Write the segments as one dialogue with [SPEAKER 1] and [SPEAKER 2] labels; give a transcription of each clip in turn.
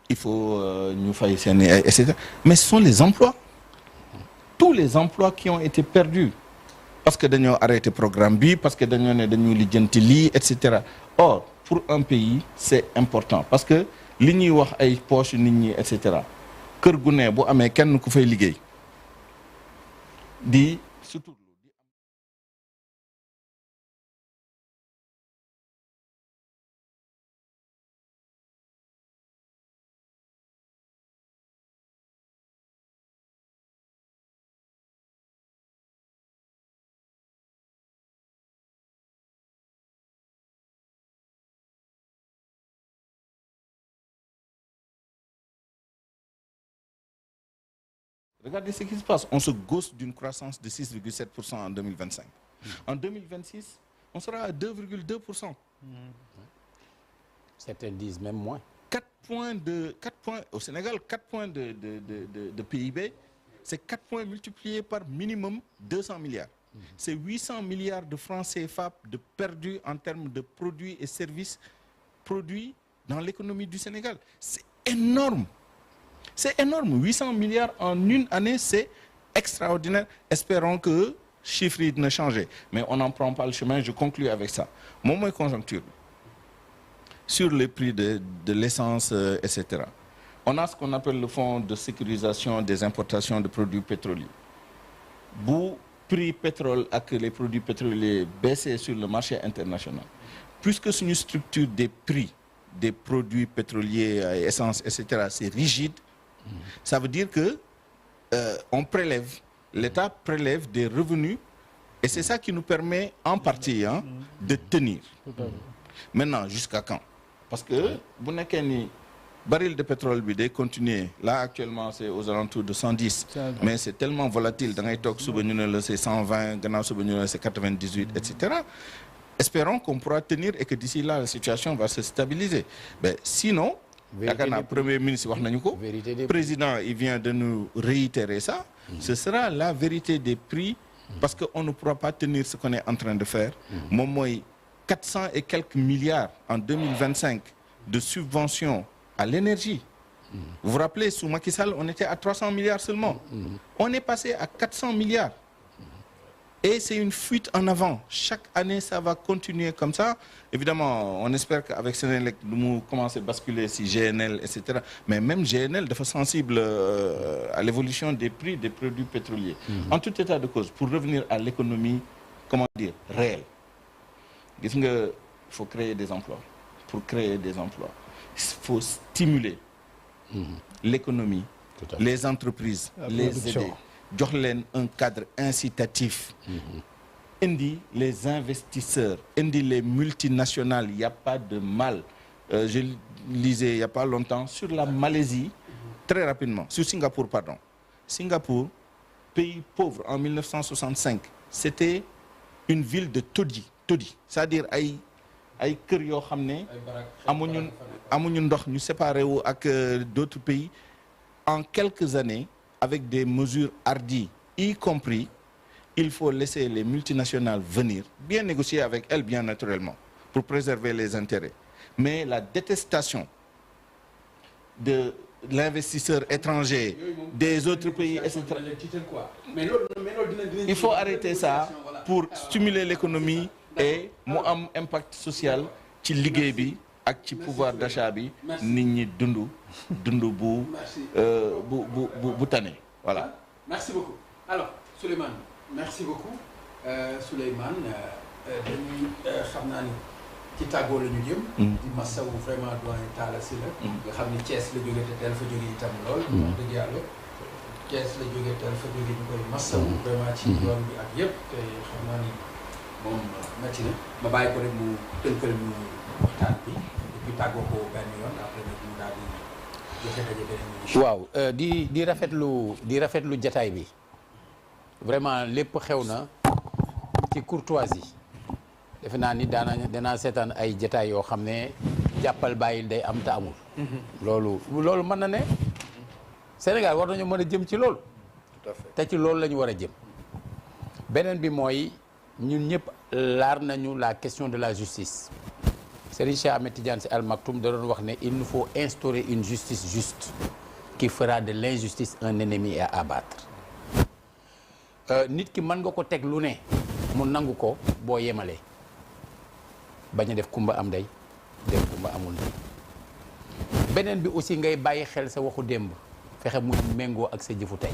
[SPEAKER 1] il faut ñu fay seen et cetera mais ce sont les emplois tous les emplois qui ont été perdus parce que dañoo arrêté programme bi parce que dañoo ne dañu lijjanti lii et cetera or pour un pays c'est important parce que li ñuy wax ay poche nit ñi et cetera kër gu ne bu amee kenn ku fay liggéey di surtout regardez ce qui se passe. On se gausse d'une croissance de 6,7% en 2025. En 2026, on sera à 2,2%.
[SPEAKER 2] Certains disent même moins.
[SPEAKER 1] 4 points au Sénégal, 4 points de PIB, c'est 4 points multipliés par minimum 200 milliards. C'est 800 milliards de francs CFA de perdus en termes de produits et services produits dans l'économie du Sénégal. C'est énorme. C'est énorme, 800 milliards en une année, c'est extraordinaire. Espérons que chiffre yi dina changer. Mais on n'en prend pas le chemin, je conclus avec ça. Moom mooy conjoncture sur les prix de l'essence, etc. On a ce qu'on appelle le fonds de sécurisation des importations de produits pétroliers. Bu prix pétrole ak les produits pétroliers baissent sur le marché international. Puisque suñu structure des prix des produits pétroliers, essence, etc., c'est rigide, ça veut dire que l'État prélève des revenus et c'est ça qui nous permet en partie de tenir. Maintenant, jusqu'à quand? Parce que bu nekkee ni baril de pétrole bi day continuer là actuellement c'est aux alentours de 110 mais c'est tellement volatile da ngay toog suba ñu ne la c'est 120 gannaaw suba ñu ne la c'est 98 etc. Espérons qu'on pourra tenir et que d'ici là la situation va se stabiliser. Mais sinon yaakaar naa premier ministre wax nañu ko président il vient de nous réitérer ça. Ce sera la vérité des prix parce que on ne pourra pas tenir ce qu'on est en train de faire. Moom mooy 400 et quelques milliards en 2025 de subventions à l'énergie. Vous vous rappelez, sous Macky Sall, on était à 300 milliards seulement. On est passé à 400 milliards. Et c'est une fuite en avant. Chaque année, ça va continuer comme ça. Évidemment, on espère qu'avec Sénélec, nous commençons à basculer sur GNL, etc. Mais même GNL est sensible à l'évolution des prix des produits pétroliers. En tout état de cause, pour revenir à l'économie, comment dire, réelle. Il faut créer des emplois. Pour créer des emplois, il faut stimuler l'économie, les entreprises, les aider. Jox leen un cadre incitatif. Indi les investisseurs, indi les multinationales, il n'y a pas de mal. Je lisais il n'y a pas longtemps sur la Malaisie, très rapidement, sur Singapour, pardon. Singapour, pays pauvre en 1965, c'était une ville de taudis, c'est-à-dire ay kër yoo xam ne amuñu ndox ñu séparé wu ak d'autres pays. En quelques années, avec des mesures hardies, y compris, il faut laisser les multinationales venir, bien négocier avec elles, bien naturellement, pour préserver les intérêts. Mais la détestation de l'investisseur étranger, des autres pays, etc. Il faut arrêter ça pour stimuler l'économie et mu am impact social ci liggéey bi ak ci pouvoir d'achat bi nit ñi dundu bu tane voilà.
[SPEAKER 3] Merci beaucoup. Alors Souleymane merci beaucoup Souleymane dañuy xam naa ni ci tàggoo la ñu jëm. di masawu vraiment doyen Talla Sylla nga xam ni Thiès la jógee te teel fa jógee itam lool. wax dëgg yàlla Thiès la jógee teel fa jógee ñu koy masawu vraiment ci yoon bi ak yëpp te xam naa ni moom métti na ma bàyyi ko rek mu tënkal ñu waxtaan bi et puis tàggoo ko benn yoon après nag ñu daal di joxe daje beneen.
[SPEAKER 2] waaw di rafetlu jataay bi vraiment lépp xew na ci courtoisie defe naa ni danaa seetaan ay jataay yoo xam ne jàppal bàyyil day am te amul. loolu mën na ne Sénégal war nañu mën a jëm ci loolu.
[SPEAKER 3] tout à fait
[SPEAKER 2] te ci loolu la ñu war a jëm. beneen bi mooy ñun ñëpp laar nañu la question de la justice Serigne Cheikh Ahmed Tidiane Sy Al Maktoum da doon wax ne il nous faut instaurer une justice juste qui fera de l'injustice un ennemi à abattre. Nit ki mën nga ko teg lu ne mu nangu ko boo yemalee bañ a def kumba am ndey def kumba amul ndey. beneen bi aussi ngay bàyyi xel sa waxu démb fexe muy méngoo ak sa jëfu tey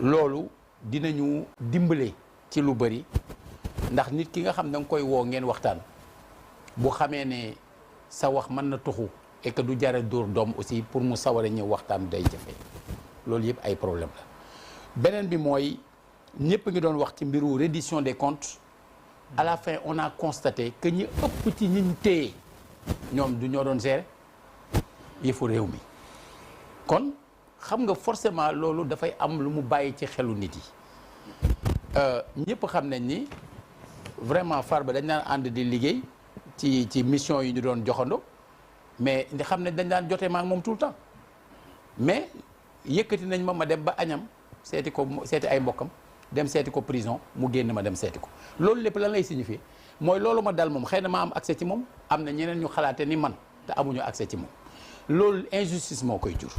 [SPEAKER 2] loolu dinañu dimbale ci lu bëri ndax nit ki nga xam da nga koy woo ngeen waxtaan bu xamee ne sa wax mën na tuxu et que du jare dóor doom aussi pour mu sawar a ñëw waxtaan day jafe loolu yëpp ay problème la. beneen bi mooy ñëpp ngi doon wax ci mbiru reddition des comptes à la fin on a constaté que ñi ëpp ci ñiñ téye ñoom du ñoo doon gérer yëfu réew mi kon xam nga forcément loolu dafay am lu mu bàyyi ci xelu nit yi ñëpp xam nañ ni vraiment Farba dañ daan ànd di liggéey ci mission yi ñu doon joxando mais xam ne dañ daan jotee ma ak moom tout le temps mais yëkkati nañ ma dem ba añam seeti ay mbokkam dem seeti ko prison mu génn ma dem seeti ko loolu lépp lan lay signifier mooy loolu ma dal moom xëy na ma am accès ci moom am na ñeneen ñu xalaate ni man te amuñu accès ci moom loolu injustice moo koy jur.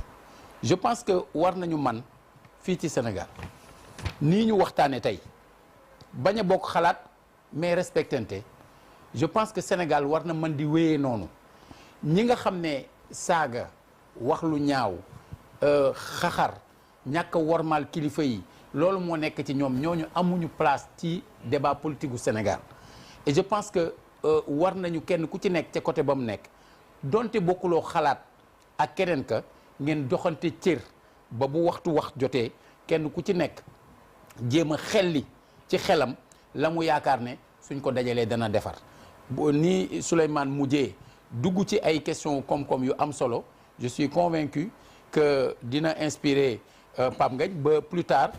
[SPEAKER 2] je pense que war nañu man fii ci Sénégal nii ñu waxtaane tey bañ a bokk xalaat mais respectante je pense que Sénégal war na mën di wéyee noonu ñi nga xam ne saaga wax lu ñaaw xaxar ñàkk a wormaal kilifa yi loolu moo nekk ci ñoom ñooñu amuñu place ci débat politique gu Sénégal et je pense que war nañu kenn ku ci nekk ca côté ba mu nekk donte bokkuloo xalaat ak keneen ka ngeen doxante cër ba bu waxtu wax jotee kenn ku ci nekk jéem a xelli ci xelam la mu yaakaar ne suñ ko dajalee dana defar ni Souleymane mujjee dugg ci ay questions koom-koom yu am solo je suis convaincu que dina inspirer Pape Ngagne ba plus tard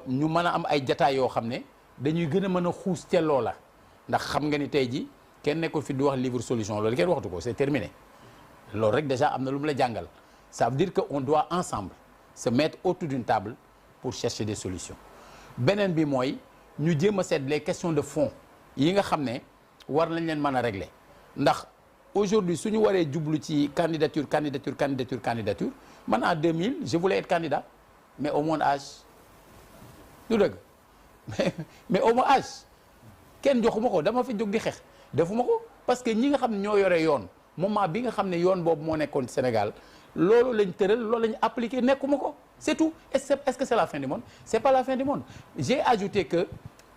[SPEAKER 2] ñu mën a am ay jataay yoo xam ne dañuy gën a mën a xuus ca loola ndax xam nga ni tey ji kenn nekkul fi di wax livre solution loolu kenn waxtu ko c'est terminé loolu rek déjà am na lu mu la jàngal ça veut dire que on doit ensemble se mettre autour d'une table pour chercher des solutions beneen bi mooy ñu jéem a seet les questions de fond yi nga xam ne war nañ leen mën a régler ndax aujourd'hui suñu waree jublu ci candidature man en 2000 je voulais être candidat mais au mon âge du dëgg mais au mon âge kenn joxuma ko dama fi jóg di xeex defuma ko parce que ñi nga xam ne ñoo yore yoon moment bi nga xam ne yoon boobu moo nekkoon Sénégal loolu lañ tëral loolu lañ appliqué nekkuma ko c'est tout est-ce que c'est la fin du monde c'est pas la fin du monde j'ai ajouté que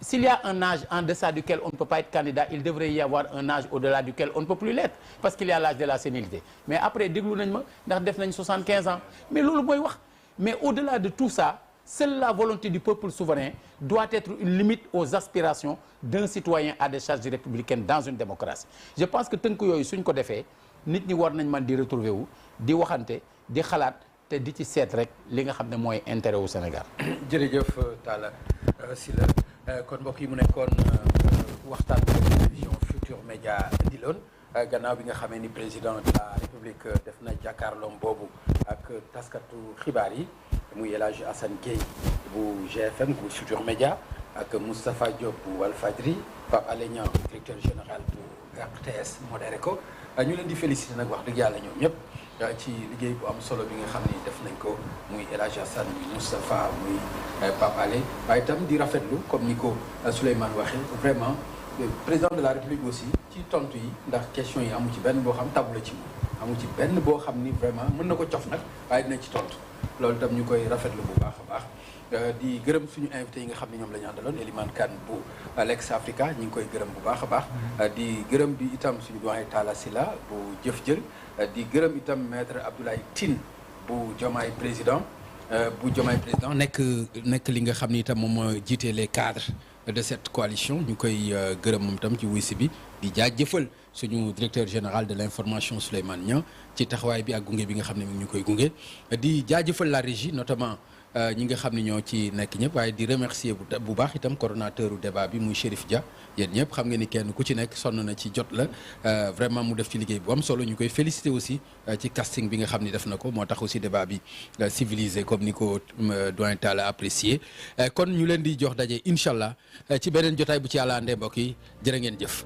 [SPEAKER 2] s'il y a un âge en deçà duquel on ne peut pas être candidat il devrait y avoir un âge au-delà duquel on ne peut plus l'être parce qu'il y a l'âge de la sénilité mais après déglu nañ ma ndax def nañ 75 ans mais loolu mooy wax mais au-delà de tout ça seule la volonté du peuple souverain doit être une limite aux aspirations d'un citoyen à des charges républicaines dans une démocratie je pense que tënk yooyu suñ ko defee nit ñi war nañ mën di retrouver wu di waxante di xalaat te di ci seet rek li nga xam ne mooy intérêt wu Sénégal.
[SPEAKER 3] jërëjëf Talla Sylla kon mbokk yi mu nekkoon waxtaan bi télévision Futurs Médias indiloon gannaaw bi nga xamee ni président de la République def na jàkkaarloom boobu ak taskatu xibaar yi muy El Hadji Assane Gueye bu GFM bu Futurs Médias ak Moustapha Diop bu Walfadjri Pape Alé Niang directeur général bu RTS modéré ko ñu leen di féliciter nag wax dëgg yàlla ñoom ñëpp ci liggéey bu am solo bi nga xam ni def nañ ko muy El Hadji Assane muy Moustapha muy Pape Alé waaye itam di rafetlu comme ni ko Souleymane waxee vraiment président de la République aussi ci tontu yi ndax question yi amu ci benn boo xam tabu la ci moom amu ci benn boo xam ni vraiment mën na ko cof nag waaye dinañ ci tontu loolu itam ñu koy rafetlu bu baax a baax di gërëm suñu invité yi nga xam ne ñoom la ñu àndaloon Elimane Kane bu Lex Africa ñu ngi koy gërëm bu baax a baax di gërëm bi itam suñu doyen Talla Sylla bu Jëf Jël di gërëm itam maître Abdoulaye Tine bu Diomaye président nekk li nga xam ni itam moom moo jiite les cadres de cette coalition ñu koy gërëm moom itam ci wuy si bi di jaajëfal suñu directeur général de l'information Souleymane Niang ci taxawaay bi ak gunge bi nga xam ne mi ngi ñu koy gunge di jaajëfal la régie notamment ñi nga xam ne ñoo ci nekk ñëpp waaye di remercier bu baax itam coordonnateur u débat bi muy Chérif Dia yéen ñëpp xam nga ni kenn ku ci nekk sonn na ci jot la vraiment mu def ci liggéey bu am solo ñu koy féliciter aussi ci casting bi nga xam ni def na ko moo tax aussi débat bi civilisé comme ni ko doyen Talla apprécié kon ñu leen di jox daje incha allah ci beneen jotaay bu ci yàlla andee mbokk yi jërë ngeen jëf.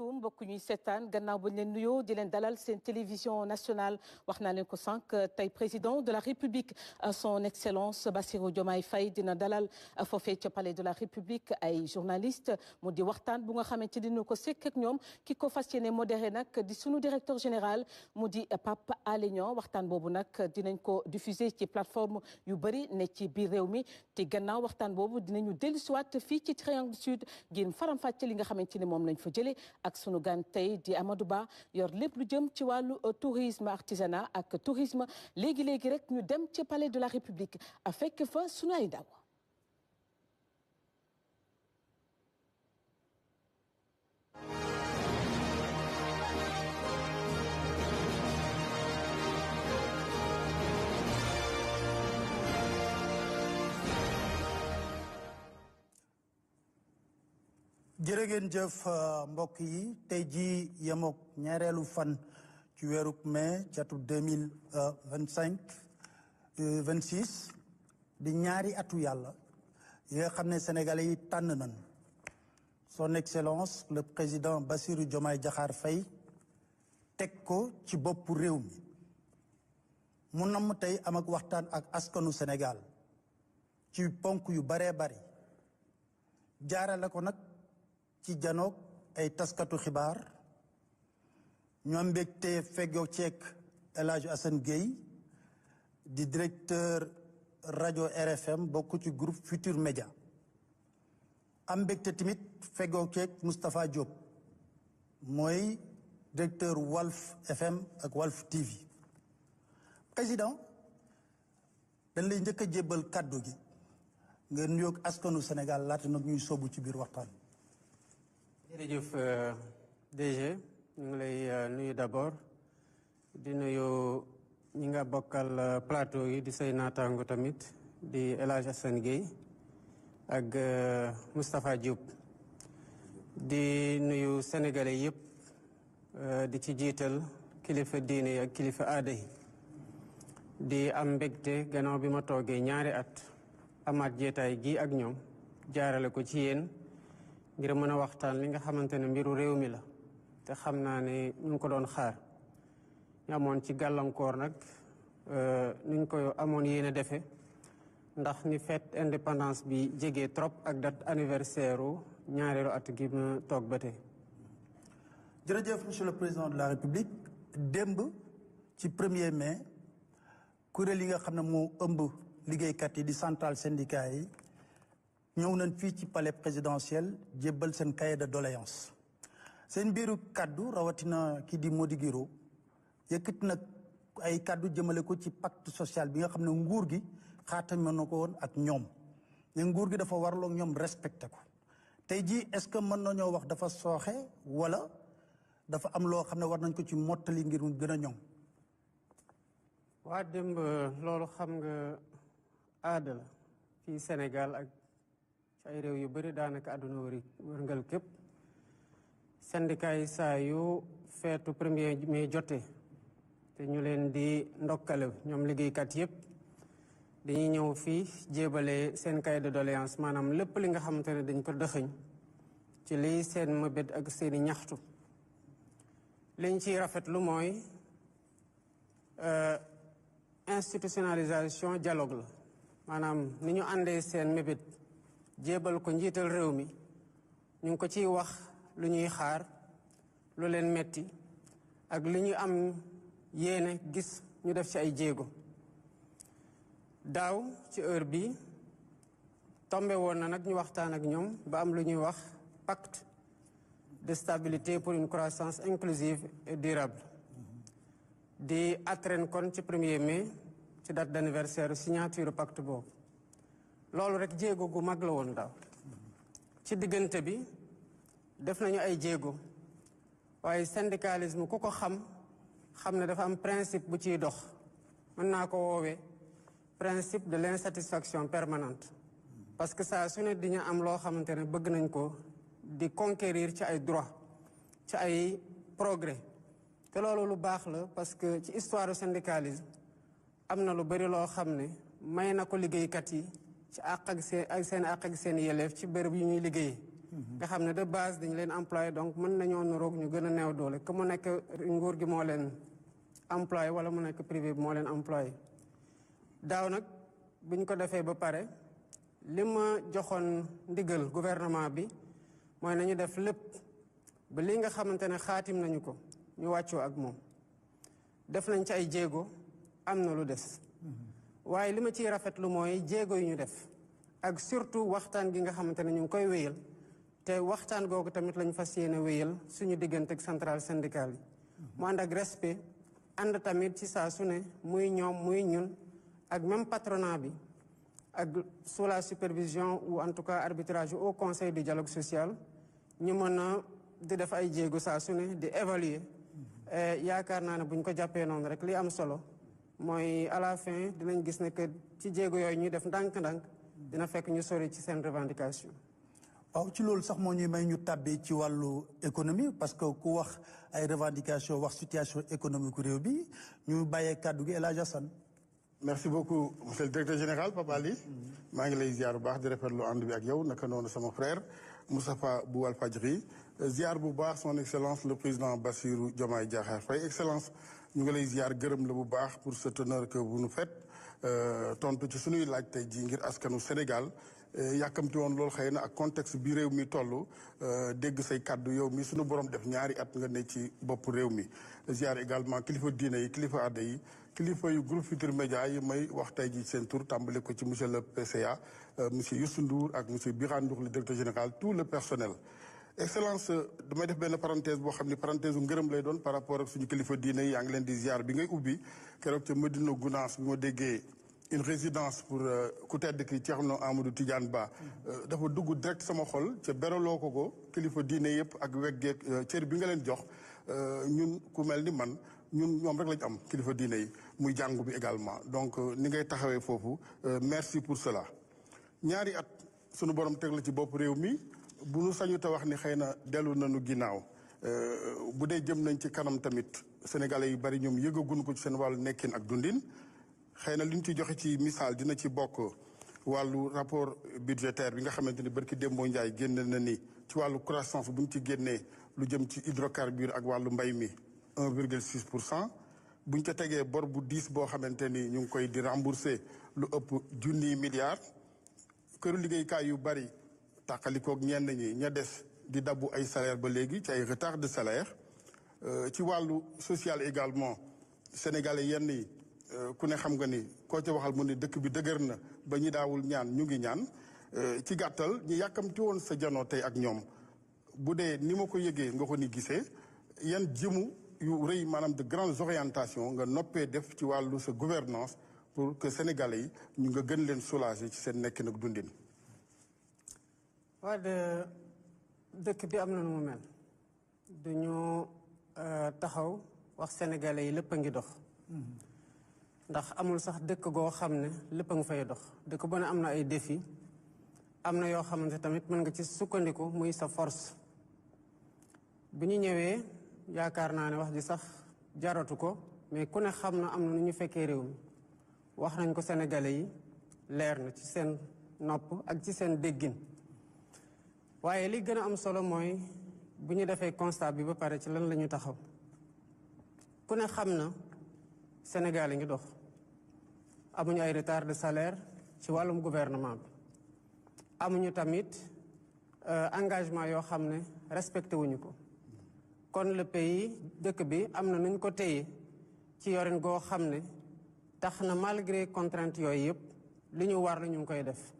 [SPEAKER 4] asalaamaaleykum mbokk ñuy seetaan gannaaw bañ leen nuyoo di leen dalal seen télévision nationale wax naa leen ko sànq tey président de la république son excellence Bassirou Diomaye Faye dina dalal foofee ca palais de la république ay journaliste mu di waxtaan bu nga xamante dina ko sekk ak ñoom ki ko fas yéene modéré nag di sunu directeur général mu di Pape Alé Niang waxtaan boobu nag dinañ ko diffuser ci plateforme yu bëri ne ci biir réew mi te gannaaw waxtaan boobu dinañu dellusiwaat fii ci Triangle Sud ngir faram-fàcce li nga xamante ni moom lañ fa jëlee ak sunu gan tey di Amadou Ba yor lépp lu jëm ci wàllu tourisme artisanat ak tourisme léegi rek ñu dem ci palais de la République a fekk fa sunu ay ndaw.
[SPEAKER 5] jërë ngeen jëf mbokk yi tey jii yemook ñaareelu fan ci weeru mai ci atum 2026 di ñaari atu yàlla yi nga xam ne sénégalais yi tànn nañ son excellence le président Bassirou Diomaye Diakhar Faye teg ko ci boppu réew mi mu namm tey am ak waxtaan ak askanu Sénégal ci ponk yu baree bari jaarale ko nag ci janoog ay taskatu xibaar ñoo mbégte feggoo ceek El Hadj Assane Gueye di directeur rajo RFM bokk ci groupe Futur Média am mbégte tamit feggoo ceek Moustapha Diop mooy directeur Walf FM ak Walf TV président dañ lay njëkk a jébbal kàddu gi nga nuyoog askanu Sénégal laata nag ñuy soobu ci biir waxtaan.
[SPEAKER 6] jërëjëf DG ñu ngi lay nuyu d'abord di nuyu ñi nga bokkal plateau yi di say naataango tamit di El Hadj Assane Gueye ak Moustapha Diop di nuyu sénégalais yëpp di ci jiital kilifa diine yi ak kilifa aada yi di am mbégte gannaaw bi ma toogee ñaari at amaat jeetaay gi ak ñoom jaarale ko ci yéen ngir mën a waxtaan li nga xamante ne mbiru réew mi la te xam naa ne ñu ngi ko doon xaar ñu amoon ci gàllankoor nag nuñ ko amoon yéene defe ndax ni fête indépendance bi jege trop ak date anniversaire u ñaareelu at gi ma toog ba tey.
[SPEAKER 5] jërëjëf monsieur le président de la république démb ci 1er mai kuréel yi nga xam ne moo ëmb liggéeykat yi di central syndicat yi ñëw nañ fii ci palais présidentiel jébbal seen cahier de doléance seen biiru kaddu rawatina kii di Mody Guiro yëkkati nag ay kaddu jëmale ko ci pacte social bi nga xam ne nguur gi xaatame na ko woon ak ñoom ne nguur gi dafa warloo ñoom respecté ko tey jii est-ce que mën nañoo wax dafa sooxe wala dafa am loo xam ne war nañ ko ci mottali ngir mu gën a ñoŋ.
[SPEAKER 6] waa démb loolu xam nga aada la fii Sénégal ak ci ay réew yu bëri daanaka àdduna wërngal képp syndicat yi saa yu feetu 1er mai jotee te ñu leen di ndokkale ñoom liggéeykat yëpp dañuy ñëw fii jébale seen cahier de doléance maanaam lépp li nga xamante ne dañ ko dëxëñ ci liy seen mëbét ak seeni ñaxtu liñ ciy rafetlu mooy institutionnalisation dialogue la maanaam ni ñu àndee seen mébét jébal ko njiital réew mi ñu ngi ko ciy wax lu ñuy xaar lu leen metti ak li ñu am yéene gis ñu def ci ay jéego daaw ci heure bi tombe woon na nag ñu waxtaan ak ñoom ba am lu ñuy wax pacte de stabilité pour une croissance inclusive et durable di atren kon ci 1er mai ci date d'anniversaire signature pacte boobu loolu rek jéego gu mag la woon daaw ci diggante bi def nañu ay jéego waaye syndicalisme ku ko xam ne dafa am principe bu ciy dox mën naa ko woowee principe de l'insatisfaction permanente parce que saa su ne diñu am loo xamante ne bëgg nañ ko di conquérir ci ay droit ci ay progrès te loolu lu baax la parce que ci histoire du syndicalisme am na lu bari loo xam ne may na ko liggéeykat yi ci àq ak seen àq ak seen yelleef ci bërëb yu ñuy liggéeyee nga xam ne de base dañu leen employé donc mën nañoo nuroog ñu gën a néew doole que mu nekk nguur gi moo leen employé wala mu nekk privé bi moo leen employé. daaw nag bu ñu ko defee ba pare li ma joxoon ndigal gouvernement bi mooy nañu def lépp ba li nga xamante ne xaatim nañu ko ñu wàccoo ak moom. def nañ ci ay jéego am na lu des waaye li ma ciy rafetlu mooy jéego yu ñu def ak surtout waxtaan gi nga xamante ne ñu ngi koy wéyal te waxtaan googu tamit lañ fas yéene wéyal suñu diggante ak centrale syndicale yi mu ànd ak respect ànd tamit ci saa su ne muy ñoom muy ñun ak même patronat bi ak sous la supervision ou en tout cas arbitrage au conseil du dialogue social ñu mën a di def ay jéego saa su ne di évaluer yaakaar naa ne bu ñu ko jàppee noonu rek li am solo mooy à la fin dinañ gis ne que ci jéego yooyu ñuy def ndànk-ndànk dina fekk ñu sori ci seen revendication.
[SPEAKER 5] waaw ci loolu sax moo ñuy may ñu tàbbee ci wàllu économie parce que ku wax ay revendication wax situation économique réew bi ñu bàyyee kàddu gi El Hadj Assane.
[SPEAKER 7] merci beaucoup monsieur le directeur général Papa Ali. maa ngi lay ziar bu baax di rafetlu ànd bi ak yow naka noonu sama frère Moustapha bu Walfadjri ziar bu baax son excellence le président Bassirou Diomaye Diakhar Faye excellence ñu ngi lay ziar gërëm la bu baax pour cet honneur que vous nous faites tontu ci suñuy laaj tey ji ngir askanu Sénégal yàkkamti woon loolu xëy na ak contexte bi réew mi toll dégg say kàddu yow mi suñu borom def ñaari at nga ne ci bopp réew mi ziar également kilifa diine yi kilifa aada yi kilifa yu groupe Futurs Médias yi may wax tey ji seen tur tàmbale ko ci monsieur le PCA monsieur Youssou Ndour ak monsieur Birane Ndour le directeur général tout le personnel. excellence damay def benn parenthèse boo xam ne parenthèse u ngërëm lay doon par rapport ak suñu kilifa diine yi yaa ngi leen di ziar bi ngay ubbi keroog ca Medina Gounass bi ma déggee une résidence pour ku tedd ki Thierno Amadou Tidiane Ba dafa dugg direct sama xol ca beraloo ko kilifa diine yëpp ak weggeeg cër bi nga leen jox ñun ku mel ni man ñun ñoom rek lañ am kilifa diine yi muy jàngu bi également donc ni ngay taxawee foofu merci pour cela. ñaari at sunu borom teg la ci bopp réew mi bu nu sañu te wax ni xëy na dellu nañu ginnaaw bu dee jëm nañ ci kanam tamit sénégalais yu bari ñoom yëgaguñ ko ci seen wàllu nekkin ak dundin xëy na li ñu ci joxe ci misaal dina ci bokk wàllu rapport budgétaire bi nga xamante ni barki Dembo Ndiaye génn na ni ci wàllu croissance bu ñu ci génnee lu jëm ci hydrocarbure ak wàllu mbay mi 1,6%. bu ñu ca tegee bor bu diis boo xamante ni ñu ngi koy di rembourser lu ëpp junniy milliards këru liggéeykaay yu bari tàqalikoog ñenn ñi ña des di dabbu ay salaire ba léegi ci ay retard de salaire ci wàllu social également sénégalais yenn yi ku ne xam nga ni koo ca waxal mu ne dëkk bi dëgër na ba ñi daawul ñaan ñu ngi ñaan ci gàttal ñu yàkkamti woon sa janoo tey ak ñoom bu dee ni ma ko yëgee nga ko ni gisee yan jëmu yu rëy maanaam de grandes orientations nga noppee def ci wàllu sa gouvernance pour que sénégalais yi ñu nga gën leen soulager ci seen nekkin ak dundin.
[SPEAKER 6] waa de dëkk bi am na nu mu mel duñu taxaw wax sénégalais yi lépp a ngi dox ndax amul sax dëkk goo xam ne lépp a ngi fay dox dëkk bu ne am na ay défi am na yoo xamante tamit mën nga ci sukkandiku muy sa force bi ñu ñëwee yaakaar naa ne wax ji sax jaratu ko mais ku ne xam na am na nu ñu fekkee réew mi wax nañ ko sénégalais yi leer na ci seen nopp ak ci seen déggin waaye li gën a am solo mooy bu ñu defee constat bi ba pare ci lan la ñu taxaw ku ne xam na Sénégal yi ngi dox amuñu ay retard de salaire ci wàllum gouvernement bi amuñu tamit engagement yoo xam ne respecté wuñu ko kon le pays dëkk bi am na nuñ ko téye ci yorin goo xam ne tax na malgré contrainte yooyu yëpp li ñu war la ñu ngi koy def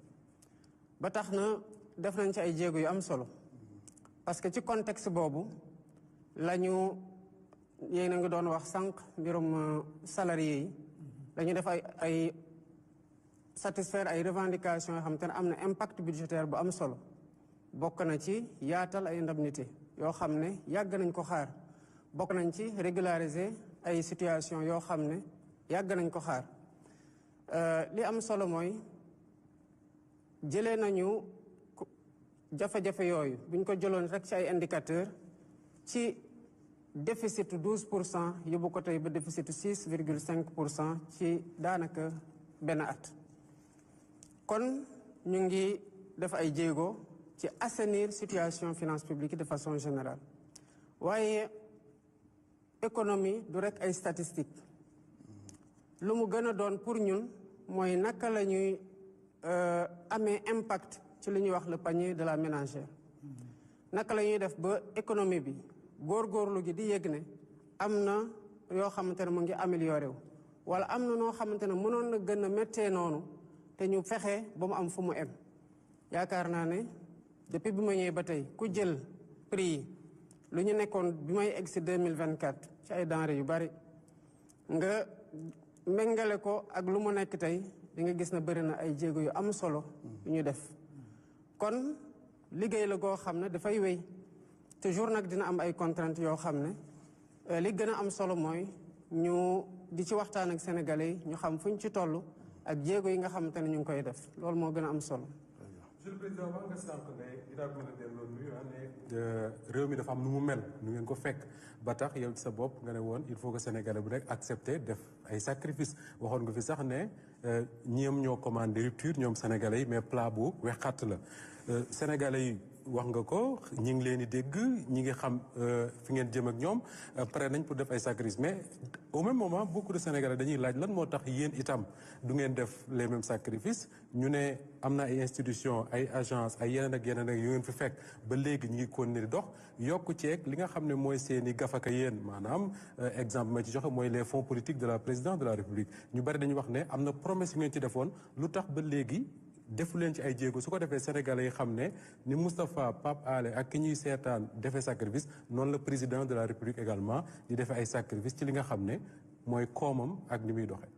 [SPEAKER 6] ba tax na def nañ ci ay jéego yu am solo parce que ci contexte boobu la ñu yéen a ngi doon wax sànq mbirum salarié yi dañu def ay satisfaire ay revendications yoo xam te ne am na impact budgétaire bu am solo bokk na ci yaatal ay indemnité yoo xam ne yàgg nañ ko xaar bokk nañ ci régulariser ay situation yoo xam ne yàgg nañ ko xaar li am solo mooy jëlee nañu jafe-jafe yooyu bu ñu ko jëloon rek ci ay indicateurs ci déficit 12% yóbbu ko tey ba déficit 6,5% ci daanaka benn at kon ñu ngi def ay jéego ci assainir situation finance publique de façon générale waaye économie du rek ay statistiques lu mu gën a doon pour ñun mooy naka la ñuy amee impact ci li ñuy wax le panier de la ménagère naka la ñuy def ba économie bi góorgóorlu gi di yëg ne am na yoo xamante ne mu ngi amélioré wu wala am na noo xamante ne mënoon na gën a méttee noonu te ñu fexe ba mu am fu mu em yaakaar naa ne depuis bi ma ñëwee ba tey ku jël prix yi lu ñu nekkoon bi may egg si 2024 ci ay denrées yu bari nga méngale ko ak lu mu nekk tey di nga gis na bëri na ay jéego yu am solo yu ñu def kon liggéey la goo xam ne dafay wéy toujours nag dina am ay contraintes yoo xam ne li gën a am solo mooy ñu di ci waxtaan ak sénégalais yi ñu xam fuñ ci toll ak jéego yi nga xamante ne ñu ngi koy def loolu moo gën a am solo.
[SPEAKER 8] Monsieur le Président wax nga sànq ne dinaa mën a delloo nuyu ne réew mi dafa am nu mu mel nu ngeen ko fekk ba tax yow ci sa bopp nga ne woon il faut que sénégalais bu nekk accepter def ay sacrifice waxoon nga fi sax ne ñoom ñoo commandé rupture ñoom sénégalais yi mais plat bu wexxat la sénégalais yi wax nga ko ñi ngi leen di dégg ñi ngi xam fi ngeen jëm ak ñoom pare nañ pour def ay sacrifices mais au même moment beaucoup de sénégalais dañuy laaj lan moo tax yéen itam du ngeen def les mêmes sacrifices ñu ne am na ay institutions ay agences ay yeneen ak yeneen ak yu ngeen fi fekk ba léegi ñu ngi continuer di dox yokku ceeg li nga xam ne mooy seen i gafaka yéen maanaam exemple ma ci joxe mooy les fonds politiques de la présidence de la république ñu bari dañuy wax ne am na promesse yu ngeen ci defoon lu tax ba léegi defu leen ci ay jéego su ko defee sénégalais yi xam ne ni Moustapha Pape Alé ak ki ñuy seetaan defee sacrifice noonu la président de la république également di defee ay sacrifice ci li nga xam ne mooy koomam ak ni muy doxee.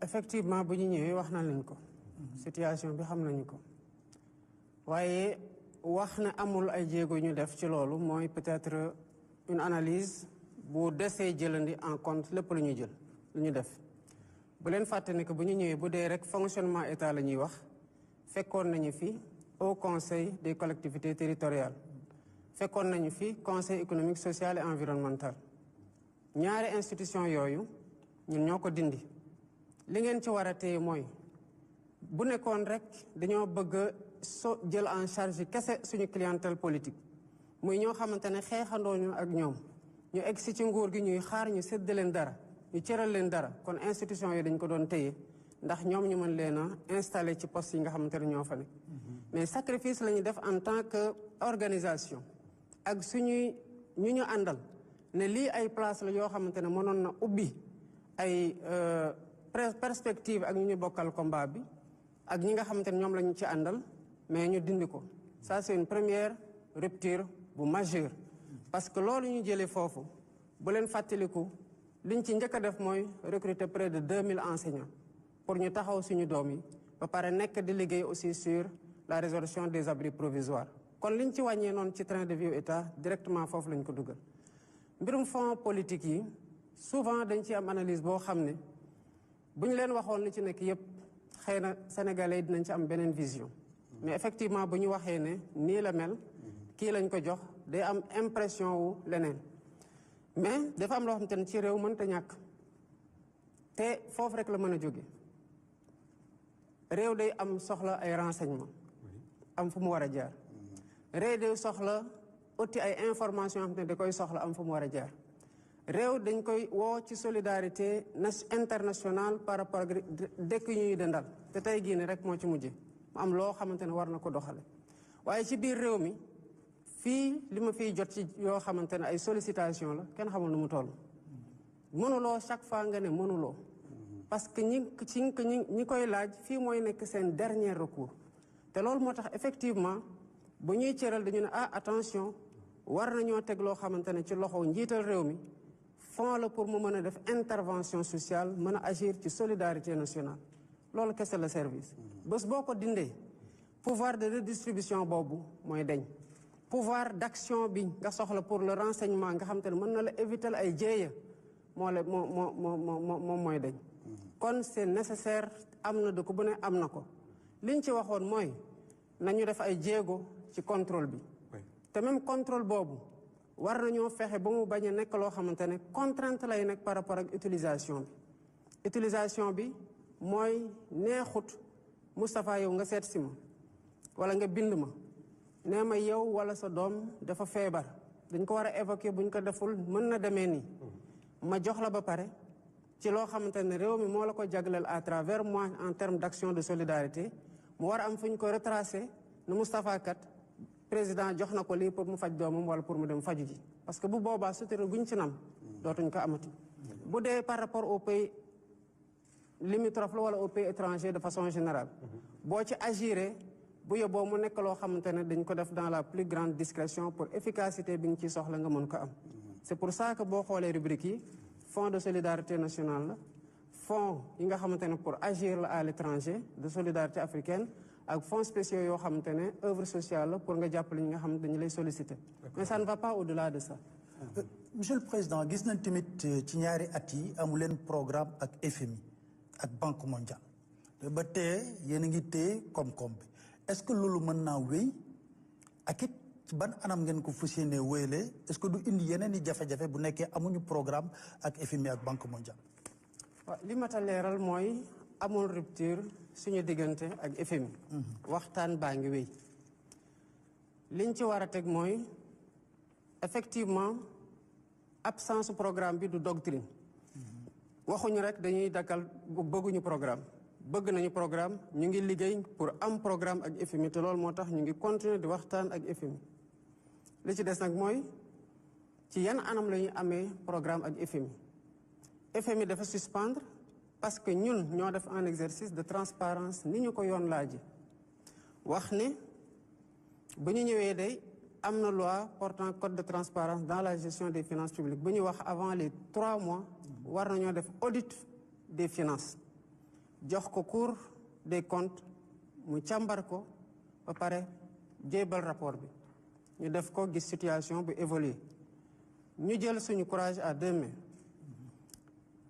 [SPEAKER 6] Effectivement bu ñu ñëwee wax na leen ko situation bi xam nañu ko waaye wax ne amul ay jéego ñu def ci loolu mooy peut-être une analyse bu desee jëlandi en compte lépp lu ñuy jël lu ñu def. bu leen fàtte ne que bu ñu ñëwee bu dee rek fonctionnement état la ñuy wax fekkoon nañu fi au conseil des collectivités territoriales fekkoon nañu fi conseil économique social et environnemental ñaari institution yooyu ñun ñoo ko dindi li ngeen ci war a téye mooy bu nekkoon rek dañoo bëgg a jël en charge kese suñu clientèle politique muy ñoo xamante ne xeexandoo ñu ak ñoom ñu egg si ci nguur gi ñuy xaar ñu sédd leen dara ñu cëral leen dara kon institution yi dañ ko doon téye ndax ñoom ñu mën leen a installé ci poste yi nga xamante ne ñoo fa nekk mais sacrifice la ñu def en tant que organisation ak suñuy ñu àndal ne lii ay place la yoo xamante ne mënoon na ubbi ay perspective ak ñu bokkal combat bi ak ñi nga xamante ne ñoom la ñu ci àndal mais ñu dindi ko ça c'est une première rupture bu majeure parce que loolu ñu jëlee foofu bu leen fàttaliku liñ ci njëkk a def mooy recruter près de 2000 enseignants pour ñu taxaw suñu doom yi ba pare nekk di liggéey aussi sur la résolution des abris provisoires kon liñ ci wàññee noonu ci train de vie au état directement foofu lañ ko dugal mbirum fonds politique yi souvent dañ ci am analyse boo xam ne bu ñu leen waxoon li ci nekk yépp xëy na sénégalais yi dinañ ci am beneen vision mais effectivement bu ñu waxee ne nii la mel kii lañ ko jox day am impression wu leneen mais dafa am loo xamante ne ci réew mënta ñàkk te foofu rek la mën a jóge réew day am soxla ay renseignement am fu mu war a jaar réew day soxla uti ay information yoo xamante ne da koy soxla am fu mu war a jaar réew dañ koy woo ci solidarité internationale par rapport ak dëkk ñuy dendal te tey gii ne rek moo ci mujje mu am loo xamante ne war na ko doxale waaye ci biir réew mi fii li ma fiy jot ci yoo xamante ne ay sollicitation la kenn xamul nu mu toll mënuloo chaque fois nga ne mënuloo parce que ñi koy laaj fii mooy nekk seen dernier recours te loolu moo tax effectivement bu ñuy cëral dañu ne attention war nañoo teg loo xamante ne ci loxo njiital réew mi fond la pour mu mën a def intervention sociale mën a agir ci solidarité nationale loolu kese la service bés boo ko dindee pouvoir de redistribution boobu mooy deñ pouvoir d'action bi nga soxla pour le renseignement nga xam te ne mën na la éviter ay jéeya moom mooy dañ kon c'est nécessaire am na dëkk bu ne am na ko liñ ci waxoon mooy nañu def ay jéego ci contrôle bi te même contrôle boobu war nañoo fexe ba mu bañ a nekk loo xamante ne contrainte lay nekk par rapport ak utilisation bi mooy neexut Moustapha yow nga seet si ma wala nga bind ma nee ma yow wala sa doom dafa feebar dañ ko war a évacuer buñ ko deful mën na demee nii ma jox la ba pare ci loo xamante ne réew mi moo la ko jagleel à travers moi en termes d'action de solidarité mu war a am fu ñu ko retracé nu Moustapha kat président jox na ko lii pour mu faj doomam wala pour mu dem faju ji parce que bu boobaa sutura guñ ci nam dootuñ ko amati bu dee par rapport au pays limitrophe la wala au pays étranger de façon générale boo ci agiré bu yóbboo mu nekk loo xamante ne dañ ko def dans la plus grande discrétion pour efficacité bi nga ciy soxla nga mën ko am c'est pour ça que boo xoolee rubrique yi fonds de solidarité nationale la fonds yi nga xamante ne pour agir la à l'étranger de solidarité africaine ak fonds spéciaux yoo xamante ne œuvre sociale la pour nga jàppale ñi nga xam ne dañu lay solliciter mais ça ne va pas au-delà de ça.
[SPEAKER 5] Monsieur le Président gis nañ tamit ci ñaari at yi amu leen programme ak FMI ak Banque mondiale ba tey yéen a ngi téye koom-koom bi est-ce que loolu mën naa wéy ak it ci ban anam ngeen ko fas yéenee wéyalee est-ce que du indi yeneen i jafe-jafe bu nekkee amuñu programme ak FMI ak Banque mondiale.
[SPEAKER 6] waaw li ma ta leeral mooy amul rupture suñu diggante ak FMI. waxtaan baa ngi wéy. liñ ci war a teg mooy effectivement absence programme bi du doctrine. waxuñu rek dañuy dakkal bëgguñu programme. bëgg nañu programme ñu ngi liggéey pour am programme ak FMI te loolu moo tax ñu ngi continuer di waxtaan ak FMI. li ci des nag mooy ci yan anam la ñuy amee programme ak FMI. FMI dafa suspendre parce que ñun ñoo def un exercice de transparence ni ñu ko yoon laaji wax ne bu ñu ñëwee day am na loi portant code de transparence dans la gestion des finances publiques bu ñu wax avant les 3 mois war nañoo def audit des finances jox ko Cour des comptes mu càmbar ko ba pare jébbal rapport bi ñu def ko gis situation bu évoluer ñu jël suñu courage à 2 mains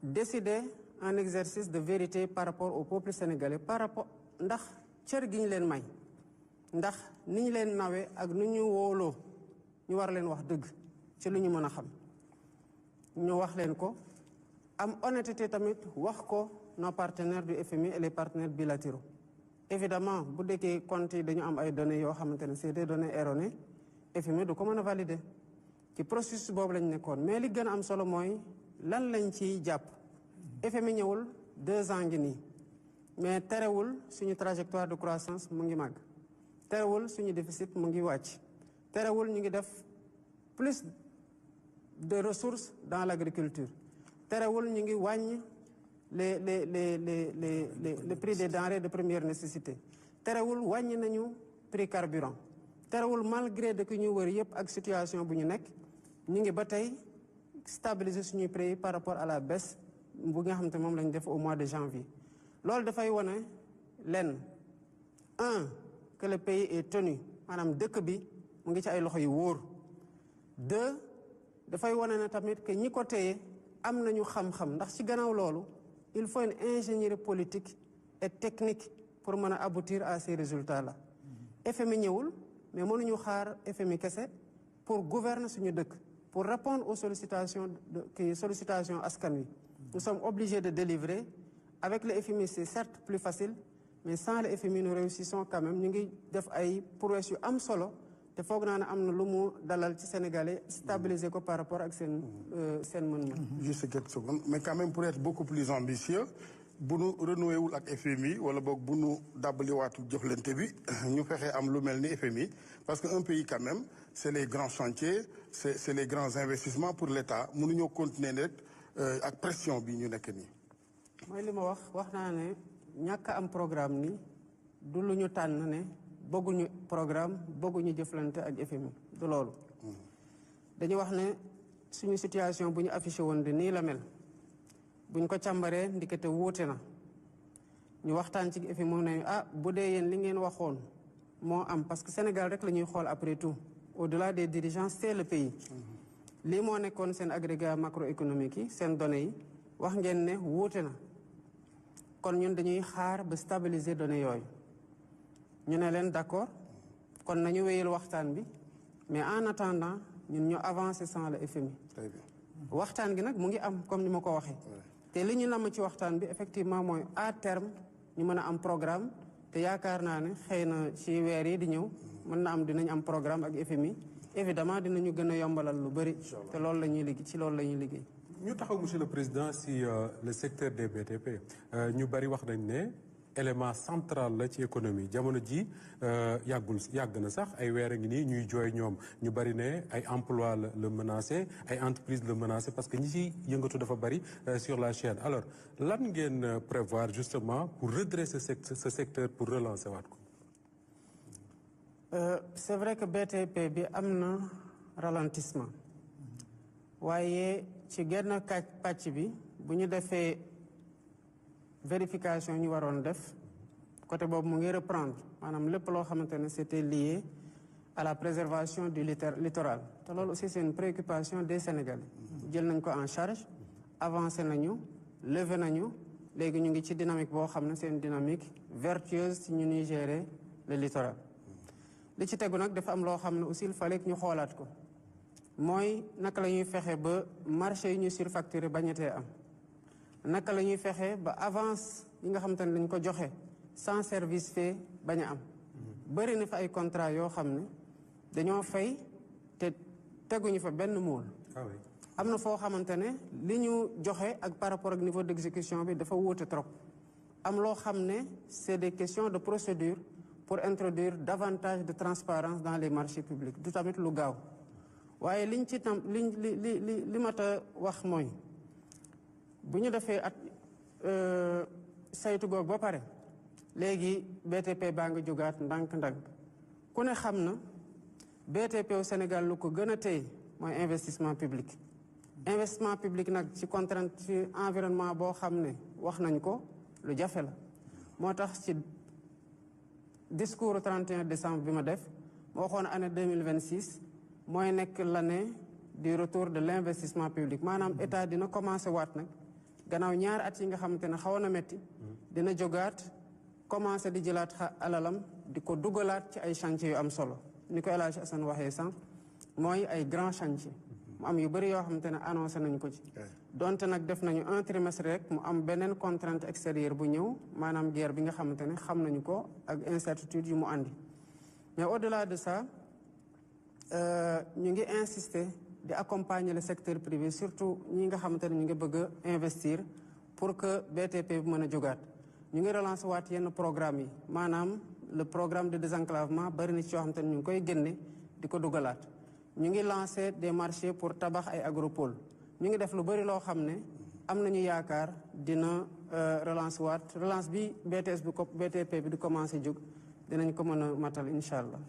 [SPEAKER 6] décider un exercice de vérité par rapport au peuple sénégalais par rapport ndax cër gi ñu leen may ndax ni ñu leen nawee ak nu ñu wóoloo ñu war leen wax dëgg ci lu ñu mën a xam ñu wax leen ko am honnêteté tamit wax ko nos partenaires du FMI et les partenaires bilatéraux évidemment bu dekkee compte yi dañu am ay données yoo xamante ne c'est des données erronées FMI du ko mën a valider ci processus boobu lañ nekkoon mais li gën a am solo mooy lan lañ ciy jàpp FMI ñëwul 2 ans ngi nii mais terewul suñu trajectoire de croissance mu ngi màgg terewul suñu déficit mu ngi wàcc terewul ñu ngi def plus de ressources dans l'agriculture terewul ñu ngi wàññi les prix des denrées de première nécessité terewul wàññi nañu prix carburant terewul malgré de que ñu wër yëpp ak situation bu ñu nekk ñu ngi ba tey stabiliser suñuy prix par rapport à la baisse bu nga xam te moom lañ def au mois de janvier loolu dafay wane lenn que le pays est tenu maanaam dëkk bi mu ngi ci ay loxo yu wóor 2 dafay wane ne tamit que ñi ko téye am nañu xam-xam ndax ci gannaaw loolu il faut une ingénierie politique et technique pour mën a aboutir à ces résultats là FMI ñëwul mais mënuñu xaar FMI kese pour gouverner suñu dëkk pour répondre aux sollicitations askan wi nous sommes obligés de délivrer avec le FMI c'est certes plus facile mais sans le FMI nous réussissons quand même ñu ngi def ay prouesses yu am solo te foog naa ne am na lu mu dalal ci Sénégalais stabiliser ko par rapport ak seen mën-mën.
[SPEAKER 7] Juste quelques secondes mais quand même pour être beaucoup plus ambitieux bu nu renoué wul ak FMI wala boog bu nu dàbbaliwaatu jëflante bi ñu fexe am lu mel ni FMI parce que un pays quand même c'est les grands chantiers c'est les grands investissements pour l'État mënuñoo continuer rek ak pression bi ñu nekk nii.
[SPEAKER 6] mooy li ma wax naa ne ñàkk am programme ni du lu ñu tànn ne bëgguñu programme bëgguñu jëflante ak FMI du loolu. dañu wax ne suñu situation bu ñu affiché woon de nii la mel buñ ko càmbaree ndikete wuute na ñu waxtaan ci FMI moom ne bu dee yéen li ngeen waxoon moo am parce que Sénégal rek la ñuy xool après tout au-delà des dirigeants c'est le pays. lii moo nekkoon seen agrégat macroéconomique yi seen données yi wax ngeen ne wuute na kon ñun dañuy xaar ba stabiliser données yooyu ñu ne leen d'accord kon nañu wéyal waxtaan bi mais en attendant ñun ñu avancer sans le FMI.
[SPEAKER 7] Très bien.
[SPEAKER 6] waxtaan gi nag mu ngi am comme ni ma ko waxee te li ñu namm ci waxtaan bi effectivement mooy à terme ñu mën a am programme te yaakaar naa ne xëy na ci weer yi di ñëw mën na am dinañ am programme ak FMI évidemment dinañu gën a yombalal lu bëri te loolu la ñuy liggéey ci loolu la ñuy liggéey.
[SPEAKER 8] ñu taxaw monsieur le président si le secteur des BTP ñu bari wax nañ ne élément central la ci économie jamono ji yàgg na sax ay weer a ngi nii ñuy jooy ñoom ñu bari ne ay emploi la menacé ay entreprise la menacé parce que ñi ci yëngatu dafa bari sur la chaîne alors lan ngeen prévoir justement pour redresser ce secteur pour relancer waat ko.
[SPEAKER 6] C'est vrai que BTP bi am na ralentissement waaye ci genn pàcc bi bu ñu defee vérification ñu waroon def côté boobu mu ngi reprendre maanaam lépp loo xamante ne c'était lié à la préservation du littoral te loolu aussi c'est une préoccupation des Sénégalais jël nañ ko en charge avancé nañu levé nañu léegi ñu ngi ci dynamique boo xam ne c'est une dynamique vertueuse ci ñu ñuy gérer le littoral li ci tegu nag dafa am loo xam ne aussi il fallait que ñu xoolaat ko mooy naka la ñuy fexe ba marché yi ñu surfacturé bañatee am naka la ñuy fexe ba avance yi nga xamante ne dañ ko joxe sans service fait bañ a am bëri na fa ay contrat yoo xam ne dañoo fay te teguñu fa benn mool am na foo xamante ne li ñu joxe ak par rapport ak niveau d'exécution bi dafa wuute trop am loo xam ne c'est des questions de procédure pour introduire davantage de transparence dans les marchés publics du tamit lu gaaw waaye liñ ci tam li mat a wax mooy bu ñu defee at saytu googu ba pare léegi BTP baa nga jógaat ndànk-ndànk ku ne xam na BTP au Sénégal lu ko gën a téye mooy investissement public investissement public nag ci contrainte ci environnement boo xam ne wax nañ ko lu jafe la moo tax ci discours 31 décembre bi ma def ma waxoon année 2026 mooy nekk l'année du retour de l'investissement public maanaam état dina commencé waat nag gannaaw ñaari at yi nga xamante ne xawoon na métti dina jógaat commencé di jëlaat alalam di ko dugalaat ci ay chantiers yu am solo ni ko El Hadj Assane waxee sànq mooy ay grands chantiers mu am yu bëri yoo xamante ne annoncé nañ ko ci donte nag def nañu un trimestre rek mu am beneen contrainte extérieure bu ñëw maanaam guerre bi nga xamante ne xam nañu ko ak incertitude yu mu andi mais au-delà de ça ñu ngi insister di accompagner le secteur privé surtout ñi nga xamante ne ñu ngi bëgg a investir pour que BTP bi mën a jógaat ñu ngi relancer waat yenn programme yi maanaam le programme de désenclavement bari na ci yoo xamante ne ñu ngi koy génne di ko dugalaat ñu ngi lancer des marchés pour tabax ay agropole ñu ngi def lu bari loo xam ne am nañu yaakaar dina relance waat relance bi BTP bi di commencer jóg dinañ ko mën a matal incha allah.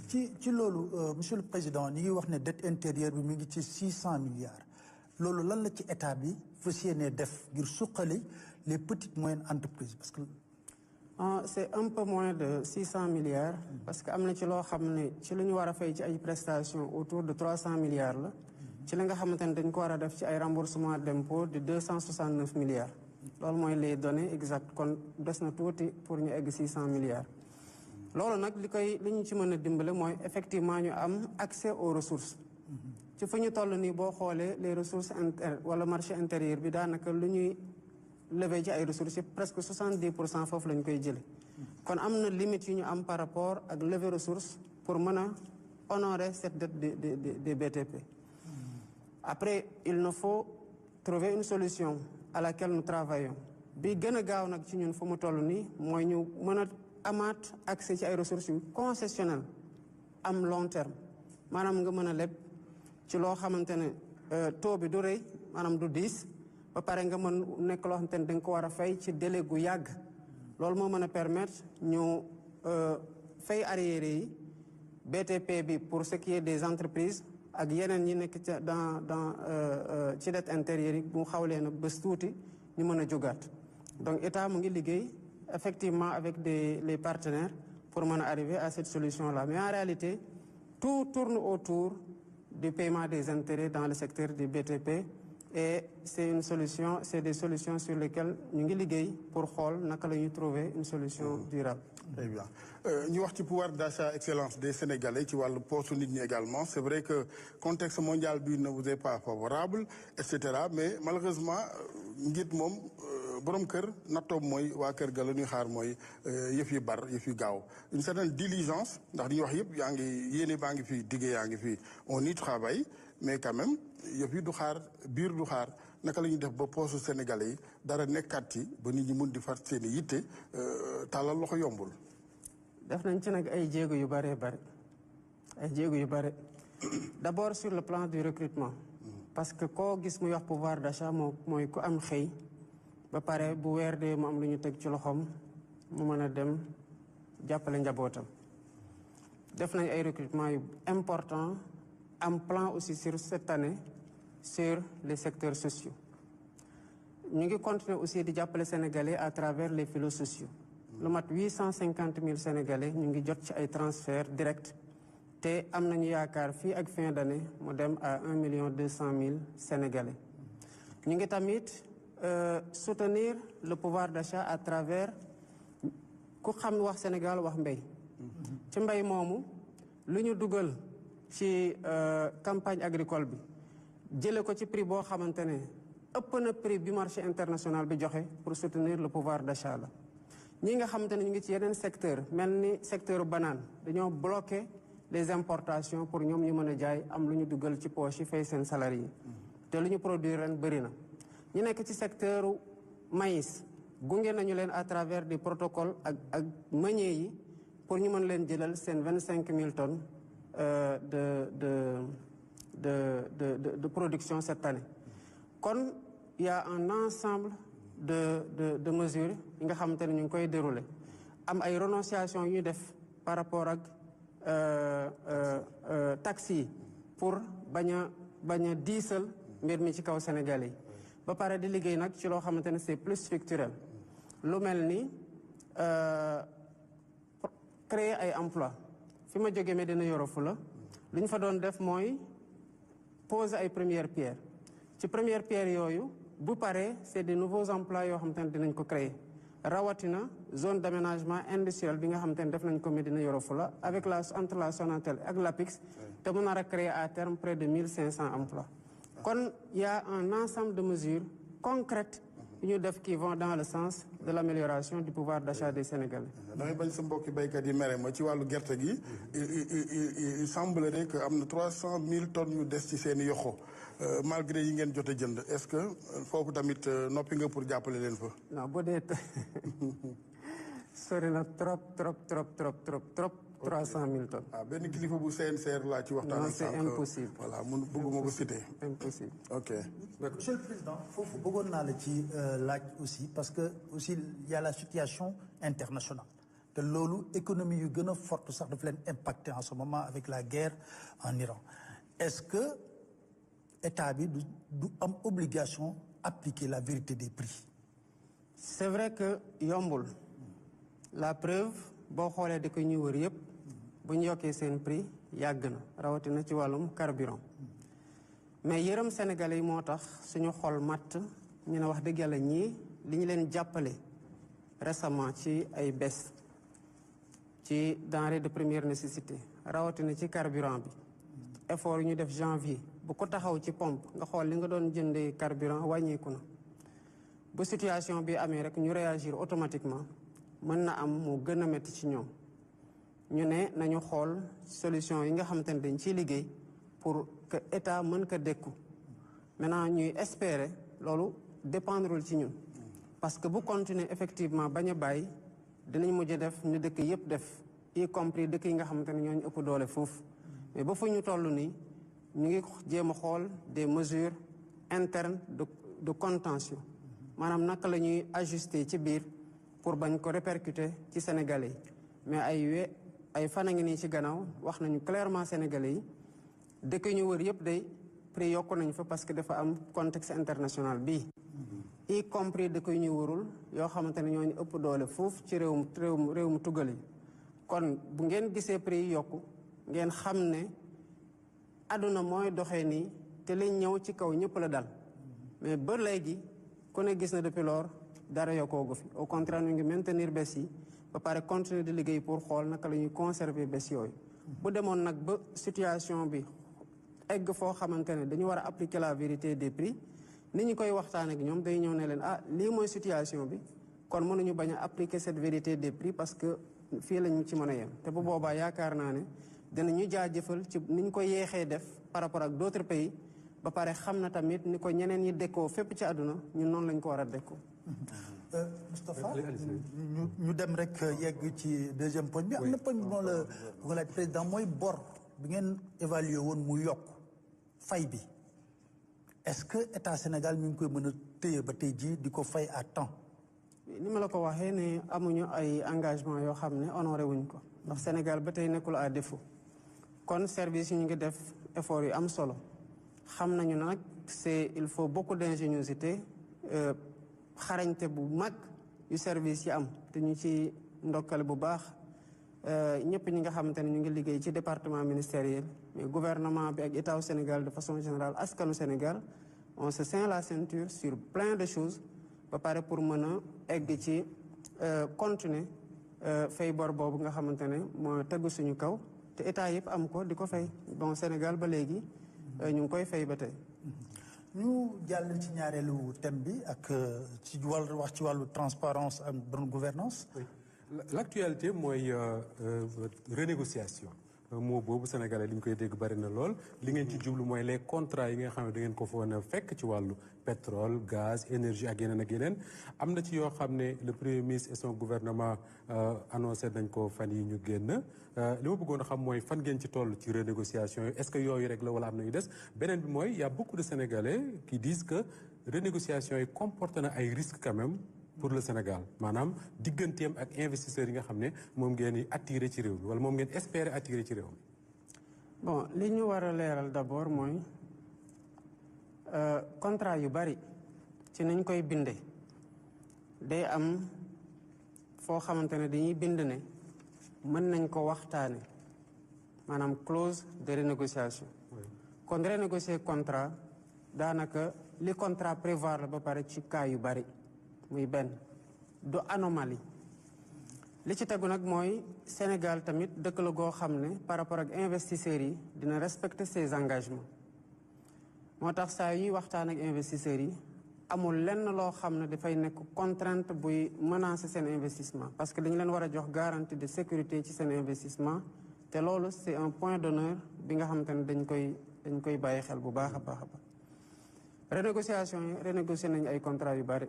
[SPEAKER 5] ci loolu monsieur le président ñi ngi wax ne dette intérieure bi mi ngi ci 600 milliards loolu lan la ci état bi fas yéenee def ngir suqali les petites moyennes entreprises parce que.
[SPEAKER 6] c'est un peu moins de 600 milliards. parce que am na ci loo xam ne ci lu ñu war a fay ci ay prestations autour de 300 milliards la. ci li nga xamante ne dañ ko war a def ci ay remboursement d'impôt de 269 milliards. loolu mooy les données exactes kon des na tuuti pour ñu egg 600 milliards. loolu nag li ñu ci mën a dimbale mooy effectivement ñu am accès aux ressources. ci fu ñu toll nii boo xoolee les ressources wala marché intérieur bi daanaka lu ñuy lever ci ay ressources yi presque 70% foofu la ñu koy jële kon am na limite yu ñu am par rapport ak lever ressources pour mën a honorer cette dette des BTP. Après il nous faut trouver une solution à laquelle nous travaillons bi gën a gaaw nag ci ñun fu mu toll nii mooy ñu mën a amaat accès ci ay ressources yu concessionnelles am long terme maanaam nga mën a leb ci loo xamante ne taux bi du rëy maanaam du diis ba pare nga mën nekk loo xamante ne da nga ko war a fay ci délai gu yàgg loolu moo mën a permettre ñu fay arriéré yi BTP bi pour ce qui est des entreprises ak yeneen ñi nekk ci dette intérieure yi bu xaw leen a bés tuuti ñu mën a jógaat donc état mu ngi liggéey effectivement avec les partenaires pour mën a arriver à cette solution-là mais en réalité tout tourne autour du paiement des intérêts dans le secteur du BTP et c'est des solutions sur lesquelles ñu ngi liggéey pour xool naka la ñuy trouver une solution durable.
[SPEAKER 7] Très bien ñu wax ci pouvoir d'achat excellence des Sénégalais ci wàllu poche nit ñi également c'est vrai que contexte mondial bi ne vous est pas favorable et cetera mais malheureusement njiit moom borom kër nattoom mooy waa kër ga la ñuy xaar mooy yëf yu bar yëf yu gaaw une certaine diligence ndax li ñuy wax yëpp yaa ngi yéene baa ngi fii diggé yaa ngi fii on y travaille mais quand même yëf yi du xaar biir du xaar naka la ñuy def ba poosu Sénégalais yi dara nekkaat ci ba nit ñi mun di far seen i yitte tàllal loxo yombul.
[SPEAKER 6] def nañ ci nag ay jéego yu bare ay jéego yu bare d'abord sur le plan du recrutement. parce que koo gis muy wax pouvoir d'achat mooy ku am xëy ba pare bu weer dee mu am lu ñu teg ci loxoom mu mën a dem jàppale njabootam. def nañ ay recrutement yu important am plan aussi sur cette année sur les secteurs sociaux. ñu ngi continuer aussi di jàppale sénégalais à travers les filets sociaux. lu mat 850 000 sénégalais ñu ngi jot ci ay transferts directs te am nañu yaakaar fii ak fin d'année mu dem à 1,2 million sénégalais. ñu ngi tamit soutenir le pouvoir d'achat à travers ku xam wax Sénégal wax mbay. ci mbay moomu lu ñu dugal ci campagne agricole bi jële ko ci prix boo xamante ne ëpp na prix bi marché international bi joxe pour soutenir le pouvoir d'achat la. ñi nga xamante ne ñu ngi ci yeneen secteur mel ni secteur banane dañoo bloqué les importations pour ñoom ñu mën a jaay am lu ñu dugal ci poche yi fay seen salarié yi te lu ñu produire ren bëri na. ñu nekk ci secteur maïs gunge nañu leen à travers des protocoles ak meunier yi pour ñu mën leen jëlal seen 25 000 tonnes de production cette année. kon il y a un ensemble de mesures yi nga xamante ne ñu ngi koy dérouler am ay renonciation yu ñu def par rapport ak taxes yi pour bañ a diisal mbir mi ci kaw Sénégalais yi ba pare di liggéey nag ci loo xamante ne c'est plus structurel lu mel ni créer ay emploi fi ma jógee Médina Yoro Foulah lu ñu fa doon def mooy poser ay première pierre ci première pierre yooyu bu paree c'est de nouveaux emplois yoo xamante ne dinañ ko créer rawatina zone d'aménagement industriel bi nga xamante ne def nañ ko Médina Yoro Foulah avec entre la Sonatel ak l'APIX te mu nar a créer à terme près de 1500 emplois. kon il y a un ensemble de mesures concrètes yu ñu def qui vont dans le sens de l'amélioration du pouvoir d'achat des Sénégalais.
[SPEAKER 7] damay bañ sa mbokki béykat yi mere ma ci wàllu gerte gi il semblerait que am na 300 000 tonnes yu des ci seen i yoxo malgré yi ngeen jot a jënd est-ce que foofu tamit noppi nga pour jàppale leen fa.
[SPEAKER 6] non bu dee sori na trop 300 000 tonnes.
[SPEAKER 7] benn kilifa bu CNCR laa ci waxtaan.
[SPEAKER 6] non c'est impossible.
[SPEAKER 7] voilà mun bëgguma ko citer.
[SPEAKER 6] impossible.
[SPEAKER 7] ok.
[SPEAKER 5] Monsieur le Président foofu bëggoon naa la ci laaj aussi parce que aussi il y a la situation internationale te loolu économie yu gën a forte sax daf leen impacter en ce moment avec la guerre en Iran est-ce que état bi du am obligation appliquer la vérité des prix.
[SPEAKER 6] c'est vrai que yombul la preuve boo xoolee da ko ñuy wër yëpp bu ñu yokkee seen prix yàgg na rawatina ci wàllum carburant mais yërëm sénégalais yi moo tax suñu xol matt ñu ne wax dëgg yàlla ñii li ñu leen jàppale récemment ci ay baisse ci denrées de première nécessité rawatina ci carburant bi effort yu ñu def janvier bu ko taxaw ci pompe nga xool li nga doon jëndee carburant wàññeeku na bu situation bi amee rek ñu réagir automatiquement mën na am mu gën a métti ci ñoom ñu ne nañu xool solution yi nga xamante ne dañ ciy liggéey pour que état mën ko dékku maintenant ñuy espérer loolu dépendrul ci ñun parce que bu continuer effectivement bañ a bàyyi dinañ mujj def ñu dëkk yëpp def y compris dëkk yi nga xamante ne ñooñu ëpp doole foofu mais ba fu ñu toll nii ñu ngi jéem a xool des mesures internes de contention maanaam naka la ñuy ajuster ci biir pour bañ ko répercuter ci Sénégalais yi mais ay fan a ngi nii ci gannaaw wax nañu clairement Sénégalais yi dëkk ñu wër yëpp day prix yokku nañu fa parce que dafa am contexte international bii y compris dëkk yu ñu wërul yoo xamante ne ñooñu ëpp doole foofu ci réew mu tugal yi kon bu ngeen gisee prix yi yokku ngeen xam ne àdduna mooy doxee nii te liñ ñëw ci kaw ñëpp la dal mais ba léegi ku ne gis na depuis lors dara yokkoogu fi au contraire ñu ngi maintenir baisse yi ba pare continuer di liggéey pour xool naka la ñuy conserver baisse yooyu bu demoon nag ba situation bi egg foo xamante ne dañu war a appliquer la vérité des prix ni ñu koy waxtaan ak ñoom day ñëw ne leen lii mooy situation bi kon mënuñu bañ a appliquer cette vérité des prix parce que fii lañu ci mën a yem te bu boobaa yaakaar naa ne dinañu jaajëfal ci ni ñu ko yeexee def par rapport ak d'autres pays ba pare xam na tamit ni ko ñeneen ñi dekkoo fépp ci àdduna ñun noonu lañ ko war a dekkoo.
[SPEAKER 5] Moustapha ñu dem rek yegg ci deuxième poñ bi am na poñ moo la bu nga laaj président mooy bor bi ngeen évalué woon mu yokk fay bi est-ce que état Sénégal mi ngi koy mën a téye ba tey jii di ko fay à temps.
[SPEAKER 6] ni ma la ko waxee ne amuñu ay engagement yoo xam ne honoré wuñ ko ndax Sénégal ba tey nekkul à défaut kon service yi ñu ngi def effort yu am solo xam nañu nag il faut beaucoup d'ingéniosité xarañte bu mag yu service yi am te ñu ci ndokkale bu baax ñëpp ñi nga xamante ne ñu ngi liggéey ci département ministériel mais gouvernement bi ak état au Sénégal de façon générale askanu Sénégal on se ceint la ceinture sur plein de choses ba pare pour mën a egg ci continuer fay bor boobu nga xamante ne moo tegu suñu kaw te état yëpp am ko di ko fay bon Sénégal ba léegi ñu ngi koy fay ba tey.
[SPEAKER 5] ñu jàll ci ñaareelu thème bi ak ci wàllu wax ci wàllu transparence ak bonne gouvernance.
[SPEAKER 8] L'actualité mooy renégociation moo boobu sénégalais li ñu koy dégg bari na lool li ngeen ci jublu mooy les contrats yi nga xam ne da ngeen ko foon a fekk ci wàllu pétrole gaz énergie ak yeneen am na ci yoo xam ne le premier ministre et son gouvernement annoncé nañ ko fan yi ñu génn li ma bëggoon a xam mooy fan ngeen ci toll ci renégociation yi est-ce que yooyu rek la wala am na yu des beneen bi mooy y a beaucoup de sénégalais qui disent que renégociation yi comporte na ay risques quand même pour le Sénégal maanaam digganteem ak investisseurs yi nga xam ne moom ngeen di attirer ci réew mi wala moom ngeen espérer attirer ci réew mi.
[SPEAKER 6] bon li ñu war a leeral d'abord mooy contrat yu bari ci nañ koy bindee day am foo xamante ne dañuy bind ne mën nañ ko waxtaane maanaam clause de renégociation. kon renégocier contrat daanaka li contrat prévoir la ba pare ci cas yu bari. muy benn du anomalie li ci tegu nag mooy Sénégal tamit dëkk la goo xam ne par rapport ak investisseurs yi dina respecter ses engagements moo tax saa yuy waxtaan ak investisseurs yi amul lenn loo xam ne dafay nekk contrainte buy menacer seen investissement parce que dañu leen war a jox garantie de sécurité ci seen investissement te loolu c'est un point d'honneur bi nga xamante ne dañ koy bàyyi xel bu baax a baax a baax renégociation yi renégocier nañu ay contrats yu bari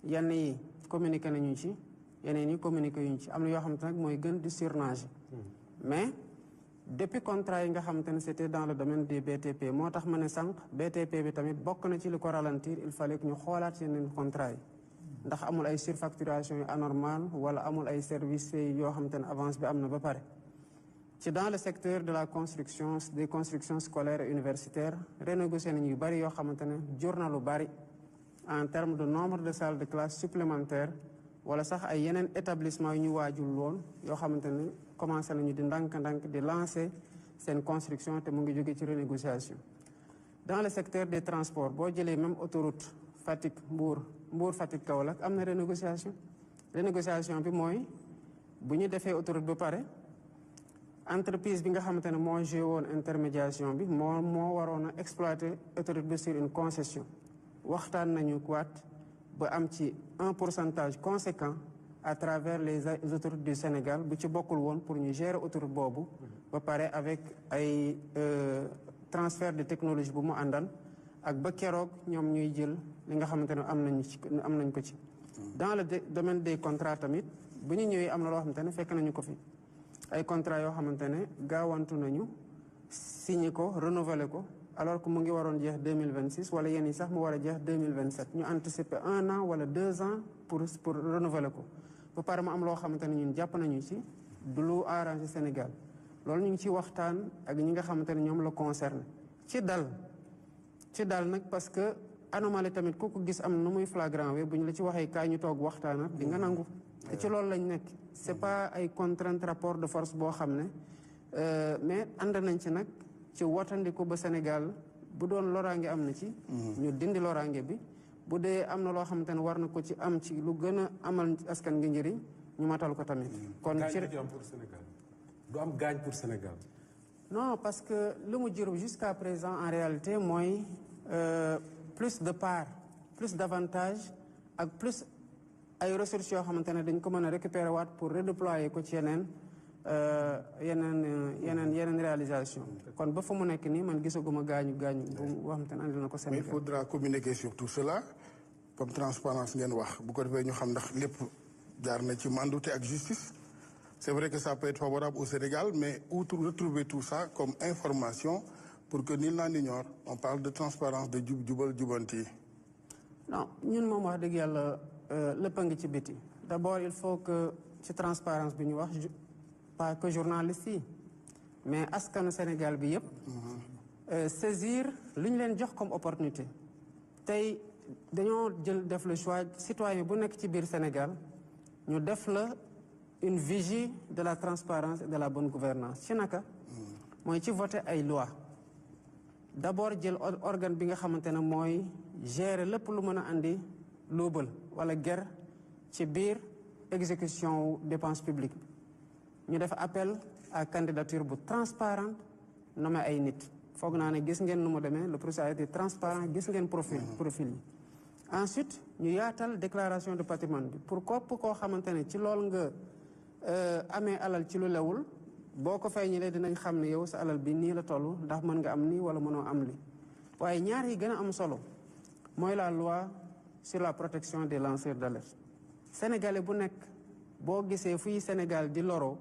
[SPEAKER 6] yenn yi communiqué nañu ci yeneen yi communiqué yuñ ci am na yoo xamante nag mooy gën di surnager mais depuis contrat yi nga xamante ne c'était dans le domaine des BTP moo tax ma ne sànq BTP bi tamit bokk na ci li ko ralentir il fallait que ñu xoolaat yeneen contrat yi ndax amul ay surfacturation yu anormal wala amul ay services yoo xamante ne avance bi am na ba pare ci dans le secteur de la construction des constructions scolaires et universitaires renégocier nañu yu bari yoo xamante ne jur na lu bari en termes de nombre de salles de classe supplémentaires wala sax ay yeneen établissement yu ñu waajul woon yoo xamante ne commencé nañu di ndànk-ndànk di lancer seen construction te mu ngi jóge ci renégociation. dans le secteur des transports boo jëlee même autoroute Fatick Mbour Fatick Kaolack am na renégociation bi mooy bu ñu defee autoroute ba pare entreprise bi nga xamante ne moo joué woon intermédiation bi moo waroon a exploiter autoroute bi sur une concession waxtaan nañu waat ba am ci un pourcentage conséquent à travers les autoroutes du Sénégal bu ci bokkul woon pour ñu gérer autoroute boobu ba pare avec ay transfert de technologie bu mu àndal ak ba keroog ñoom ñuy jël li nga xamante ne am nañ ko ci dans le domaine des contrats tamit bu ñu ñëwee am na loo xamante ne fekk nañu ko fi ay contrats yoo xamante ne gaawantu nañu signé ko renouveler ko alors que mu ngi waroon jeex 2026 wala yenn yi sax mu war a jeex 2027 ñu anticiper 1 an wala 2 ans pour renouveler ko ba pare mu am loo xamante ne ñun jàpp nañu ci du lu arrangé Sénégal loolu ñu ngi ci waxtaan ak ñi nga xamante ne ñoom la concerné ci dal nag parce que anomalie tamit ku ko gis am nu muy flagrant we bu ñu la ci waxee kaay ñu toog waxtaanat di nga nangu te ci loolu lañ nekk c'est pas ay contrainte rapport de force boo xam ne mais ànd nañ ci nag ci watandiku ba Sénégal bu doon loraange am na ci ñu dindi loraange bi bu dee am na loo xamante ne war na ko ci am ci lu gën a amal askan ngi njëriñ ñu matal ko tamit kon ci
[SPEAKER 8] am pour Sénégal du am gaañ pour Sénégal
[SPEAKER 6] non parce que lu mu jur jusqu'à présent en réalité mooy plus de part plus d'avantages ak plus ay ressources yoo xamante ne dañ ko mën a récupérer waat pour redéployer ko ci yeneen réalisation kon ba fa mu nekk nii man gisaguma gaañu bu xamante ne andil na ko Sénégal.
[SPEAKER 7] Mais il faudra communiquer sur tout cela comme transparence ngeen wax bu ko defee ñu xam ndax lépp jaar na ci mandute ak justice. C'est vrai que ça peut être favorable au Sénégal, mais où retrouver tout ça comme information pour que nul n'en ignore? On parle de transparence, de jubal jubanti.
[SPEAKER 6] Non, ñun moom wax dëgg yàlla lépp a ngi ci biti. D'abord, il faut que ci transparence bi ñu wax pas que journalistes yi mais askanu Sénégal bi yëpp saisir lu ñu leen jox comme opportunité. Tey dañoo jël def le choix citoyen bu nekk ci biir Sénégal ñu def la une vigie de la transparence et de la bonne gouvernance ci naka mooy ci voter ay loi d'abord jël organe bi nga xamante ne mooy gérer lépp lu mën a andi luubal wala ger ci biir exécution dépense publique ñu def appel à candidature bu transparente nommé ay nit foog naa ne gis ngeen nu mu demee le processus a été transparent gis ngeen profil yi ensuite ñu yaatal déclaration de patrimoine bi pour képp koo xamante ne ci loolu nga amee alal ci lu lewul boo ko feeñalee dinañ xam ne yow sa alal bi nii la toll ndax mën nga am nii wala mënoo am li waaye ñaar yi gën a am solo mooy la loi sur la protection des lanceurs d'alerte. Sénégalais bu nekk boo gisee fuy Sénégal di loro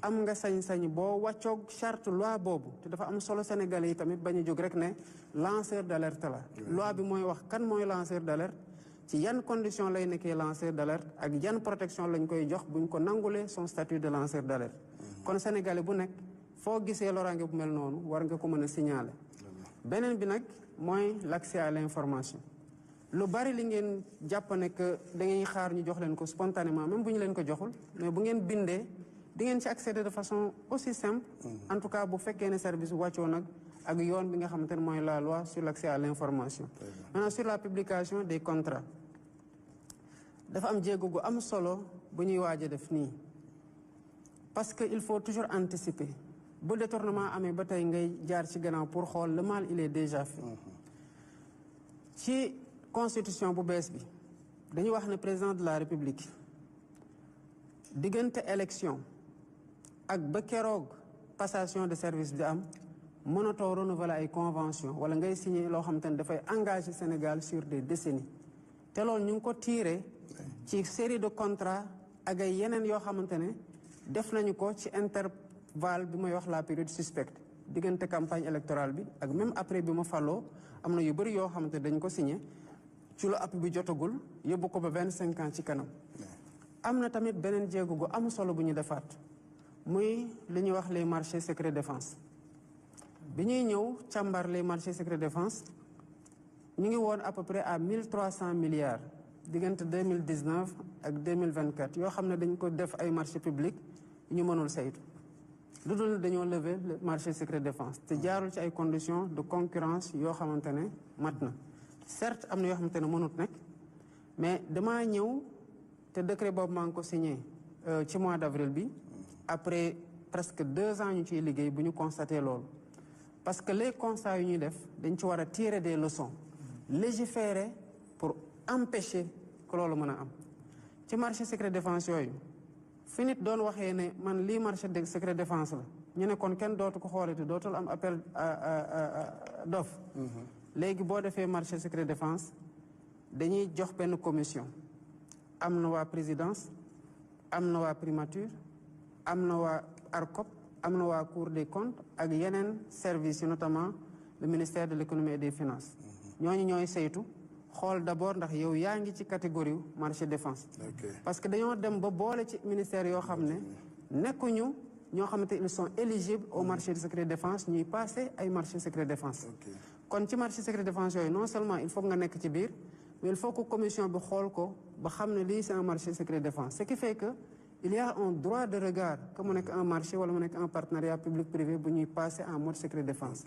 [SPEAKER 6] am nga sañ-sañ boo wàccoog charte loi boobu te dafa am solo Sénégalais yi tamit bañu jóg rek ne lanceur d'alerte la loi bi mooy wax kan mooy lanceur d'alerte ci yan condition lay nekkee lanceur d'alerte ak yan protection lañ koy jox buñ ko nangulee son statut de lanceur d'alerte kon Sénégalais bu nekk foo gisee loraange bu mel noonu war nga ko mën a signaler beneen bi nag mooy l'accès à l'information lu bari li ngeen jàpp ne que da ngay xaar ñu jox leen ko spontanément même bu ñu leen ko joxul mais bu ngeen bindee di ngeen ci accéder de façon aussi simple en tout cas bu fekkee ne service wàccoo nag ak yoon bi nga xamante ne mooy la loi sur l'accès à l'information maintenant sur la publication des contrats dafa am jéego gu am solo bu ñuy waaj a def nii parce que il faut toujours anticiper bu détournement amee ba tey ngay jaar ci gannaaw pour xool le mal il est déjà fait ci constitution bu bees bi dañuy wax ne président de la république diggante élection ak ba keroog passation de service bi am mënatoo renouveler ay convention wala ngay signer loo xamante ne dafay engager Sénégal sur des décennies te loolu ñu ngi ko tiré ci série de contrats ak ay yeneen yoo xamante ne def nañu ko ci intervalle bi may wax la période suspecte diggante campagne électorale bi ak même après bi ma faloo am na yu bëri yoo xamante ne dañ ko signé ci lu app bi jotagul yóbbu ko ba 25 ans ci kanam am na tamit beneen jéego gu am solo bu ñu defaat muy li ñuy wax les marchés secrets défense bi ñuy ñëw càmbar les marchés secrets défense ñu ngi woon à peu près à 1300 milliards diggante 2019 ak 2024 yoo xam ne dañ ko def ay marché public ñu mënul saytu lu dul dañoo lever le marché secret défense te jaarul ci ay conditions de concurrence yoo xamante ne mat na certes am na yoo xamante ne mënut nekk mais damaa ñëw te décret boobu maa ngi ko signé ci mois d'avril bi après presque 2 ans ñu ciy liggéey bu ñu constaté loolu parce que les constats yu ñuy def dañ ci war a tirer des leçons légiférer pour empêcher que loolu mën a am ci marché secret défense yooyu fi nit doon waxee ne man lii marché de secret défense la ñu ne kon kenn dootu ko xoolati dootul am appel d'offre léegi boo defee marché secret défense dañuy jox benn commission am na waa présidence am na waa primature am na waa ARCOP am na waa Cour des comptes ak yeneen services yi notamment le ministère de l'économie et des finances ñooñu ñooy saytu xool d'abord ndax yow yaa ngi ci catégorie marché défense parce que dañoo dem ba boole ci ministère yoo xam ne nekkuñu ñoo xamante ils sont éligibles au marché de secret défense ñuy passer ay marché secret défense kon ci marché secret défense yooyu non seulement il faut nga nekk ci biir mais il faut que commission bi xool ko ba xam ne lii c'est un marché secret défense ce qui fait que il y a un droit de regard que mu nekk un marché wala mu nekk un partenariat public privé bu ñuy passer en mode secret défense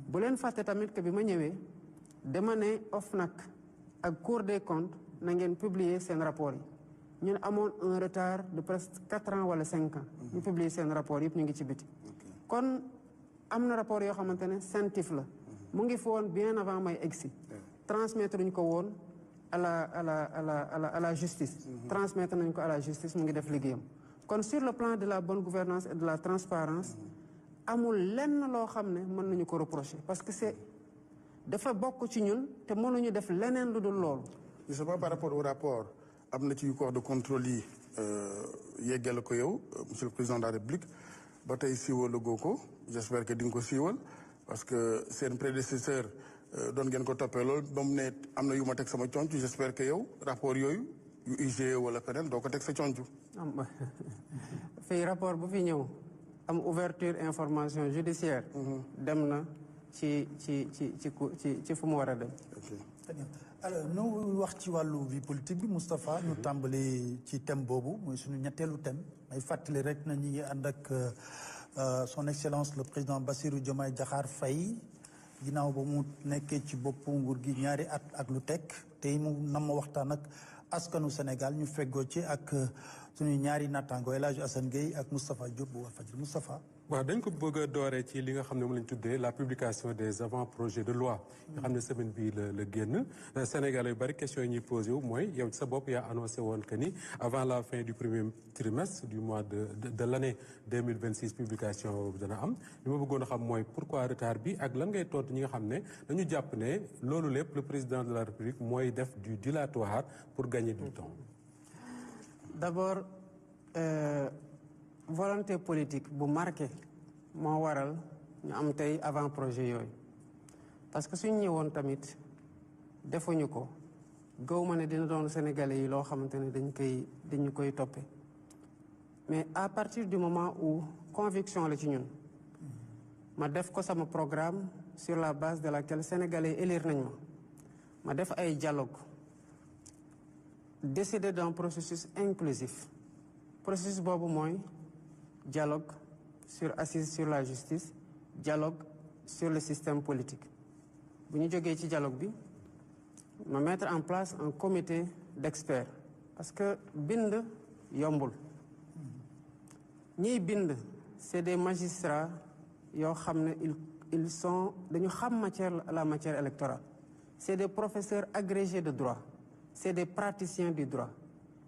[SPEAKER 6] bu leen fàtte tamit que bi ma ñëwee dama ne OFNAC ak Cour des comptes na ngeen publier seen rapport yi ñun amoon un retard de presque 4 ans wala 5 ans ñu publier seen rapport yëpp ñu ngi ci biti kon am na rapport yoo xamante ne scientifique la mu ngi fi woon bien avant may egsi transmettre ñu ko woon à la justice. Transmettre nañ ko à la justice mu ngi def liggéeyam. kon sur le plan de la bonne gouvernance et de la transparence amul lenn loo xam ne mën nañu ko reprocher parce que dafa bokk ci ñun te mënuñu def leneen lu dul loolu.
[SPEAKER 7] justement par rapport au rapport am na ci corps de contrôle yi yeggale ko yow monsieur le président de la république ba tey siiwalagoo ko j'espère que di nga ko siiwal parce que seen prédécesseur doon ngeen ko toppee loolu ba mu ne am na yu ma teg sama conc j'espère que yow rapport yooyu yu IGE wala feneen doo ko teg sa conc.
[SPEAKER 6] fii rapport bu fi ñëw am ouverture information judiciaire dem na ci fu mu war a dem.
[SPEAKER 5] Très bien. Alors nu wax ci wàllu vie politique bi Moustapha ñu tàmbali ci thème boobu mooy suñu ñetteelu thème may fàttali rek na ñi ngi ànd ak son excellence le président Bassirou Diomaye Diakhar Faye ginnaaw ba mu nekkee ci boppu nguur gi ñaari at ak lu teg tey mu nam waxtaan ak askanu Sénégal ñu feggoo ci ak suñu ñaari nattaango El Hadj Assane Gueye ak Moustapha Diop bu Walfadjri Moustapha.
[SPEAKER 8] waaw dañ ko bëgg a dooree ci li nga xam ne moom lañ tuddee la publication des avant-projets de loi nga xam ne semaine bii la génn Sénégalais yu bari question yi ñuy posé wu mooy yow ci sa bopp yaa annoncé woon que ni avant la fin du premier trimestre du mois de l'année 2026 publication boobu dana am li ma bëggoon a xam mooy pourquoi retard bi ak lan ngay tontu ñi nga xam ne dañu jàpp ne loolu lépp le président de la République mooy def du dilatoire pour gagner du temps.
[SPEAKER 6] D'abord volonté politique bu marqué moo waral ñu am tey avant projet yooyu parce que suñ ñëwoon tamit defuñu ko gëw ma ne dina doon Sénégalais yi loo xamante ne dañu koy toppe mais à partir du moment où conviction la ci ñun ma def ko sama programme sur la base de laquelle Sénégalais yi élire nañ ma def ay dialogue décider d'un processus inclusif processus boobu mooy dialogue sur assise sur la justice dialogue sur le système politique bu ñu jógee ci dialogue bi ma mettre en place un comité d'experts parce que bind yombul ñiy bind c'est des magistrats yoo xam ne ils sont dañu xam la matière électorale c'est des professeurs agrégés de droit c'est des praticiens du droit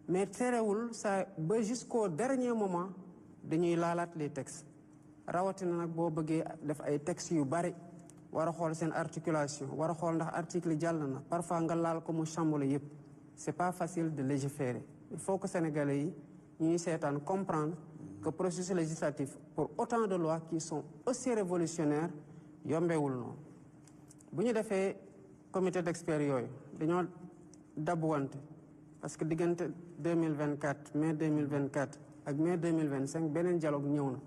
[SPEAKER 6] mais terewul ça ba jusqu'au dernier moment dañuy laalaat les textes rawatina nag boo bëggee def ay textes yu bari war a xool seen articulation war a xool ndax article jàll na parfois nga laal ko mu chamboulé yépp c'est pas facile de légiférer il faut que sénégalais yi ñuy seetaan comprendre que processus législatif pour autant de lois qui sont aussi révolutionnaires yombewul noonu bu ñu defee comité d'experts yooyu dañoo dabuwante parce que diggante 2024 mai 2024 ak mai 2025 beneen dialogue ñëw na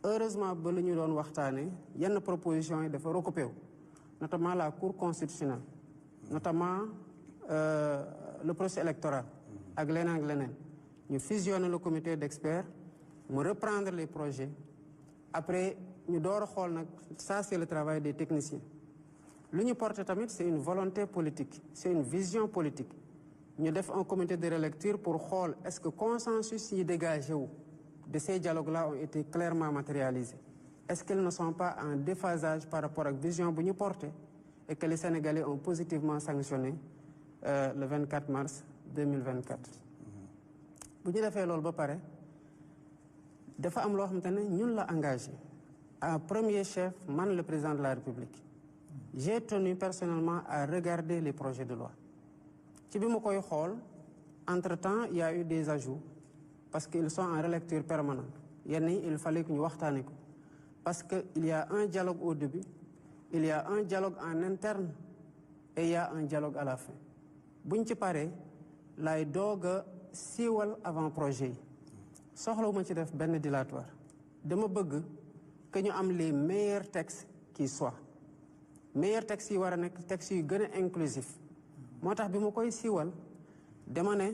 [SPEAKER 6] heureusement ba lu ñu doon waxtaanee yenn propositions yi dafa recoupé wu notamment la cour constitutionnelle notamment le processus électoral ak leneen ñu fusionner le comité d'experts mu reprendre les projets après ñu door a xool nag ça c'est le travail des techniciens lu ñu porté tamit c'est une volonté politique c'est une vision politique ñu def un comité de relecture pour xool est-ce que consensus yi dégagé wu de ces dialogues-là ont été clairement matérialisés est-ce qu'ils ne sont pas en déphasage par rapport ak vision bu ñu porté et que les Sénégalais ont positivement sanctionné le 24 mars 2024 bu ñu defee loolu ba pare dafa am loo xamante ne ñun la engagé en premier chef man le président de la République j'ai tenu personnellement à regarder les projets de loi ci bi ma koy xool entre-temps il y a eu des ajouts parce qu'ils sont en relecture permanente yenn yi il fallait que ñu waxtaane ko parce que il y a un dialogue au début il y a un dialogue en interne et il y a un dialogue à la fin buñ ci paree lay doog a siiwal avant projet yi soxlawuma ci def benn dilatoire dama bëgg que ñu am les meilleurs textes qui soient meilleurs textes yi war a nekk textes yu gën a inclusif moo tax bi ma koy siiwal dama ne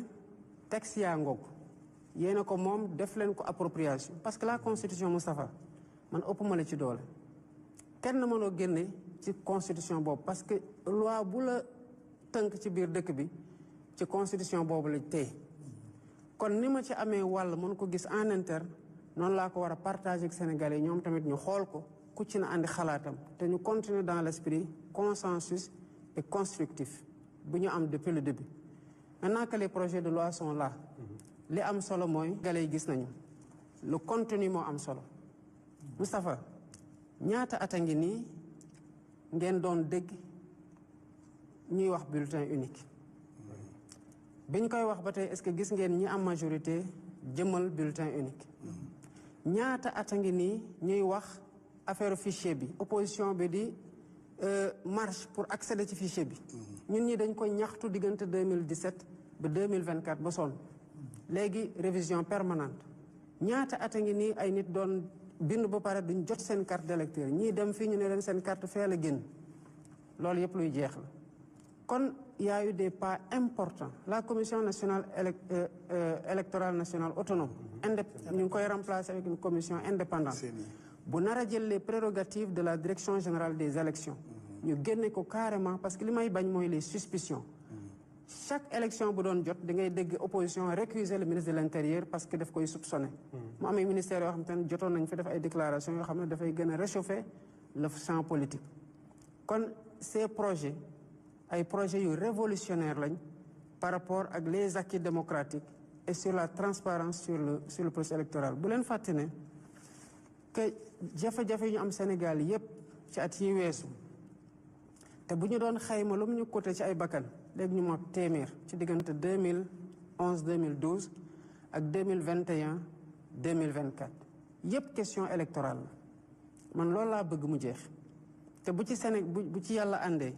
[SPEAKER 6] texte yaa ngoog yéena ko moom def leen ko appropriation parce que la constitution Moustapha man ëpp ma la ci doole kenn mënoo génne ci constitution boobu parce que loi bu la tënk ci biir dëkk bi ci constitution boobu la tey kon ni ma ci amee wàll mën ko gis en interne noonu laa ko war a partager ak Sénégalais ñoom tamit ñu xool ko ku ci na andi xalaatam te ñu continuer dans l'esprit consensus et constructif bu ñu am depuis le début. Maintenant que les projets de loi sont là li am solo mooy galay gis nañu le contenu moo am solo. Moustapha ñaata at a ngi nii ngeen doon dégg ñuy wax bulletin unique biñ koy wax ba tey est-ce que gis ngeen ñi am majorité jëmal bulletin unique ñaata at a ngi nii ñuy wax affaire fichier bi opposition bi di marche pour accéder ci fichier bi ñun ñi dañ koy ñaxtu diggante 2017 ba 2024 ba sonn léegi révision permanente ñaata at a ngi nii ay nit doon bind ba pare duñ jot seen carte d'électeur ñii dem fii ñu ne leen seen carte fee la génn loolu yëpp luy jeex la kon y a eu des pas importants la commission nationale électorale nationale autonome ñu ngi koy remplacer avec une commission indépendante bu nar a jël les prérogatives de la direction générale des élections ñu génne ko carrément parce que li may bañ mooy les suspicions chaque élection bu doon jot da ngay dégg opposition récuser le ministre de l'intérieur parce que daf koy soupçonné mu amee ministère yoo xam te ne jotoon nañ fi def ay déclarations yoo xam ne dafay gën a réchauffer le champ politique kon ces projets ay projets yu révolutionnaire lañ par rapport ak les acquis démocratiques et sur la transparence sur le processus électoral bu leen fàtte ne que jafe-jafe yu ñu am Sénégal yépp ci at yi weesu te bu ñu doon xayma lu mu ñu coûté ci ay bakkan léegi ñu mot téeméer ci diggante 2011 2012 ak 2021 2024 yépp question électorale la man loolu laa bëgg mu jeex te bu ci bu ci yàlla àndee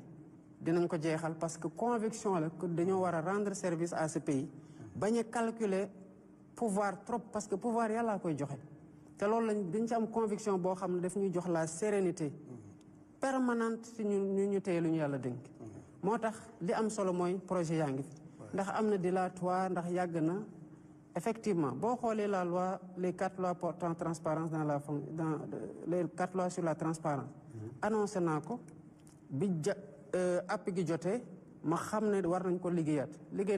[SPEAKER 6] dinañ ko jeexal parce que conviction la que dañoo war a rendre service à ce pays bañ a calculer pouvoir trop parce que pouvoir yàllaa koy joxe te loolu lañ dañ ci am conviction boo xam ne daf ñuy jox la sérénité permanente ci ñu téye lu ñu yàlla dénk moo tax li am solo mooy projet yaa ngi fi ndax am na dilatoire ndax yàgg na effectivement boo xoolee la loi les 4 lois portant transparence dans les 4 lois sur la transparence annoncé naa ko bi app gi jotee ma xam ne war nañ ko liggéey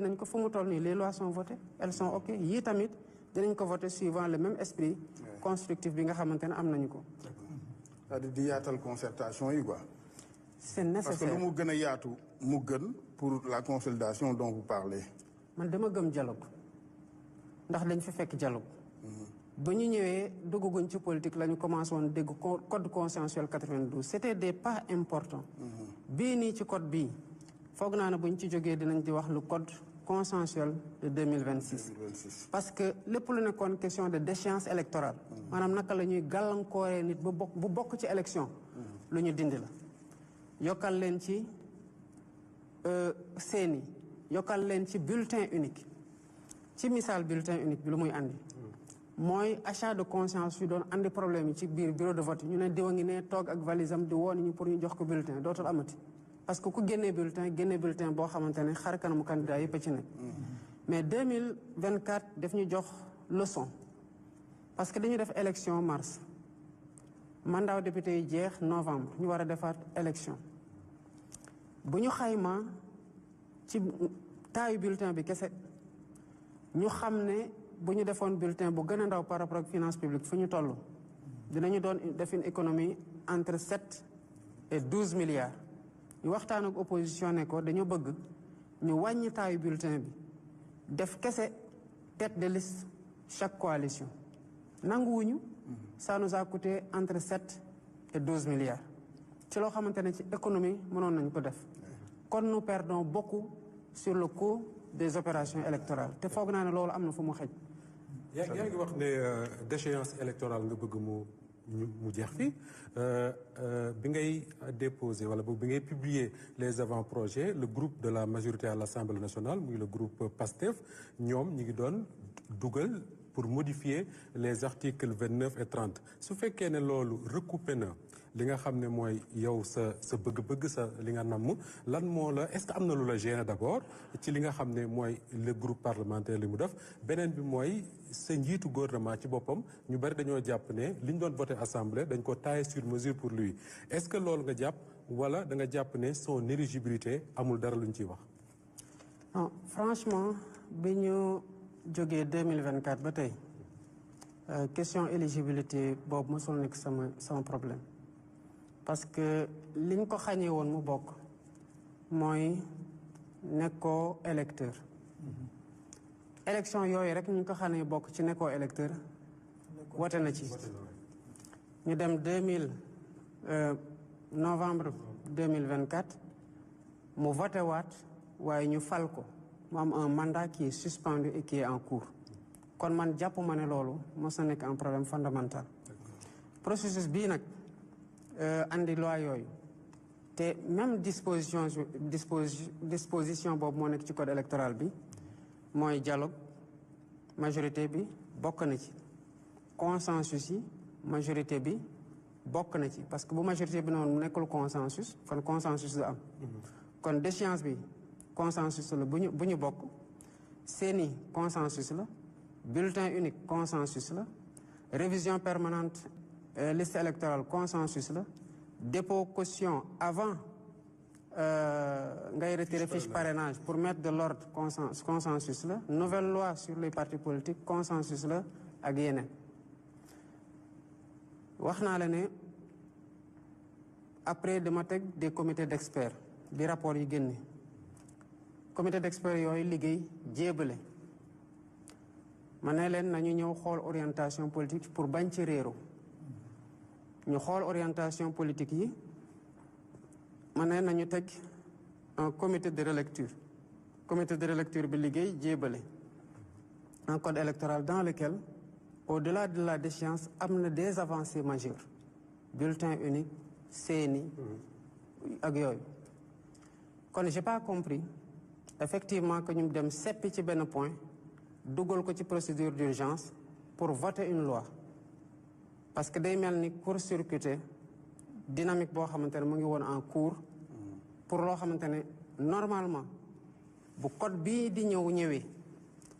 [SPEAKER 6] nañ ko fu mu toll nii les lois sont votées elles sont ok yii tamit dinañ ko voter suivant le même esprit constructif bi nga xamante ne am nañu ko
[SPEAKER 7] c'est-à-dire di yaatal concertation yi quoi.
[SPEAKER 6] C'est nécessaire
[SPEAKER 7] parce que lu mu gën a yaatu mu gën pour la consolidation dont vous parlez.
[SPEAKER 6] man dama gëm dialogue ndax dañ fi fekk dialogue. ba ñu ñëwee dugguñ ci politique la ñu commencé woon dégg code consensuel 92 c'était des pas importants. bii nii ci code bii foog naa ne bu ñu ci jógee dinañ di wax le code consensuel de 2026. parce que lépp lu nekkoon question de déchéance électorale. maanaam naka la ñuy gàllankooree nit bu bokk ci élection. lu ñu dindi la. yokkal leen ci seeni yokkal leen ci bulletin unique ci misaal bulletin unique bi lu muy andi. mooy achat de conscience yu doon andi problème yi ci biir bureau de vote ñu ne diwa ngi ne toog ak valisam di woon ñu pour ñu jox ko bulletin dootul amati. parce que ku génnee bulletin boo xamante ne xar kanamu candidat yëpp a ci nekk. mais 2024 daf ñu jox leçon parce que dañu def élection mars mandat député yi jeex novembre ñu war a defaat élection bu ñu xayma ci taayu bulletin bi kese ñu xam ne bu ñu defoon bulletin bu gën a ndaw par rapport ak finance publique fu ñu toll dinañu doon def une économie entre 7 et 12 milliards ñu waxtaan ak opposition ne ko dañoo bëgg ñu wàññi taayu bulletin bi def kese tête de liste chaque coalition nanguwuñu ça nous a coûté entre 7 et 12 milliards ci loo xamante ne ci économie mënoon nañ ko def kon nous perdons beaucoup sur le coût des opérations électorales te foog naa ne loolu am na fu mu xëj.
[SPEAKER 8] yaa ngi wax ne déchéance électorale nga bëgg mu jeex fii bi ngay déposer wala boog bi ngay publier les avant-projets le groupe de la majorité à l'Assemblée nationale muy le groupe PASTEF ñoom ñi ngi doon dugal pour modifier les articles 29 et 30 su fekkee ne loolu recoupé na li nga xam ne mooy yow sa bëgg-bëgg sa li nga namm lan moo la est-ce que am na lu la gêné d'abord ci li nga xam ne mooy le groupe parlementaire li mu def beneen bi mooy sa njiitu gouvernement ci boppam ñu bari dañoo jàpp ne li ñu doon voté assemblée dañ ko taillé sur mesure pour lui est-ce que loolu nga jàpp wala da nga jàpp ne son éligibilité amul dara lu ñu ciy wax.
[SPEAKER 6] non franchement bi ñu jógee 2024 ba tey question éligibilité boobu mosul nekk sama problème parce que liñ ko xañee woon mu bokk mooy nekkoo électeur élection yooyu rek ñu ko xam ne bokk ci nekkoo électeur wote na ci ñu dem novembre 2024 mu voté waat waaye ñu fal ko mu am un mandat qui est suspendu et qui est en cours kon man jàpp ma ne loolu mos na nekk un problème fondamental processus bii nag andi loi yooyu te même disposition boobu moo nekk ci code électoral bi mooy dialogue majorité bi bokk na ci consensus yi majorité bi bokk na ci parce que bu majorité bi noonu mu nekkul consensus kon consensus du am kon déchéance bi consensus la bu ñu bokk seeni consensus la bulletin unique consensus la révision permanente liste électorale consensus la dépôt caution avant ngay retirer fiche parrainage pour mettre de l'ordre consensus la nouvelle loi sur les partis politiques consensus la ak yeneen wax naa la ne après dama teg des comités d'experts bi rapport yi génne comité d'experts yooyu liggéey jéebale ma ne leen nañu ñëw xool orientation politique pour bañ ci réero ñu xool orientation politique yi ma ne nañu teg un comité de relecture bi liggéey jéebale un code électoral dans lequel au-delà de la déchéance am na des avancées majeures bulletin unique CENI ak yooyu kon j'ai pas compris effectivement que ñu dem seppi ci benn point dugal ko ci procédure d'urgence pour voter une loi parce que day mel ni court-circuité dynamique boo xamante ne mu ngi woon en cours pour loo xamante ne normalement bu code bii di ñëwee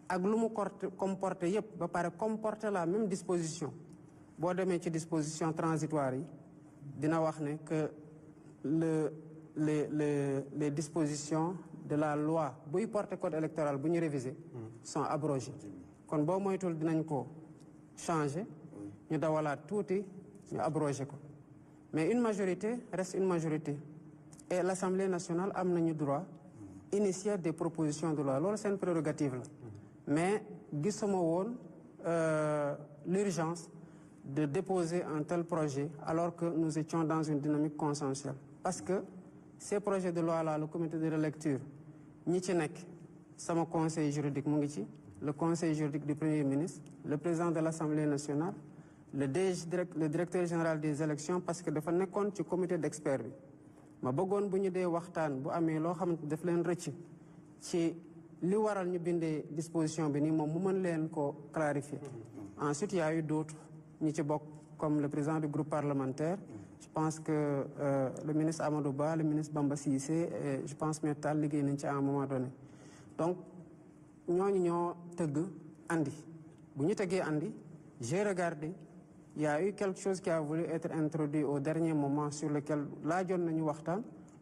[SPEAKER 6] ak lu mu comporté yépp ba pare comporter la même disposition boo demee ci disposition transitoire yi dina wax ne que les dispositions de la loi buy porter code électoral bu ñu réviser sont abrogées kon boo moytul dinañ ko changer ñu dawalaat tuuti ñu abroger ko mais une majorité reste une majorité et l'Assemblée nationale am nañu droit initier des propositions de loi loolu seen prérogative la mais gisuma woon l'urgence de déposer un tel projet alors que nous étions dans une dynamique consensuelle parce que ces projets de loi là le comité de relecture ñi ci nekk sama conseil juridique mu ngi ci le conseil juridique du premier ministre le président de l'Assemblée nationale le directeur général des élections parce que dafa nekkoon ci comité d'experts bi ma bëggoon bu ñu dee waxtaan bu amee loo xamante daf leen rëcc ci li waral ñu bindee disposition bi nii moom mu mën leen ko clarifier ensuite il y a eu d'autres ñi ci bokk comme le président du groupe parlementaire je pense que le ministre Amadou Ba le ministre Bamba Cissé et je pense Metal liggéey nañ ci à un moment donné donc ñooñu ñoo tëgg andi bu ñu tëggee andi j'ai regardé il y a eu quelque chose qui a voulu être introduit au dernier moment sur lequel laajoon nañu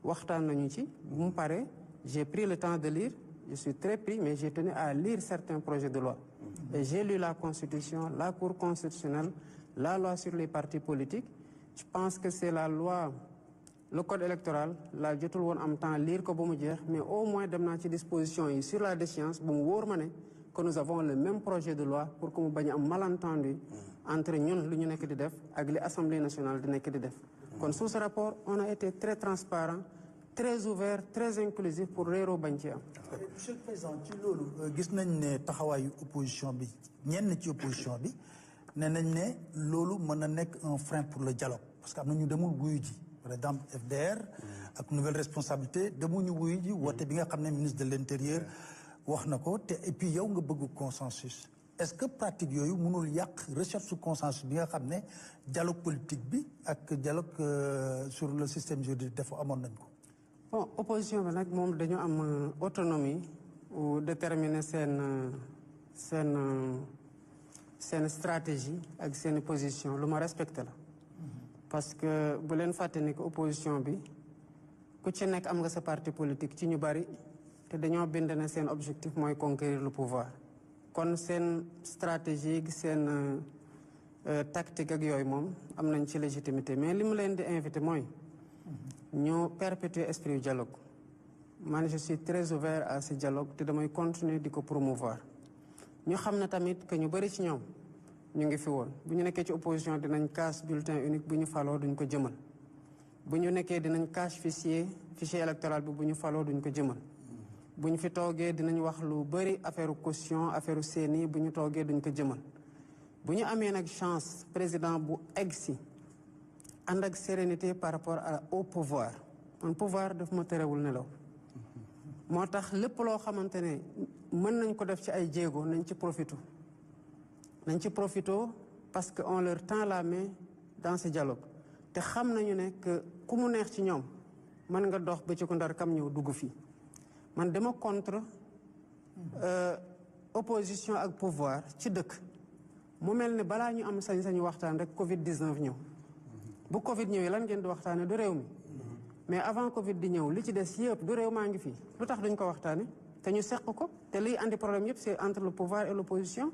[SPEAKER 6] waxtaan nañu ci bu mu paree j'ai pris le temps de lire je suis très pris mais j'ai tenu à lire certains projets de loi et j'ai lu la constitution la cour constitutionnelle la loi sur les partis politiques je pense que c'est la loi le code électoral la jotul woon am temps lire ko ba mu jeex mais au moins dem naa ci disposition yi sur la déchéance bu mu wóor ma ne que nous avons le même projet de loi pour que mu bañ a am malentendu entre ñun lu ñu nekk di def ak li Assemblée nationale di nekk di def kon sous ce rapport on a été très transparent très ouvert très inclusif pour réeroo bañ ci am.
[SPEAKER 5] Monsieur le Président ci loolu gis nañ ne taxawaayu opposition bi ñenn ci opposition bi ne nañ ne loolu mën na nekk un frein pour le dialogue parce que am na ñu demul wuyu ji par exemple FDR ak nouvelle responsabilité demuñu wuyu ji woote bi nga xam ne ministre de l'Intérieur wax na ko te et puis yow nga bëgg consensus est-ce que pratique yooyu mënul yàq recherche su consensus bi nga xam ne dialogue politique bi ak dialogue sur le système juridique dafa amoon nañ ko.
[SPEAKER 6] bon opposition bi nag moom dañu am autonomie ou déterminer seen stratégie ak seen position lu ma respecté la parce que bu leen fàtte ni que opposition bi ku ci nekk am nga sa parti politique ci ñu bari te dañoo bind ne seen objectif mooy conquérir le pouvoir kon seen stratégie seen tactique ak yooyu moom am nañ ci légitimité mais li mu leen di invité mooy ñu perpétuer esprit dialogue man je suis très ouvert à ce dialogue te damay continuer di ko promouvoir ñu xam ne tamit que ñu bëri ci ñoom ñu ngi fi woon bu ñu nekkee ci opposition dinañ casse bulletin unique bu ñu faloo duñ ko jëmal bu ñu nekkee dinañ casse fichier électoral bi bu ñu faloo duñ ko jëmal bu ñu fi toogee dinañ wax lu bëri affaire caution affaire CENI bu ñu toogee duñ ko jëmal bu ñu amee nag chance président bu egg si ànd ak sérénité par rapport au pouvoir man pouvoir daf ma terewul nelaw moo tax lépp loo xamante ne mën nañ ko def ci ay jéego nañ ci profito parce que on leur tend la main dans ce dialogue te xam nañu ne que ku mu neex ci ñoom mën nga dox ba ci ko ndar kam ñëw dugg fii man dama contre opposition ak pouvoir ci dëkk mu mel ne balaa ñu am sañ-sañu waxtaan rek Covid 19 ñëw bu Covid ñëwee lan ngeen di waxtaane du réew mi mais avant Covid di ñëw li ci des yëpp du réew maa ngi fii lu tax duñ ko waxtaane te ñu seq ko te liy andi problème yëpp c'est entre le pouvoir et l'opposition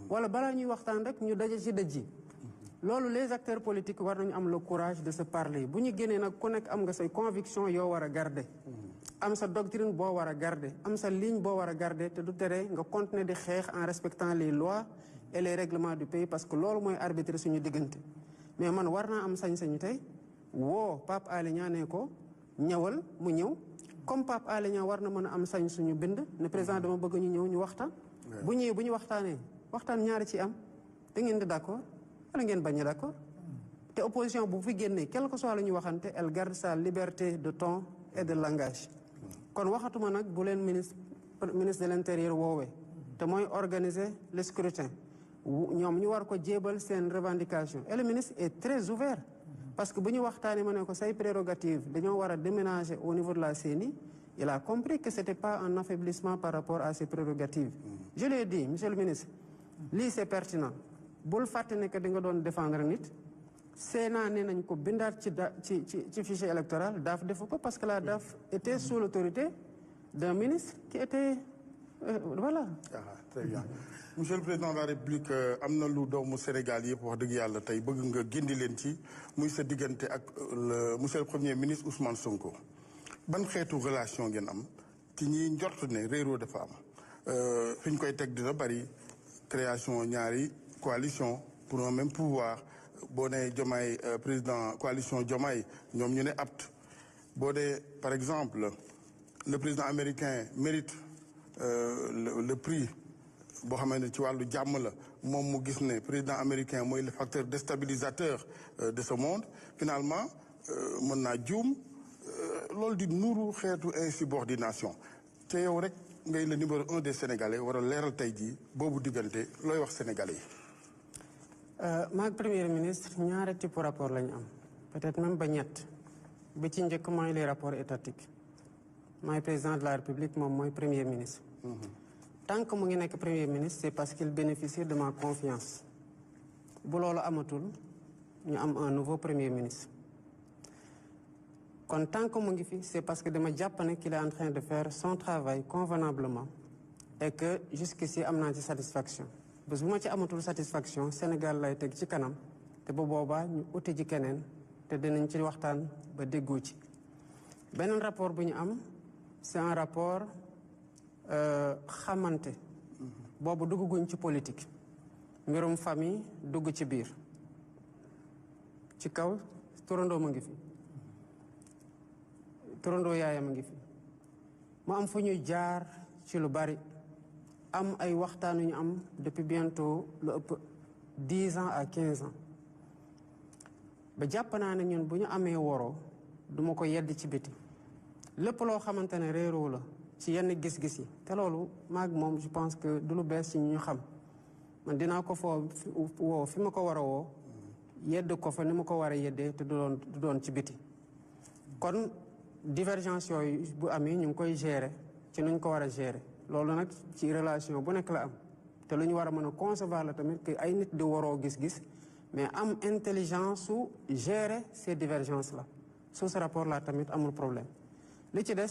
[SPEAKER 6] wala balaa ñuy waxtaan rek ñu daje ci dëj yi loolu les acteurs politiques war nañu am le courage de se parler bu ñu génnee nag ku nekk am nga say conviction yoo war a garder am sa doctrine boo war a garder am sa ligne boo war a garder te du tere nga continuer di xeex en respectant les lois et les règlements du pays parce que loolu mooy arbitrer suñu diggante mais man war naa am sañ-sañu tey woo Pape Alé Niang ne ko ñëwal mu ñëw comme Pape Alé Niang war na mën a am sañ suñu bind ne président dama bëgg ñu ñëw ñu waxtaan bu ñëwee bu ñu waxtaanee waxtaan ñaari ci am da ngeen di d'accord wala ngeen bañ a d'accord te opposition bu fi génnee quel que soit la ñu waxante elle garde sa liberté de ton et de langage kon waxatuma nag bu leen ministre de l'intérieur woowee te mooy organiser le scrutin ñoom ñu war ko jébal seen revendication et le ministre est très ouvert parce que bu ñu waxtaanee ma ne ko say prérogative dañoo war a déménager au niveau de la CENI il a compris que c'était pas un affaiblissement par rapport à ses prérogatives je lui ai dit monsieur le ministre lii c'est pertinent bul fàtte ne que di nga doon défendre nit Sénat ne nañ ko bindaat ci fichier électoral DAF defu ko parce que la DAF était sous l'autorité d'un ministre qui était voilà.
[SPEAKER 7] Très bien monsieur le président de la république am na lu doomu Sénégal yëpp wax dëgg yàlla tey bëgg nga gindi leen ci muy sa diggante ak monsieur le premier ministre Ousmane Sonko ban xeetu relation ngeen am ci ñi njort ne réeroo dafa am fi ñu koy teg dina bari création ñaari coalition pour un même pouvoir boo nee Diomaye président coalition Diomaye ñoom ñu ne apte boo dee par exemple le président américain mérite le prix boo xamante ne ci wàllu jàmm la moom mu gis ne président américain mooy le facteur déstabilisateur de ce monde finalement mën naa juum loolu di nuru xeetu insubordination te yow rek ngay le numéro 1 des Sénégalais war a leeral tey jii boobu diggante looy wax Sénégalais yi.
[SPEAKER 6] maag premier ministre ñaari type rapport la ñu am peut-être même ba ñett bi ci njëkk mooy les rapports étatiques mooy président de la République moom mooy premier ministre. tant que mu ngi nekk premier ministre c'est parce qu'il bénéficie de ma confiance bu loolu amatul ñu am un nouveau premier ministre kon tant que mu ngi fi c'est parce que dama jàpp ne qu'il est en train de faire son travail convenablement et que jusqu'ici am naa ci satisfaction bés bu ma ci amatul satisfaction Sénégal lay teg ci kanam te bu boobaa ñu uti ci keneen te dinañ ci waxtaan ba déggoo ci beneen rapport bu ñu am c'est un rapport xamante boobu dugguñ ci politique mbirum famille dugg ci biir ci kaw turandoo mu ngi fi turandoo yaayam a ngi fi mu am fu ñuy jaar ci lu bari am ay waxtaan yu ñu am depuis bientôt lu ëpp 10 ans à 15 ans ba jàpp naa ne ñun bu ñu amee woroo duma ko yedd ci biti lépp loo xamante ne réeroo la ci yenn gis-gis yi te loolu maag moom je pense que du lu bees ci ñu xam man dinaa ko woo fi ma ko war a woo yedd ko fa ni ma ko war a yeddee te du doon ci biti kon divergence yooyu bu amee ñu ngi koy gérer ci nuñ ko war a gérer loolu nag ci relation bu nekk la am te lu ñu war a mën a concevoir la tamit que ay nit di waroo gis-gis mais am intelligence su gérer ces divergences là sous ce rapport là tamit amul problème li ci des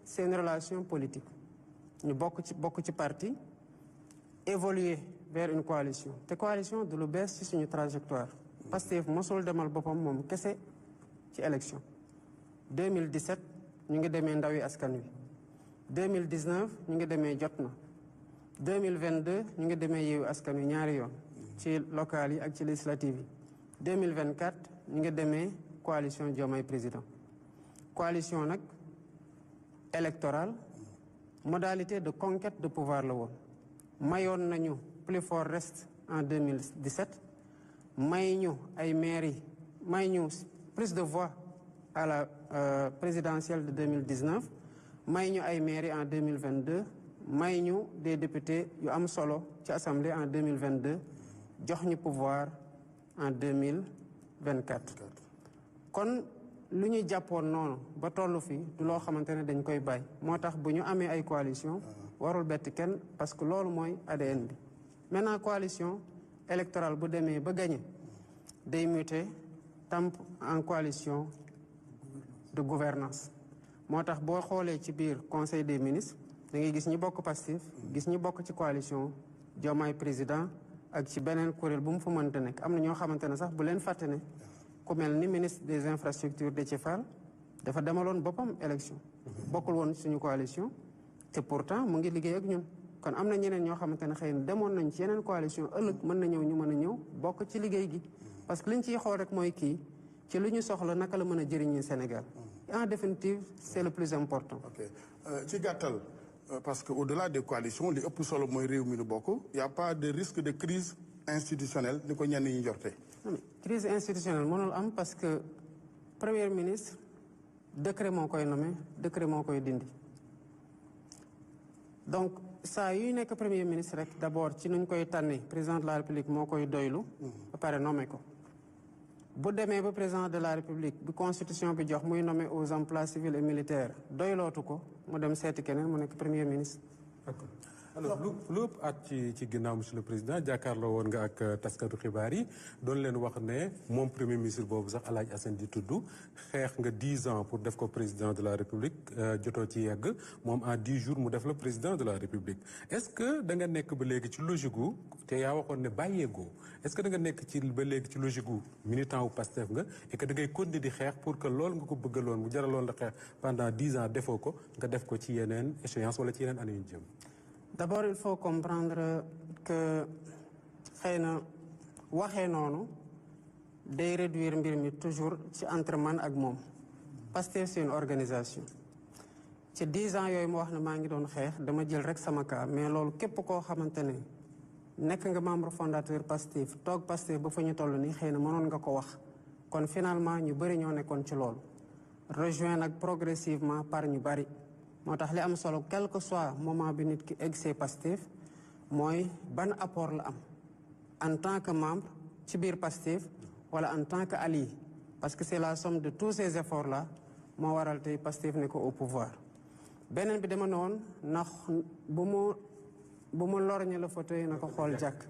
[SPEAKER 6] c'est une relation politique ñu bokk ci parti évoluer vers une coalition te coalition du lu bees ci suñu trajectoire Pastef mosul demal boppam moom kese ci élection 2017 ñu ngi demee ndawi askan wi 2019 ñu ngi demee jot na 2022 ñu ngi demee Yewwi Askan Wi ñaari yoon ci locales yi ak ci législatives yi 2024 ñu ngi demee coalition Diomaye président coalition nag électorale modalité de conquête de pouvoir la woon mayoon nañu plus fort reste en 2017 may ñu ay mairie may ñu plus de voix à la présidentielle de 2019 may ñu ay mairie en 2022 may ñu des députés yu am solo ci assemblée en 2022 jox ñu pouvoir en 2024 kon lu ñu jàppoon noonu ba tollu fi du loo xamante ne dañ koy bàyyi moo tax bu ñu amee ay coalition warul bett kenn parce que loolu mooy ADN bi maintenant coalition électorale bu demee ba gagné day muté tamp en coalition de gouvernance moo tax boo xoolee ci biir conseil des ministres da ngay gis ñi bokk Pastef gis ñi bokk ci coalition Diomaye président ak ci beneen kuréel bu mu fa mënta nekk am na ñoo xamante ne sax bu leen fàtte ne ku mel ni ministre des infrastructures Déthié Fall dafa demaloon boppam élection bokkul woon suñu coalition te pourtant mu ngi liggéey ak ñun kon am na ñeneen ñoo xamante ne xëy na demoon nañ ci yeneen coalition ëllëg mën na ñëw ñu mën a ñëw bokk ci liggéey gi parce que liñ ciy xool rek mooy kii ci lu ñu soxla naka la mën a jëriñee Sénégal en définitive c'est le plus important.
[SPEAKER 7] ok ci gàttal parce que au-delà des coalitions li ëpp solo mooy réew mi nu bokk y a pas de risque de crise institutionnelle ni ko ñenn ñi njorte.
[SPEAKER 6] crise institutionnelle mënul am parce que premier ministre décret moo koy nommé décret moo koy dindi donc saa yuy nekk premier ministre rek d'abord ci nuñ koy tànni président de la république moo koy doylu ba pare nommé ko bu demee ba président de la république bi constitution bi jox muy nommé aux emplois civils et militaires doylootu ko mu dem seeti keneen mu nekk premier ministre.
[SPEAKER 8] d'accord alors lu ëpp at ci ginnaaw monsieur le président jàkkaarloo woon nga ak taskatu xibaar yi doon leen wax ne moom premier ministre boobu sax El Hadj Assane di tudd xeex nga 10 ans pour def ko président de la république jotoo ci yegg moom en 10 jours mu def la président de la république est-ce que da nga nekk ba léegi ci logique gu te yaa waxoon ne bàyyeegoo est-ce que da nga nekk ci ba léegi ci logique gu militant wu Pastef nga et que da ngay continuer di xeex pour que loolu nga ko bëggaloon mu jaraloon la xeex pendant 10 ans defoo ko nga def ko ci yeneen échéance wala ci yeneen année yu jëm.
[SPEAKER 6] D'abord il faut comprendre que xëy na waxee noonu day réduire mbir mi toujours ci entre man ak moom Pastef c'est une organisation ci 10 ans yooyu ma wax ne maa ngi doon xeex dama jël rek sama cas mais loolu képp koo xamante ne nekk nga membre fondateur Pastef toog Pastef ba fa ñu toll nii xëy na mënoon nga ko wax kon finalement ñu bëri ñoo nekkoon ci loolu rejoint nag progressivement par ñu bëri moo tax li am solo quel que soit moment bi nit ki egg Pastef mooy ban apport la am en tant que membre ci biir Pastef wala en tant que allié parce que c'est la somme de tous ces efforts là moo waral tey Pastef ne ko au pouvoir beneen bi dama noonu ndax bu mu lorñe la fauteuil na ko xool jàkk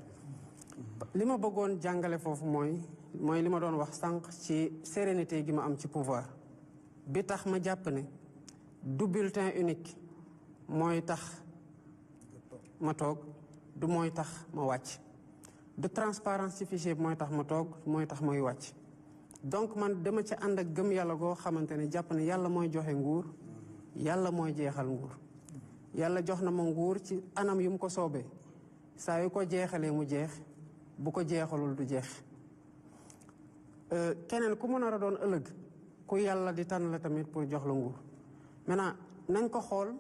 [SPEAKER 6] li ma bëggoon jàngale foofu mooy li ma doon wax sànq ci sérénité gi ma am ci pouvoir bi tax ma jàpp ne du bulletin unique mooy tax ma toog du mooy tax ma wàcc du transparence ci fichier bi mooy tax ma toog mooy tax may wàcc donc man dama ci ànd ak gëm yàlla goo xamante ne jàpp ne yàlla mooy joxe nguur yàlla mooy jeexal nguur yàlla jox na ma nguur ci anam yu mu ko soobee saa yu ko jeexalee mu jeex bu ko jeexalul du jeex keneen ku mu nar a doon ëllëg ku yàlla di tànn la tamit pour jox la nguur maintenant nañ ko xool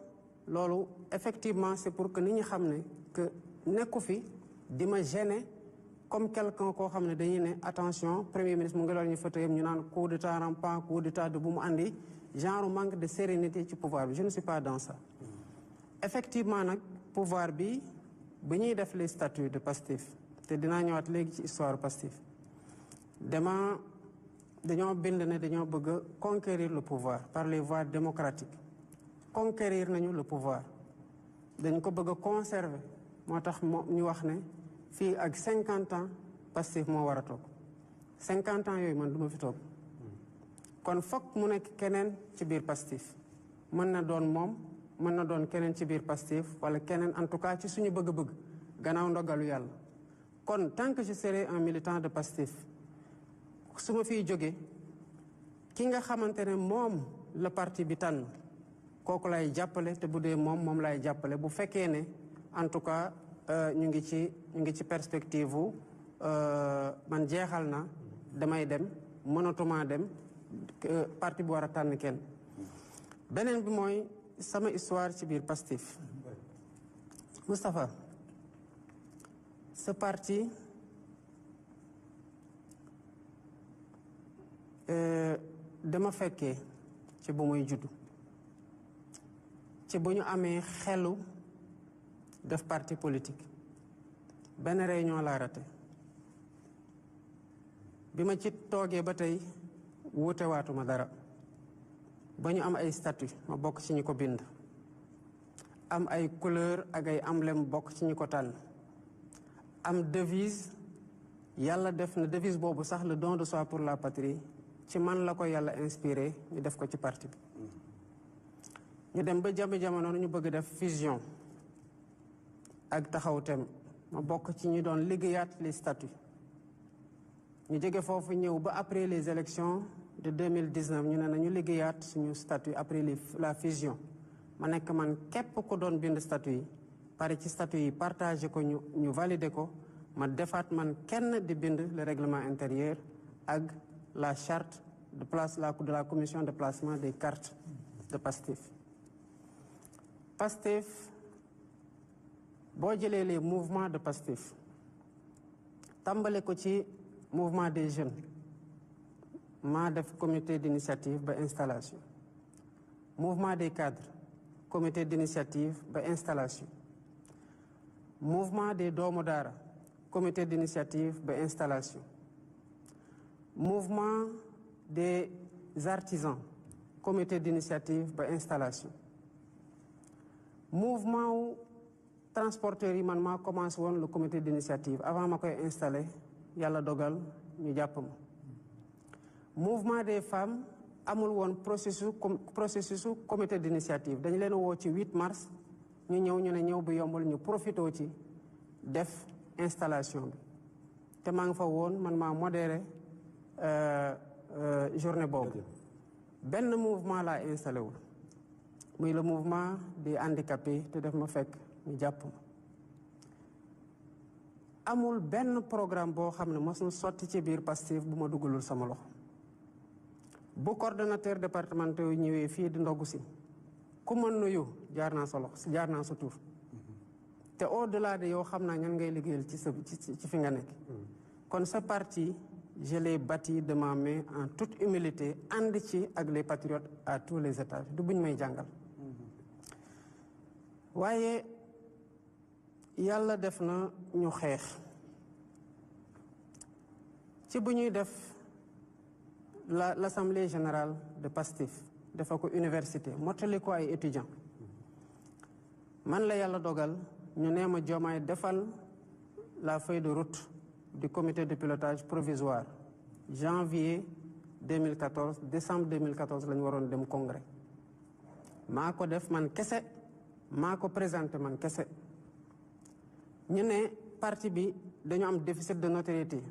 [SPEAKER 6] loolu effectivement c'est pour que nit ñi xam ne que nekku fi di ma gêner comme quelqu'un koo xam ne dañuy ne attention premier ministre mu ngi loolu ñu fauteuil ñu naan coup d'état rampant coup d'état de bu mu andi genre manque de sérénité ci pouvoir bi je ne suis pas dans ça effectivement nag pouvoir bi bu ñuy def les statuts de Pastef te dinaa ñëwaat léegi ci histoire Pastef dañoo bind ne dañoo bëgg a conquérir le pouvoir par les voies démocratiques conquérir nañu le pouvoir dañ ko bëgg a conserver moo tax ñu wax ne fii ak 50 ans Pastef moo war a toog 50 ans yooyu man du ma fi toog kon fokk mu nekk keneen ci biir Pastef mën na doon moom mën na doon keneen ci biir Pastef wala keneen en tout cas ci suñu bëgg-bëgg gannaaw ndogalu yàlla kon tant que je serai un militant de Pastef su ma fiy jógee ki nga xamante ne moom la parti bi tànn kooku lay jàppale te bu dee moom lay jàppale bu fekkee ne en tout cas ñu ngi ci perspective wu man jeexal na damay dem mënatuma dem parti bu war a tànn kenn. beneen bi mooy sama histoire ci biir Pastef Moustapha ce parti dama fekkee ci bu muy juddu ci bu ñu amee xelu def parti politique benn réunion laa raté bi ma ci toogee ba tey wuute waatuma dara ba ñu am ay statut ma bokk ci ñi ko bind am ay couleur ak ay emblème bokk ci ñi ko tànn am devise yàlla def na devise boobu sax le don de soi pour la patrie ci man la ko yàlla inspiré ñu def ko ci parti bi ñu dem ba jamono ñu bëgg def fusion ak taxaw tem ma bokk ci ñu doon liggéeyaat les statuts ñu jóge foofu ñëw ba après les élections de 2019 ñu ne nañu liggéeyaat suñu statut après la fusion ma nekk man képp ko doon bind statut yi pare ci statut yi partagé ko ñu validé ko ma defaat man kenn di bind le règlement intérieur ak la charte de la commission de placement des cartes de Pastef boo jëlee les mouvements de Pastef tàmbale ko ci mouvement des jeunes maa def comité d'initiative ba installation mouvement des cadres comité d'initiative ba installation mouvement des doomu daara comité d'initiative ba installation mouvement des artisans comité d'initiative ba installation mouvement wu transporteurs yi man maa commencé woon le comité d'initiative avant ma koy installé yàlla dogal ñu jàpp ma mouvement des femmes amul woon processus comité d'initiative dañu leen woo ci 8 mars ñu ñëw bu yombal ñu profité ci def installation bi te maa ngi fa woon man maa modéré journée boobu benn mouvement laa installé wul muy le mouvement des handicapés te def ma fekk ñu jàpp ma amul benn programme boo xam ne mos na sotti ci biir Pastef bu ma dugalul sama loxo bu coordonnateur départemental yu ñëwee fii di ndogu si ku mën nuyu jaar naa sa loxo jaar naa sa tur te au delà de yow xam naa ñan ngay liggéeyal ci fi nga nekk kon sa parti je l'ai bâti de ma main en toute humilité ànd ci ak les patriotes à tous les étages du buñ may jàngal waaye yàlla def na ñu xeex ci bu ñuy def l'assemblée générale de Pastef dafa ko université mottali ko ay étudiants man la yàlla dogal ñu nee ma Diomaye defal la feuille de route du comité de pilotage provisoire janvier 2014 décembre 2014 la ñu waroon dem congrès maa ko def man kese maa ko présenté man kese ñu ne parti bi dañu am déficit de notoriété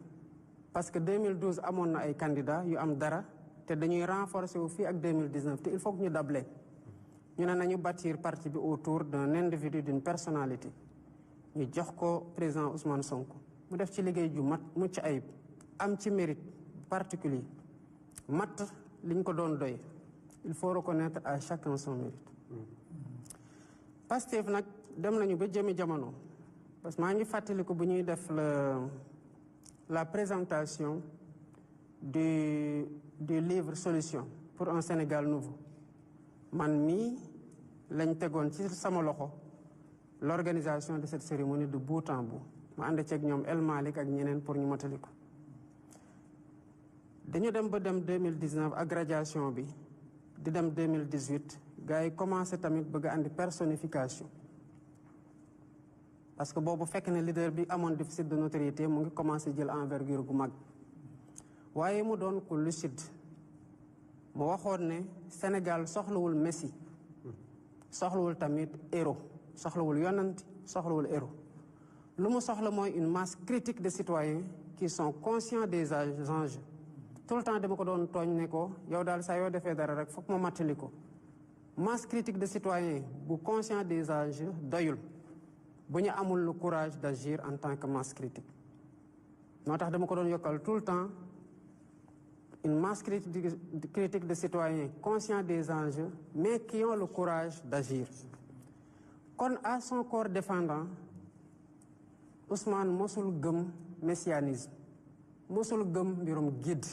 [SPEAKER 6] parce que 2012 amoon na ay candidats yu am dara te dañuy renforcer wu fii ak 2019 te il faut que ñu dable ñu ne nañu bâtir parti bi autour d'un individu d'une personnalité ñu jox ko président Ousmane Sonko mu def ci liggéey ju mat mucc ayib am ci mérite particulier mat liñ ko doon doy il faut reconnaître à chacun son mérite Pastef nag dem nañu ba jëmi jamono parce que maa ngi fàttaliku bu ñuy def la présentation du livre Solution pour un Sénégal nouveau man mii lañ tegoon ci sama loxo l'organisation de cette cérémonie de bout en bout ma ànd ceeg ñoom El Malick ak ñeneen pour ñu motali ko dañu dem ba dem 2019 ak radiation bi di dem 2018 gars yi commencé tamit bëgg a andi personnification parce que boobu fekk ne leader bi amoon déficit de notoriété mu ngi commencé jël envergure gu mag waaye mu doon ku lucide mu waxoon ne Sénégal soxlawul Messi soxlawul tamit héros soxlawul yonant soxlawul héros lu mu soxla mooy une masse critique de citoyens qui sont conscients des enjeux tout le temps dama ko doon tooñ ne ko yow daal saa yoo defee dara rek foog ma mattali ko masse critique de citoyens bu conscient des enjeux doyul bu ñu amul le courage d'agir en tant que masse critique moo tax dama ko doon yokkal tout le temps une masse critique de citoyens conscients des enjeux mais qui ont le courage d'agir kon à son corps défendant Ousmane mosul gëm messianisme mosul gëm mbirum guide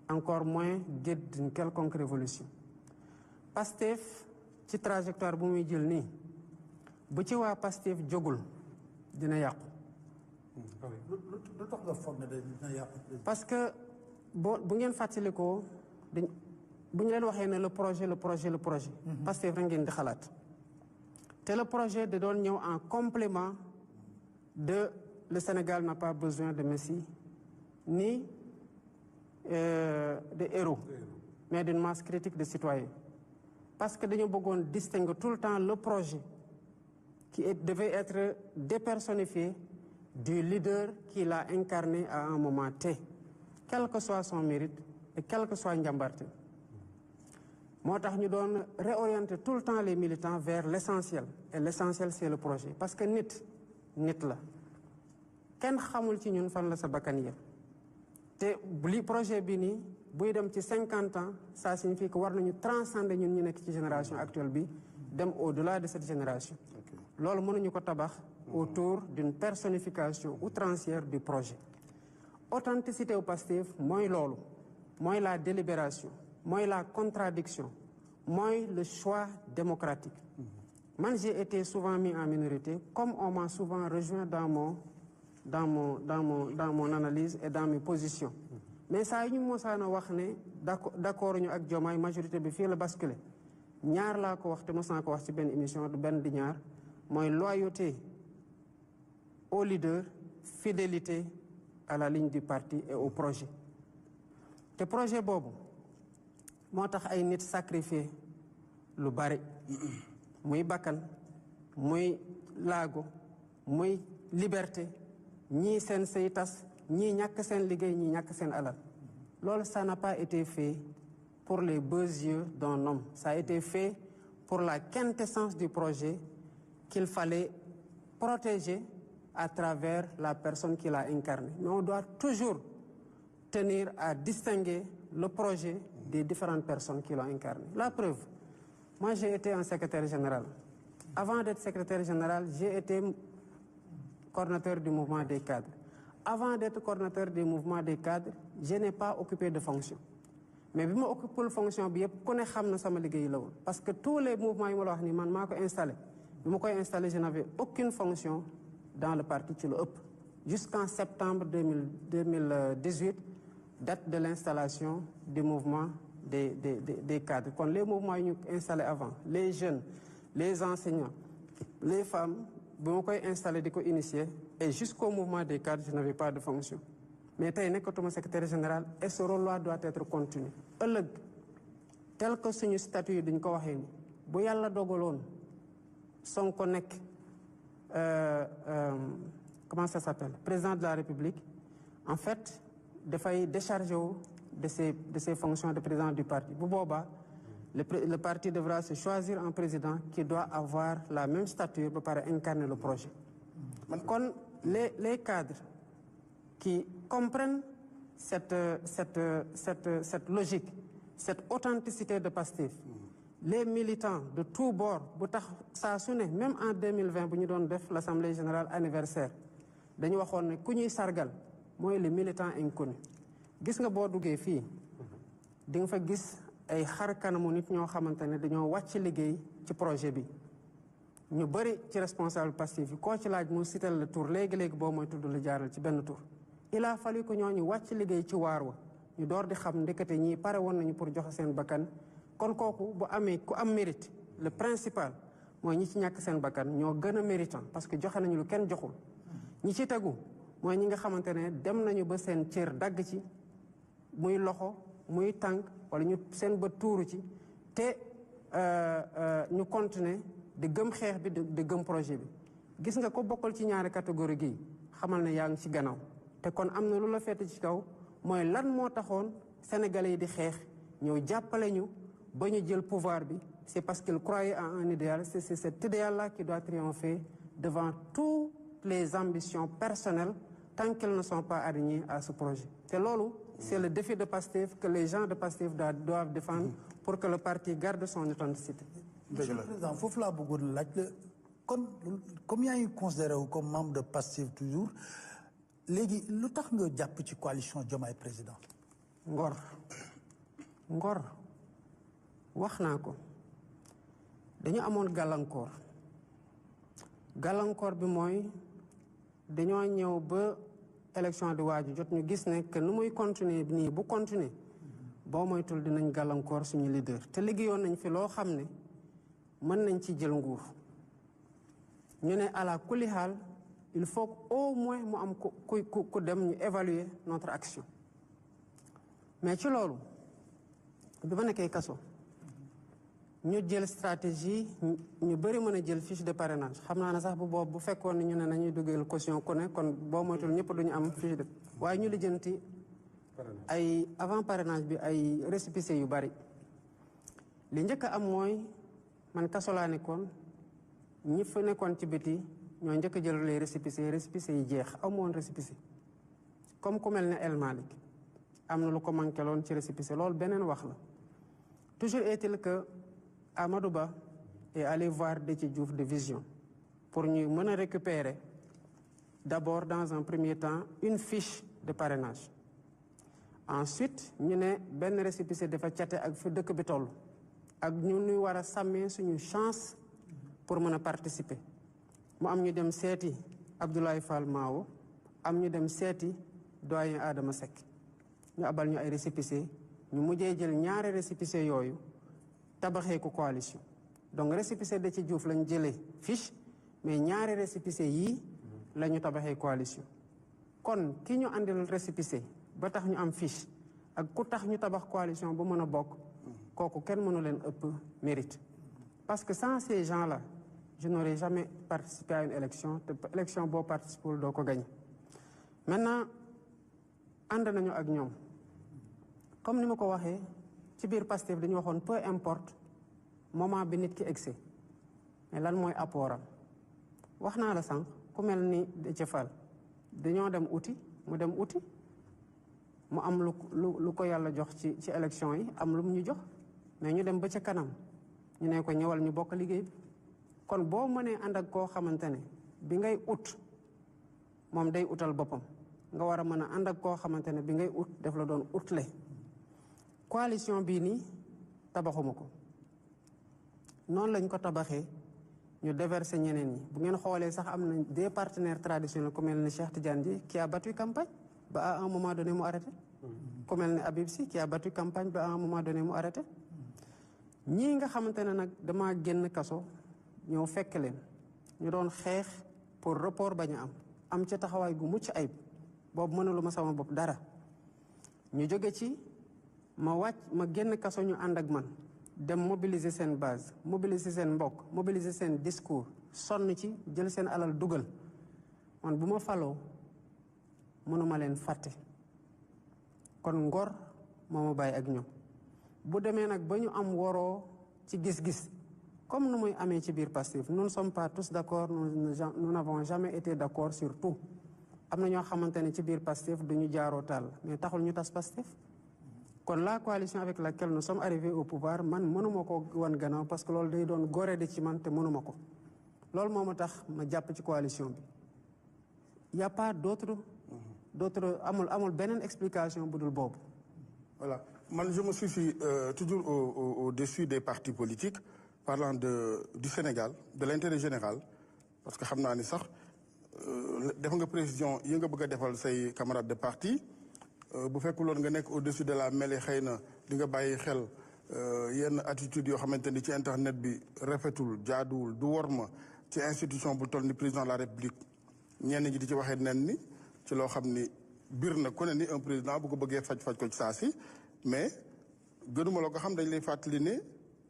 [SPEAKER 6] encore moins guide d'une quelconque révolution Pastef ci trajectoire bu muy jël nii bu ci waa Pastef jógul dina yàqu.
[SPEAKER 5] lu tax nga foog ne dina yàqu.
[SPEAKER 6] parce que bu ngeen fàttalikoo bu ñu leen waxee ne le projet. Pastef rek ngeen di xalaat. te le projet da doon ñëw en complément de le Sénégal n'a pas besoin de messie ni de héros mais d'une masse critique de citoyens. Parce que dañoo bëggoon distinguer tout le temps le projet qui devait être dépersonnifié du leader qui l'a incarné à un moment T, quel que soit son mérite et quel que soit njàmbarte. moo tax ñu doon réorienter tout le temps les militants vers l'essentiel et l'essentiel c'est le projet parce que nit la kenn xamul ci ñun fan la sa bakkan yem te li projet bi nii buy dem ci 50 ans ça signifie que war nañu transcender ñun ñu nekk ci génération actuelle bi dem au-delà de cette génération loolu mënuñu ko tabax autour d'une personnification outrancière du projet. Authenticité au Pastef mooy loolu mooy la délibération mooy la contradiction mooy le choix démocratique. Man j'ai été souvent mis en minorité comme on m'a souvent rejoint dans mon analyse et dans mes positions. mais saa yu ñu mosaan a wax ne d'accord ñu ak Diomaye majorité bi fii la basculé ñaar laa ko wax te mos naa ko wax ci benn émission du benn di ñaar mooy loyauté au leader fidélité à la ligne du parti et au projet. te projet boobu moo tax ay nit sacrifié lu bari muy bakkan muy laago muy liberté ñii seen say tas ñii ñàkk seen liggéey ñii ñàkk seen alal loolu ça n'a pas été fait pour les beaux yeux d'un homme ça a été fait pour la quintessence du projet qu'il fallait protéger à travers la personne qui l'a incarné. Mais on doit toujours tenir à distinguer le projet des différentes personnes qui l'ont incarné. La preuve, moi j'ai été un secrétaire général. Avant d'être secrétaire général, j'ai été coordonnateur du mouvement des cadres. Avant d'être coordonnateur du mouvement des cadres, je n'ai pas occupé de fonction. Mais bi ma occupé de fonction bi yëpp ku ne xam na sama liggéey la woon parce que tous les mouvements yi ma la wax ni man maa ko installé bi ma koy installé je n'avais aucune fonction dans le parti ci lu ëpp jusqu'en septembre 2018 date de l'installation du mouvement des cadres kon les mouvements yi ñu installé avant les jeunes les enseignants les femmes bi ma koy installé di ko initier et jusqu'au mouvement des cadres je n'avais pas de fonction mais tey nekkatuma secrétaire général et ce rôle-là doit être continué ëllëg tel que suñu statut yi dañ ko waxee ni bu yàlla dogaloon Sonko nekk comment ça s'appelle président de la République en fait dafay décharger wu de ses fonctions de président du parti bu boobaa le parti devra se choisir un président qui doit avoir la même stature ba pare incarner le projet kon les cadres qui comprennent cette logique, cette authenticité de Pastef. Les militants de tous bords, bu tax saa su ne même en 2020 bu ñu doon def l'Assemblée générale anniversaire dañu waxoon ne ku ñuy sargal mooy les militants inconnus. Gis nga boo duggee fii di nga fa gis ay xar kanamu nit ñoo xamante ne dañoo wàcc liggéey ci projet bi. ñu bëri ci responsable Pastef yi koo ci laaj mu sital la tour léegi-léegi boo mooy tudd la jaaral ci benn tour il a fallu que ñooñu wàcc liggéey ci waar wa ñu door di xam ndekete ñii pare woon nañu pour joxe seen bakkan kon kooku bu amee ku am mérite le principal mooy ñi ci ñàkk seen bakkan ñoo gën a méritant parce que joxe nañu lu kenn joxul ñi ci tegu mooy ñi nga xamante ne dem nañu ba seen cër dagg ci muy loxo muy tànk wala ñu seen bët tuuru ci te ñu continuer di gëm xeex bi di gëm projet bi gis nga ko bokkal ci ñaari catégorie gi xamal ne yaa ngi ci gannaaw te kon am na lu la fete ci kaw mooy lan moo taxoon sénégalais yi di xeex ñëw jàppale ñu ba ñu jël pouvoir bi c'est parce qu'il croyait en un idéal. C'est cet idéal-là qui doit triompher devant toutes les ambitions personnelles tant qu'elles ne sont pas alignées à ce projet. C'est loolu, c'est le défi de Pastef que les gens de Pastef doivent défendre pour que le parti garde son authenticité.
[SPEAKER 5] Monsieur le Président, foofu laa bëggoon laaj kon comme yaa ngi considéré wu comme membre de Pastef toujours léegi lu tax nga jàpp ci coalition Diomaye Président.
[SPEAKER 6] Ngor wax naa ko dañu amoon gàllankoor bi mooy dañoo ñëw ba élection di waaju jot ñu gis ne que nu muy continuer nii bu continuer boo moytul dinañ gàllankoor suñu leader te liggéeyoon nañ fi loo xam ne mën nañ ci jël nguur ñu ne ala kulli xaal il faut au moins mu am ku dem ñu évaluer notre action mais ci loolu bi ma nekkee kaso ñu jël stratégie ñu bëri mën a jël fiche de parrainage xam naa ne sax bu boobu bu fekkoon ne ñu ne nañuy dugal caution ku ne kon boo moytul ñëpp duñu am fiche de waaye ñu lijjanti ay avant parrainage bi ay récépissé yu bari li njëkk a am mooy man kaso laa nekkoon ñi fa nekkoon ci biti ñoo njëkk a jël les récépissé yi jeex amoon récépissé comme ku mel ne El Malick am na lu ko manqué loon ci récépissé loolu beneen wax la toujours est-il que Amadou Ba est allé voir Déthié Diouf de Vision pour ñu mën a récupérer d'abord dans un premier temps une fiche de parrainage ensuite ñu ne benn récépissé dafa cate ak fi dëkk bi toll ak ñu nuy war a sàmmee suñu chance pour mën a participer mu am ñu dem seeti Abdoulaye Fall Mao am ñu dem seeti doyen Adama Seck ñu abal ñu ay récépissé ñu mujjee jël ñaari récépissé yooyu tabaxee ko coalition donc récépissé de ci Diouf lañ jëlee fiche mais ñaari récépissé yii la ñu tabaxee coalition kon ki ñu andil récépissé ba tax ñu am fiche ak ku tax ñu tabax coalition bu mën a bokk kooku kenn mënu leen ëpp mérite parce que sans ces gens-là je n'aurais jamais participé à une élection te élection boo participé doo ko gagné maintenant ànd nañu ak ñoom comme ni ma ko waxee ci biir Pastef dañu waxoon peu importe moment bi nit ki egsi mais lan mooy apportam wax naa la sànq ku mel ni Déthié Fall dañoo dem uti mu dem uti mu am lu ko yàlla jox ci élection yi am lu mu ñu jox mais ñu dem ba ca kanam ñu ne ko ñëwal ñu bokk liggéey bi kon boo mënee ànd ak koo xamante ne bi ngay ut moom day utal boppam nga war a mën a ànd ak koo xamante ne bi ngay ut daf la doon utle coalition bii nii tabaxuma ko noonu lañ ko tabaxee ñu déverser ñeneen ñi bu ngeen xoolee sax am na des partenaires traditionnels ku mel ni Cheikh Tidiane Dièye qui a battu campagne ba à un moment donné mu arrêté ku mel ni Habib Sy qui a battu campagne ba à un moment donné mu arrêté ñii nga xamante ne nag damaa génn kaso ñëw fekk leen ñu doon xeex pour report bañ a am ca taxawaay gu mucc ayib boobu mënulu ma sama bopp dara ñu jóge ci ma génn kaso ñu ànd ak man dem mobiliser seen base mobiliser seen mbokk mobiliser seen discours sonn ci jël seen alal dugal man bu ma faloo mënuma leen fàtte kon ngor moo ma bàyyi ak ñoom bu demee nag ba ñu am woroo ci gis-gis comme nu muy amee ci biir Pastef nous ne sommes pas tous d'accord nous n'avons jamais été d'accord sur tout am na ñoo xamante ne ci biir Pastef duñu jaaroo taal mais taxul ñu tas Pastef kon la coalition avec laquelle nous sommes arrivés au pouvoir man mënuma ko wan gannaaw parce que loolu day doon gore de ci man te mënuma ko loolu moo ma tax ma jàpp ci coalition bi y a pas d'autre amul beneen explication bu dul boobu.
[SPEAKER 7] Voilà man je me suis toujours au-dessus des partis politiques parlant du Sénégal de l'intérêt général parce que xam naa ni sax def nga précision yi nga bëgg a defal say camarades de parti bu fekkuloon nga nekk au-dessus de la mêlée xëy na di nga bàyyi xel yenn attitude yoo xamante ni ci internet bi rafetul jaaduwul du worma ci institution bu toll ni président de la République ñenn ñi di ci waxee nen ni ci loo xam ni biir na ku ne ni un président bu ko bëggee faj ko ci saa si mais gënuma la ko xam dañ lay fàttali ne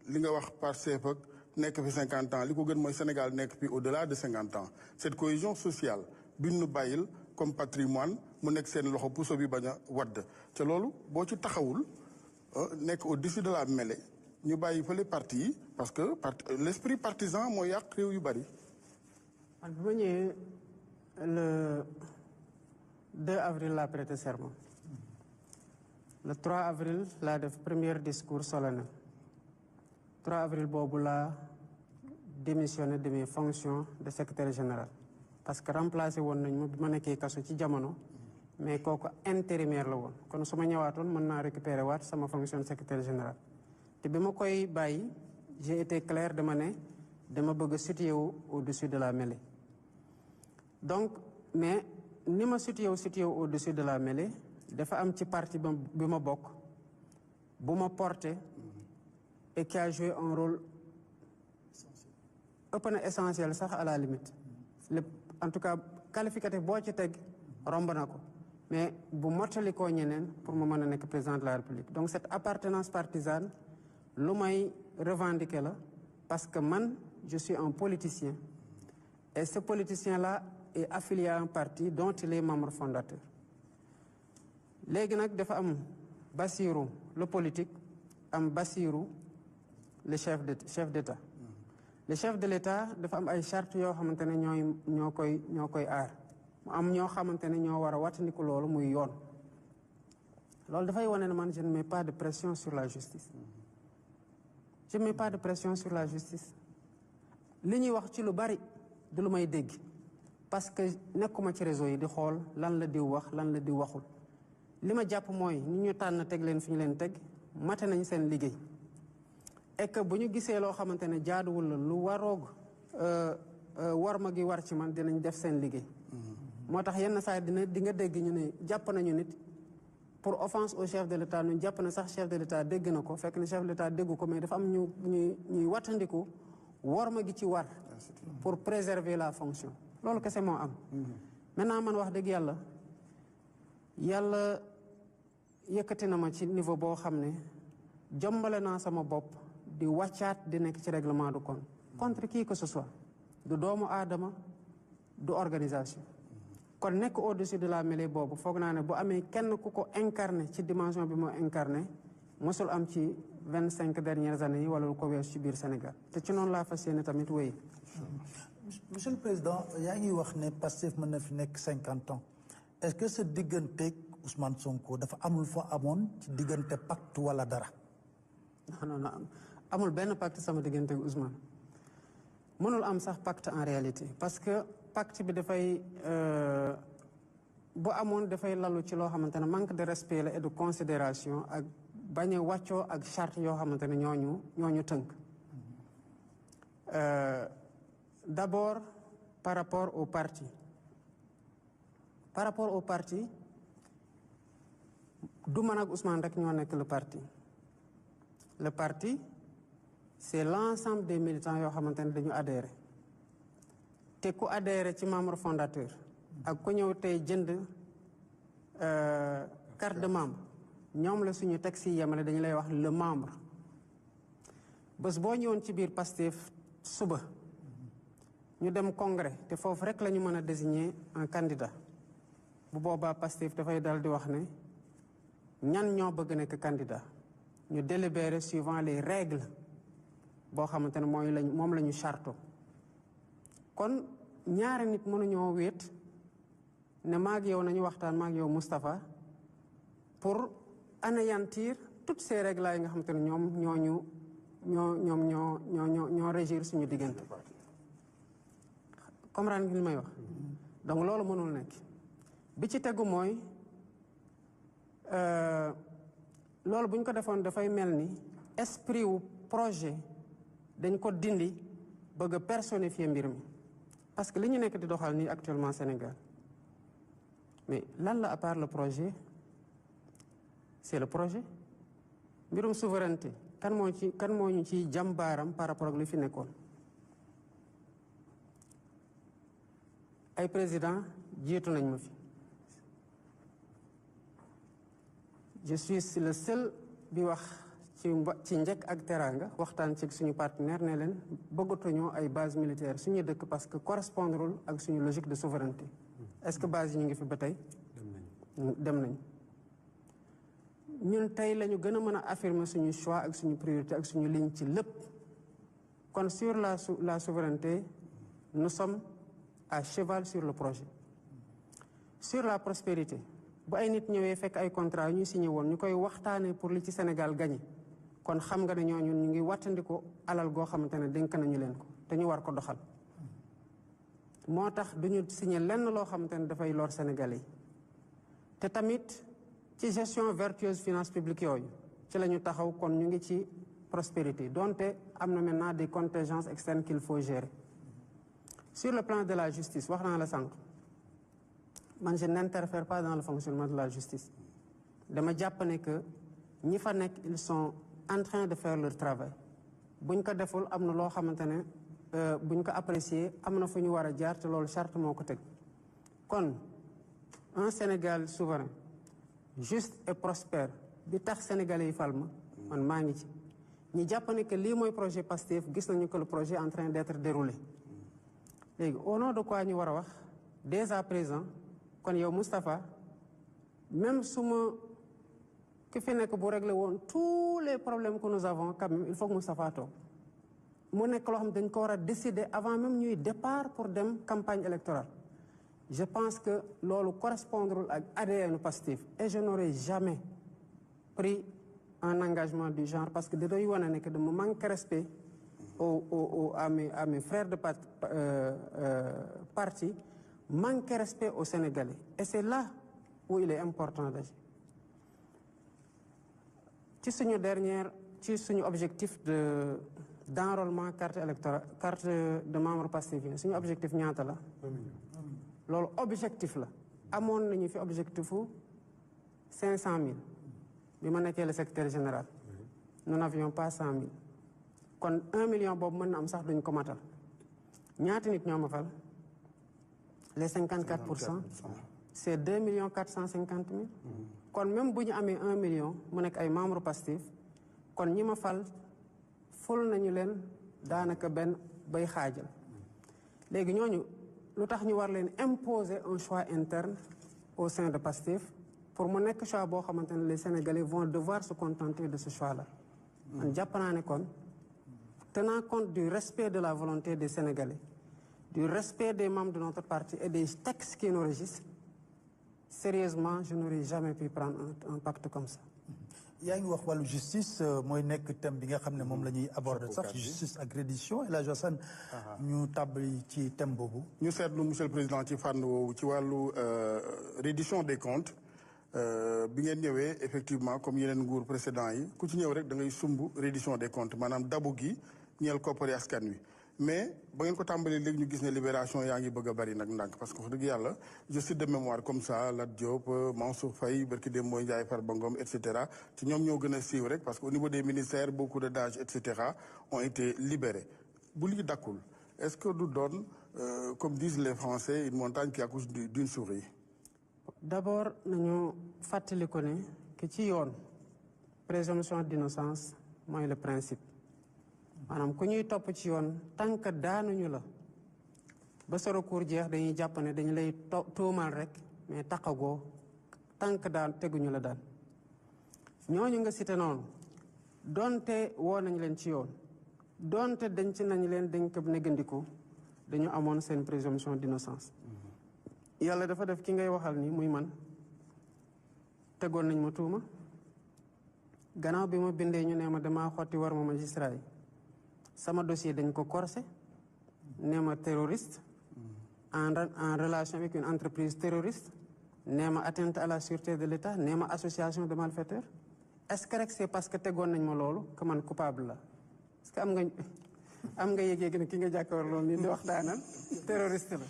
[SPEAKER 7] li nga wax Pastef ak nekk fi 50 ans li ko gën mooy Sénégal nekk fi au-delà de 50 ans cette cohésion sociale biñ nu bàyyil comme patrimoine mu nekk seen loxo puso bi bañ a wadd te loolu boo ci taxawul nekk au-dessus de la mêlée ñu bàyyi fële parti yi parce que l'esprit partisan moo yàq réew yu bari.
[SPEAKER 6] man bi ma ñëwee le 2 avril laa prêté serment le 3 avril laa def premier discours solennel 3 avril boobu laa démissionné de mes fonctions de secrétaire général parce que remplacé woon nañ ma bi ma nekkee kaso ci jamono mais kooku intérimaire la woon kon su ma ñëwaatoon mën naa récupérer waat sama fonction de secrétaire général te bi ma koy bàyyi j'ai été clair dama ne dama bëgg a situé wu au-dessus de la mêlée donc mais ni ma situé wu au-dessus de la mêlée dafa am ci parti bi ma bokk bu ma porté et qui a joué un rôle ëpp na essentiel sax à la limite lépp en tout cas qualificatif boo ci teg romb na ko mais bu mottali koo ñeneen pour mu mën a nekk président de la République donc cette appartenance partisane lu may revendiquer la parce que man je suis un politicien et ce politicien-là est affilié à un parti dont il est membre fondateur léegi nag dafa am Bassirou le politique am Bassirou le chef d'État le chef de l'État dafa am ay chartes yoo xamante ne ñoo koy aar mu am ñoo xamante ne ñoo war a wattandiku loolu muy yoon loolu dafay wane ne man je ne mets pas de pression sur la justice je ne mets pas de pression sur la justice li ñuy wax ci lu bari du lu may dégg parce que nekkuma ci réseau yi di xool lan la diw wax lan la diw waxul li ma jàpp mooy ni ñu tànn teg leen fi ñu leen teg mate nañ seen liggéey et que bu ñu gisee loo xamante ne jaaduwul la lu waroog war ma gi war ci man dinañ def seen liggéey moo tax yenn saa di nga dégg ñu ne jàpp nañu nit pour offense au chef de l'État ñu jàpp na sax chef de l'État dégg na ko fekk ne chef de l'État déggu ko mais dafa am ñuy wattandiku war ma gi ci war pour préserver la fonction loolu kese moo am maintenant man wax dëgg yàlla yëkkati na ma ci niveau boo xam ne jombale naa sama bopp di wàccaat di nekk ci règlement du compte contre qui que ce soit du doomu aadama du organisation kon nekk au-dessus de la mêlée boobu foog naa ne bu amee kenn ku ko incarné ci dimension bi moo incarné mosul am ci 25 dernières années yi wala lu ko weesu ci biir Sénégal te ci noonu laa fas yéene tamit wéy.
[SPEAKER 5] Monsieur le Président yaa ngi wax ne Pastef mën na fi nekk 50 ans est-ce que sa digganteeg Ousmane Sonko dafa amul fa amoon ci diggante pacte wala dara.
[SPEAKER 6] non amul benn pacte sama digganteeg Ousmane mënul am sax pacte en réalité parce que pacte bi dafay bu amoon dafay lalu ci loo xamante ne manque de respect la et de considération ak bañ a wàccoo ak charte yoo xamante ne ñooñu tënk d'abord par rapport au parti du man ak Ousmane rek ñoo nekk le parti c'est l'ensemble des militants yoo xamante ne dañu adhéré te ku adhéré ci membre fondateur ak ku ñëw tey jënd carte de membre ñoom la suñu texte yi yemale dañu lay wax le membre bés boo ñëwoon ci biir Pastef suba ñu dem congrès te foofu rek la ñu mën a désigner un candidat bu boobaa Pastef dafay dal di wax ne ñan ñoo bëgg nekk candidat ñu délibérer suivant les règles boo xamante ne moom la ñu charto kon ñaari nit mënuñoo wéet ne maag yow nañu waxtaan maag yow Moustapha pour anéantir toutes ces règles yi nga xamante ne ñoo régir suñu diggante comprendre nga li may wax donc loolu mënul nekk bi ci tegu mooy loolu bu ñu ko defoon dafay mel ni esprit wu projet dañ ko dindi bëgg a personnifier mbir mi parce que li ñu nekk di doxal nii actuellement Sénégal mais lan la à part le projet c'est le projet mbirum souveraineté kan moo ñu ci jàmbaaram par rapport ak li fi nekkoon ay président jiitu nañ ma fi je suis le seul bi wax ci njëkk ak teraanga waxtaan ci suñu partenaire ne leen bëggatuñoo ay base militaire suñu dëkk parce que correspondrul ak suñu logique de souveraineté est-ce que base yi ñu ngi fi ba tey dem nañ ñun tey la ñu gën a mën a affirmer suñu choix ak suñu priorité ak suñu ligne ci lépp kon sur la souveraineté nous sommes à cheval sur le projet sur la prospérité bu ay nit ñëwee fekk ay contrat ñu signé woon ñu koy waxtaanee pour li ci Sénégal gagné kon xam nga ne ñooñu ñu ngi wattandiku alal goo xamante ne dénk nañu leen ko te ñu war ko doxal moo tax duñu signé lenn loo xamante ne dafay lor Sénégalais yi te tamit ci gestion vertueuse finance publique yooyu ci la ñu taxaw kon ñu ngi ci prospérité donte am na maintenant des contingences externes qu'il faut gérer sur le plan de la justice wax naa la sànq man je n'interfère pas dans le fonctionnement de la justice dama jàpp ne que ñi fa nekk ils sont en train de faire leur travail buñ ko deful am na loo xamante ne buñ ko apprécier am na fu ñu war a jaar te loolu charte moo ko teg kon un Sénégal souverain juste et prospère bi tax sénégalais yi fal ma man maa ngi ci ñi jàpp ne que lii mooy projet Pastef gis nañu que le projet est en train d'être déroulé léegi au nom de quoi ñu war a wax dès à présent kon yow Moustapha même su ma ki fi nekk bu réglé woon tous les problèmes que nous avons quand même il faut que Moustapha toog mu nekk loo xam dañ ko war a décider avant même ñuy départ pour dem campagne électorale je pense que loolu correspondrul ak ADN Pastef et je n'aurais jamais pris un engagement du genre parce que da doy wane ne que dama manque respect à mes frères de parti manque respect aux Sénégalais et c'est là où il est important d'agir ci suñu objectif d'enrôlement carte électorale carte de membre Pastef yi suñu objectif ñaata la loolu objectif la amoon nañu fi objectifu 500 000 bi ma nekkee le secrétaire général nous n'avions pas 100 000 kon 1 million boobu mën na am sax duñ ko matal ñaata nit ñoo ma fal les 54% c'est 2 450 000 kon même bu ñu amee 1 million mu nekk ay membre Pastef kon ñi ma fal ful nañu leen daanaka benn bay xaajal léegi ñooñu lu tax ñu war leen imposer un choix interne au sein de Pastef pour mu nekk choix boo xamante ne les Sénégalais vont devoir se contenter de ce choix-là. man jàpp naa ne kon tenant compte du respect de la volonté des Sénégalais du respect des membres de notre parti et des textes qui nous régissent sérieusement je n'aurais jamais pu prendre un pacte comme ça.
[SPEAKER 5] yaa ngi wax wàllu justice mooy nekk thème bi nga xam ne moom la ñuy aborder sax justice ak reddition El Hadj Assane ñu tàbbali ci thème boobu.
[SPEAKER 7] ñu seetlu monsieur le président ci fànn woowu ci wàllu reddition des comptes bi ngeen ñëwee effectivement comme yeneen nguur précédent yi ku ci ñëw rek da ngay sumb reddition des comptes maanaam dabu gi ñeel koppari askan wi. mais ba ngeen ko tàmbalee léegi ñu gis ne libération yaa ngi bëgg a bari nag ndànk parce que wax dëgg yàlla je cite de mémoire comme ça Lat Diop Mansour Faye Barki Dembo Ndiaye Farba Ngom et cetera ci ñoom ñoo gën a siiw rek parce que au niveau des ministères beaucoup de DAGE et cetera ont été libérés bu lii dakkul est-ce que du doon comme disent les Français une montagne qui accouche d'une souris.
[SPEAKER 6] d'abord nañu fàttali ko ne que ci yoon présomption d'innocence mooy le principe. maanaam ku ñuy topp ci yoon tant que daanuñu la ba sa recours jeex dañuy jàpp ne dañu lay tuumal rek mais taxagoo tant que daan teguñu la daan ñooñu nga cité noonu donte woo nañ leen ci yoon donte denc nañ leen dañ ko négandiku dañu amoon seen présomption d'innocence yàlla dafa def ki ngay waxal ni muy man tegoon nañ ma tuuma gannaaw bi ma bindee ñu ne ma damaa xotti war ma magistrat yi sama dossier dañ ko corsé nee ma terroriste en relation avec une entreprise terroriste nee ma atteinte à la sûreté de l'État nee ma association de malfaiteurs est-ce que rek c'est parce que tegoon nañ ma loolu que man coupable la est-ce que am nga yëg-yëg ne ki nga jàkkaar loolu ni di waxtaanal terroriste la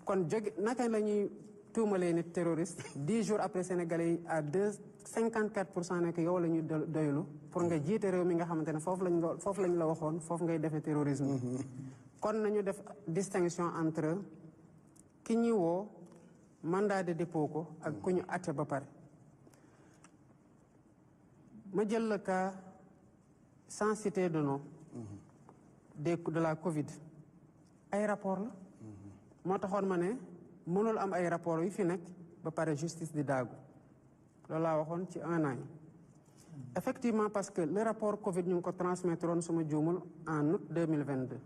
[SPEAKER 6] kon jóge naka la ñuy tuumalee nit terroriste 10 jours après sénégalais yi à 54% nekk yow la ñu doylu pour nga jiite réew mi nga xamante ne foofu lañ la waxoon foofu ngay defee terrorisme kon nañu def distinction entre ki ñuy woo mandat de dépôt ko ak ku ñu atte ba pare ma jël le cas sans citer de nom de la Covid ay rapport la moo taxoon ma ne mënul am ay rapport yu fi nekk ba pare justice di daagu loolu laa waxoon ci 1 an yi effectivement parce que le rapport Covid ñu ngi ko transmettre woon suma juumul en août 2022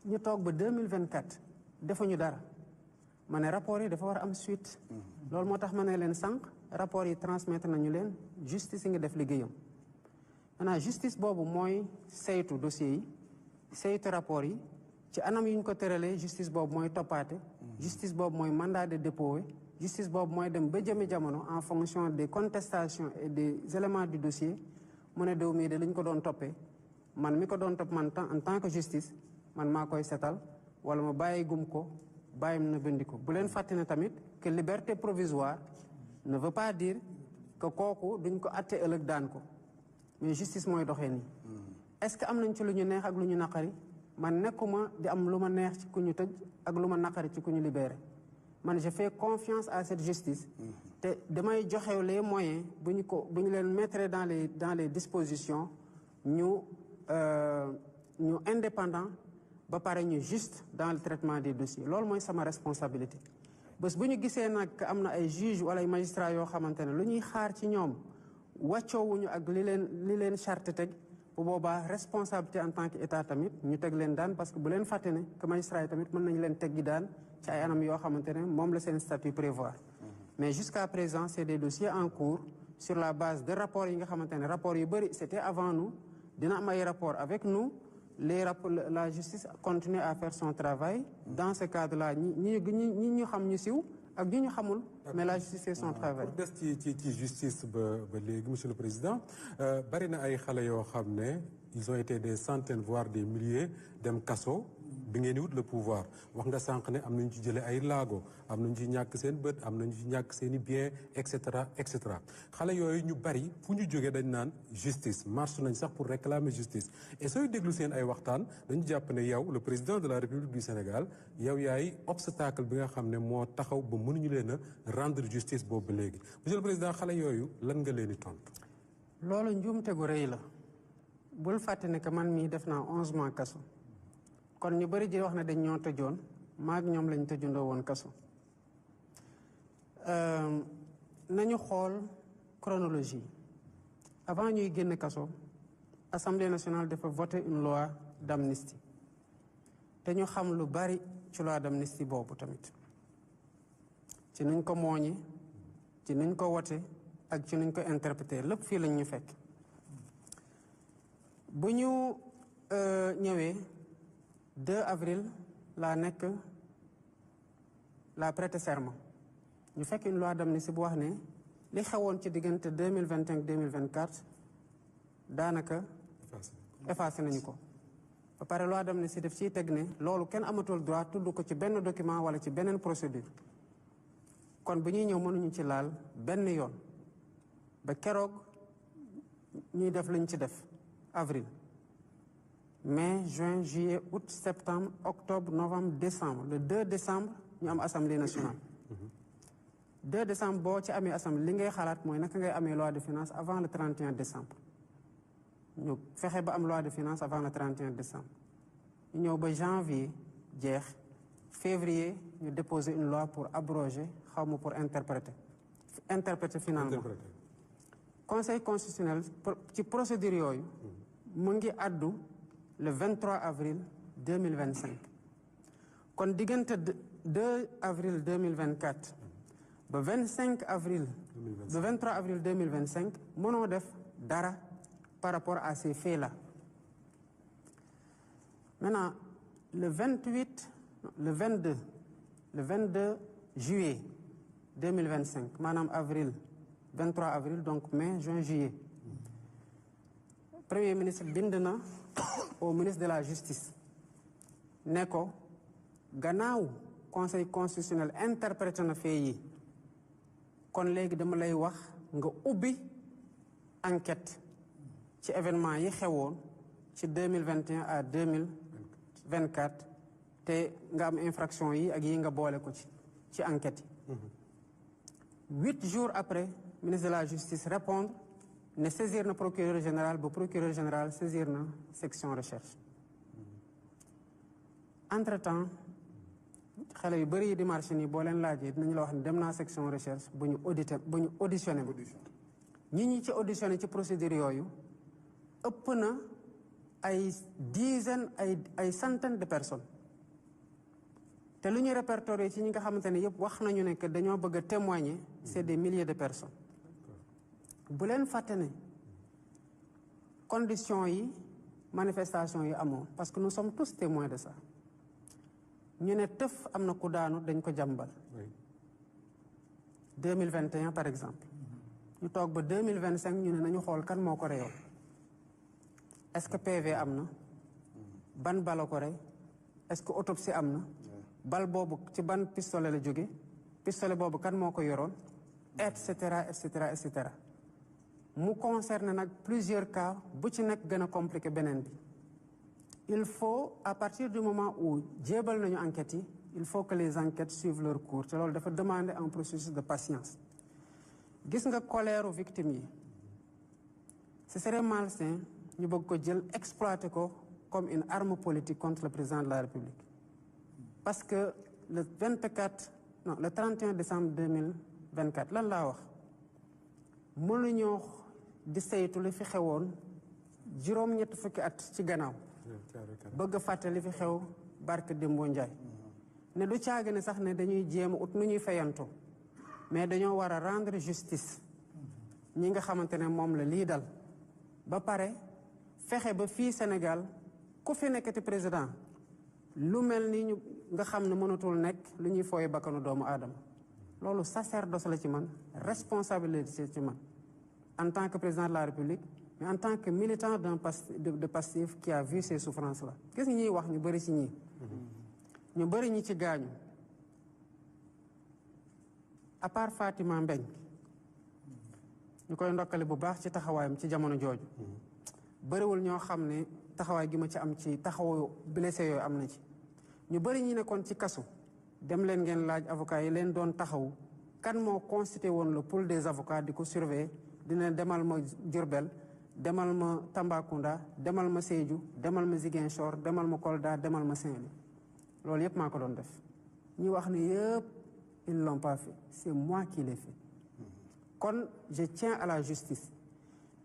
[SPEAKER 6] ñu toog ba 2024 defuñu dara ma ne rapport yi dafa war a am suite loolu moo tax ma ne leen sànq rapport yi transmettre nañu leen justice yi nga def liggéeyam maintenant justice boobu mooy saytu dossier yi saytu rapport yi ci anam yu ñu ko tëralee justice boobu mooy toppaate justice boobu mooy mandat de dépôt justice boobu mooy dem ba jëmi jamono en fonction des contestations et des éléments du dossier mu ne déw mii de li ñu ko doon toppee man mi ko doon topp man en tant que justice man maa koy setal wala ma bàyyi gum ko bàyyim na bindi ko bu leen fàtte ne tamit que liberté provisoire ne veut pas dire que kooku duñ ko atte ëllëg daan ko mais justice mooy doxee nii est-ce que am nañ ci lu ñu neex ak lu ñu naqari man nekkuma di am lu ma neex ci ku ñu tëj ak lu ma naqari ci ku ñu libéré man je fais confiance à cette justice te damay joxe les moyens bu ñu leen mettre dans les dispositions ñu indépendant ba pare ñu juste dans le traitement des dossiers loolu mooy sama responsabilité bés bu ñu gisee nag am na ay juge wala ay magistrats yoo xamante ne lu ñuy xaar ci ñoom wàccoowuñu ak li leen charte teg bu boobaa responsabilité en tant que état tamit ñu teg leen daan parce que bu leen fàtte ne que magistrats yi tamit mën nañu leen teg gi daan ci ay anam yoo xamante ne moom la seen statut prévoir mais jusqu'à présent c'est des dossiers en cours sur la base de rapports yi nga xamante ne rapports yu bëri c'était avant nous dina am ay rapports avec nous la justice continue à faire son travail dans ce cadre-là ñi ñu xam ñu siw ak ñi ñu xamul mais la justice fait son travail.
[SPEAKER 8] pour des ci justice ba léegi monsieur le président bari na ay xale yoo xam ne ils ont été des centaines voire des milliers dem kaso bi ngeen di wut le pouvoir wax nga sànq ne am nañu ci jëlee ay laago am nañu ci ñàkk seen bët am nañu ci ñàkk seen i bien et cetera et cetera xale yooyu ñu bari fu ñu jógee dañ naan justice marche nañ sax pour réclamer justice et sooy déglu seen ay waxtaan dañu jàpp ne yow le président de la République du Sénégal yow yaay obstacle bi nga xam ne moo taxaw ba mënuñu leen a rendre justice boobu ba léegi monsieur le président xale yooyu lan nga leen di tontu.
[SPEAKER 6] loolu njuumte gu rëy la bul fàtte ne que man mii def naa 11 mois kaso. kon ñu bëri ji wax ne dañ ñoo tëjoon maag ñoom lañ tëjundoo woon kaso nañu xool chronologie avant ñuy génn kaso Assemblée nationale dafa voté une loi d'amnistie te ñu xam lu bari ci loi d'amnistie boobu tamit ci nuñ ko mooñi ci nuñ ko wote ak ci nuñ ko interprété lépp fii lañ ñu fekk bu ñu ñëwee 2 avril laa nekk la prêter serment ñu fekk une loi d'amnistie bu wax ne li xewoon ci diggante 2025 2024 daanaka effacé nañu ko ba pare loi d'amnistie def ciy teg ne loolu kenn amatul droit tudd ko ci benn document wala ci beneen procédure kon bu ñuy ñëw mënuñu ci laal benn yoon ba keroog ñuy def lañ ci def avril mai juin juillet août septembre octobre novembre décembre le 2 décembre ñu am assemblée nationale 2 décembre boo ci amee assemblée li ngay xalaat mooy naka ngay amee loi de finances avant le 31 décembre ñu fexe ba am loi de finances avant le 31 décembre ñu ñëw ba janvier jeex février ñu déposer une loi pour abroger xaw ma pour interpréter finalement conseil constitutionnel ci procédure yooyu mu ngi addu le 23 avril 2025 kon diggante 2 avril 2024 ba 25 avril ba 23 avril 2025 mënoo def dara par rapport à ces faits-là maintenant le 22 juillet 2025 maanaam avril 23 avril donc mai juin juillet premier ministre bind na au ministre de la justice ne ko gannaaw conseil constitutionnel interprété na fait yi kon léegi dama lay wax nga ubbi enquête ci événement yi xewoon ci 2021 à 2024 te nga am infraction yi ak yi nga boole ko ci enquête yi 8 jours après ministre de la justice répondre ne saisir na procureur général ba procureur général saisir na section recherche entre-temps xale yu bëri yi di marché nii boo leen laajee dinañu la wax ne dem naa section recherche bu ñu auditionné ma ñi ci auditionné ci procédure yooyu ëpp na ay dizaine ay centaine de personnes te lu ñu répertorié ci ñi nga xamante ne yëpp wax nañu ne que dañoo bëgg a témoigner c'est des milliers de personnes bu leen fàtte ne conditions yi manifestation yi amoon parce que nous sommes tous témoins de ça ñu ne tëf am na ku daanu dañ ko jàmbal 2021 par exemple ñu toog ba 2025 ñu ne nañu xool kan moo ko reyoon est-ce que PV am na ban bala ko rey est-ce que autopsie am na bal boobu ci ban pistolet la jóge pistolet boobu kan moo ko yoroon et cetera et cetera et cetera mu concerne nag plusieurs cas bu ci nekk gën a compliqué beneen bi il faut à partir du moment où jébal nañu enquêtes yi il faut que les enquêtes suivent leur cours te loolu dafa demander un processus de patience gis nga colère victime yi ce serait malsain ñu bëgg ko jël exploiter ko comme une arme politique contre le président de la République parce que le 31 décembre 2024 lan laa wax mënuñoo di saytu li fi xewoon juróom-ñetti fukki at ci gannaaw bëgg a fàtte li fi xew barke Dembo Ndiaye ne du caagi ne sax ne dañuy jéem a ut nu ñuy fayanto mais dañoo war a rendre justice ñi nga xamante ne moom la lii dal ba pare fexe ba fii Sénégal ku fi nekkati président lu mel ni ñu nga xam ne mënatul nekk lu ñuy fooy bakkanu doomu aadama loolu sacerdoce la ci man responsabilité ci man en tant que président de la République mais en tant que militant de Pastef qui a vu ces souffrances là gis nga ñuy wax ñu bëri ci ñii ñu bëri ñi ci gaañu à part Fatima Mbeñ ñu koy ndokkale bu baax ci taxawaayam ci jamono jooju bëriwul ñoo xam ne taxawaay gi ma ci am ci taxawu blessé yooyu am na ci ñu bëri ñi nekkoon ci kasu dem leen ngeen laaj avocat yi leen doon taxawu kan moo constitué woon le pool des avocats di ko surveiller dina demal ma Diourbel demal ma Tambacounda demal ma Sédhiou demal ma Ziguinchor demal ma Kolda demal ma Saint-Louis loolu yëpp maa ko doon def ñi wax ne yëpp ils l'ont pas fait c'est moi qui l'ai fait kon je tiens à la justice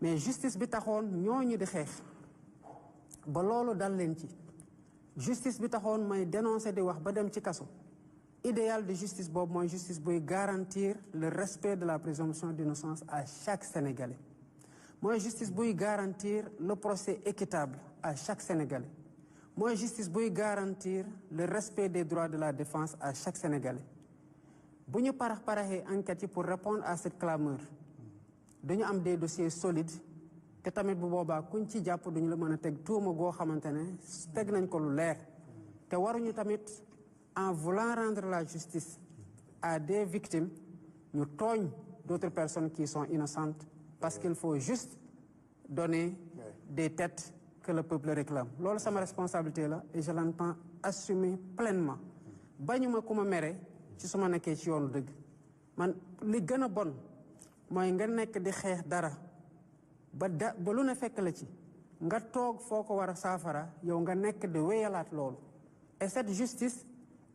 [SPEAKER 6] mais justice bi taxoon ñooñu di xeex ba loolu dal leen ci justice bi taxoon may dénoncer di wax ba dem ci kaso idéal de justice boobu mooy justice buy garantir le respect de la présomption d'innocence à chaque Sénégalais mooy justice buy garantir le procès équitable à chaque Sénégalais mooy justice buy garantir le respect des droits de la défense à chaque Sénégalais bu ñu paraxee enquête yi pour répondre à cette clameur dañu am des dossiers solides te tamit bu boobaa kuñ ci jàpp duñu la mën a teg tuuma goo xamante ne teg nañ ko lu leer te waruñu tamit en voulant rendre la justice à des victimes ñu tooñ d'autres personnes qui sont innocentes parce qu'il faut juste donner des têtes que le peuple réclame loolu sama responsabilité la et je l'entends assumer pleinement bañuma ku ma mere ci su ma nekkee ci yoonu dëgg man li gën a bon mooy nga nekk di xeex dara ba lu ne fekk la ci nga toog foo ko war a saafara yow nga nekk di wéyalaat loolu et cette justice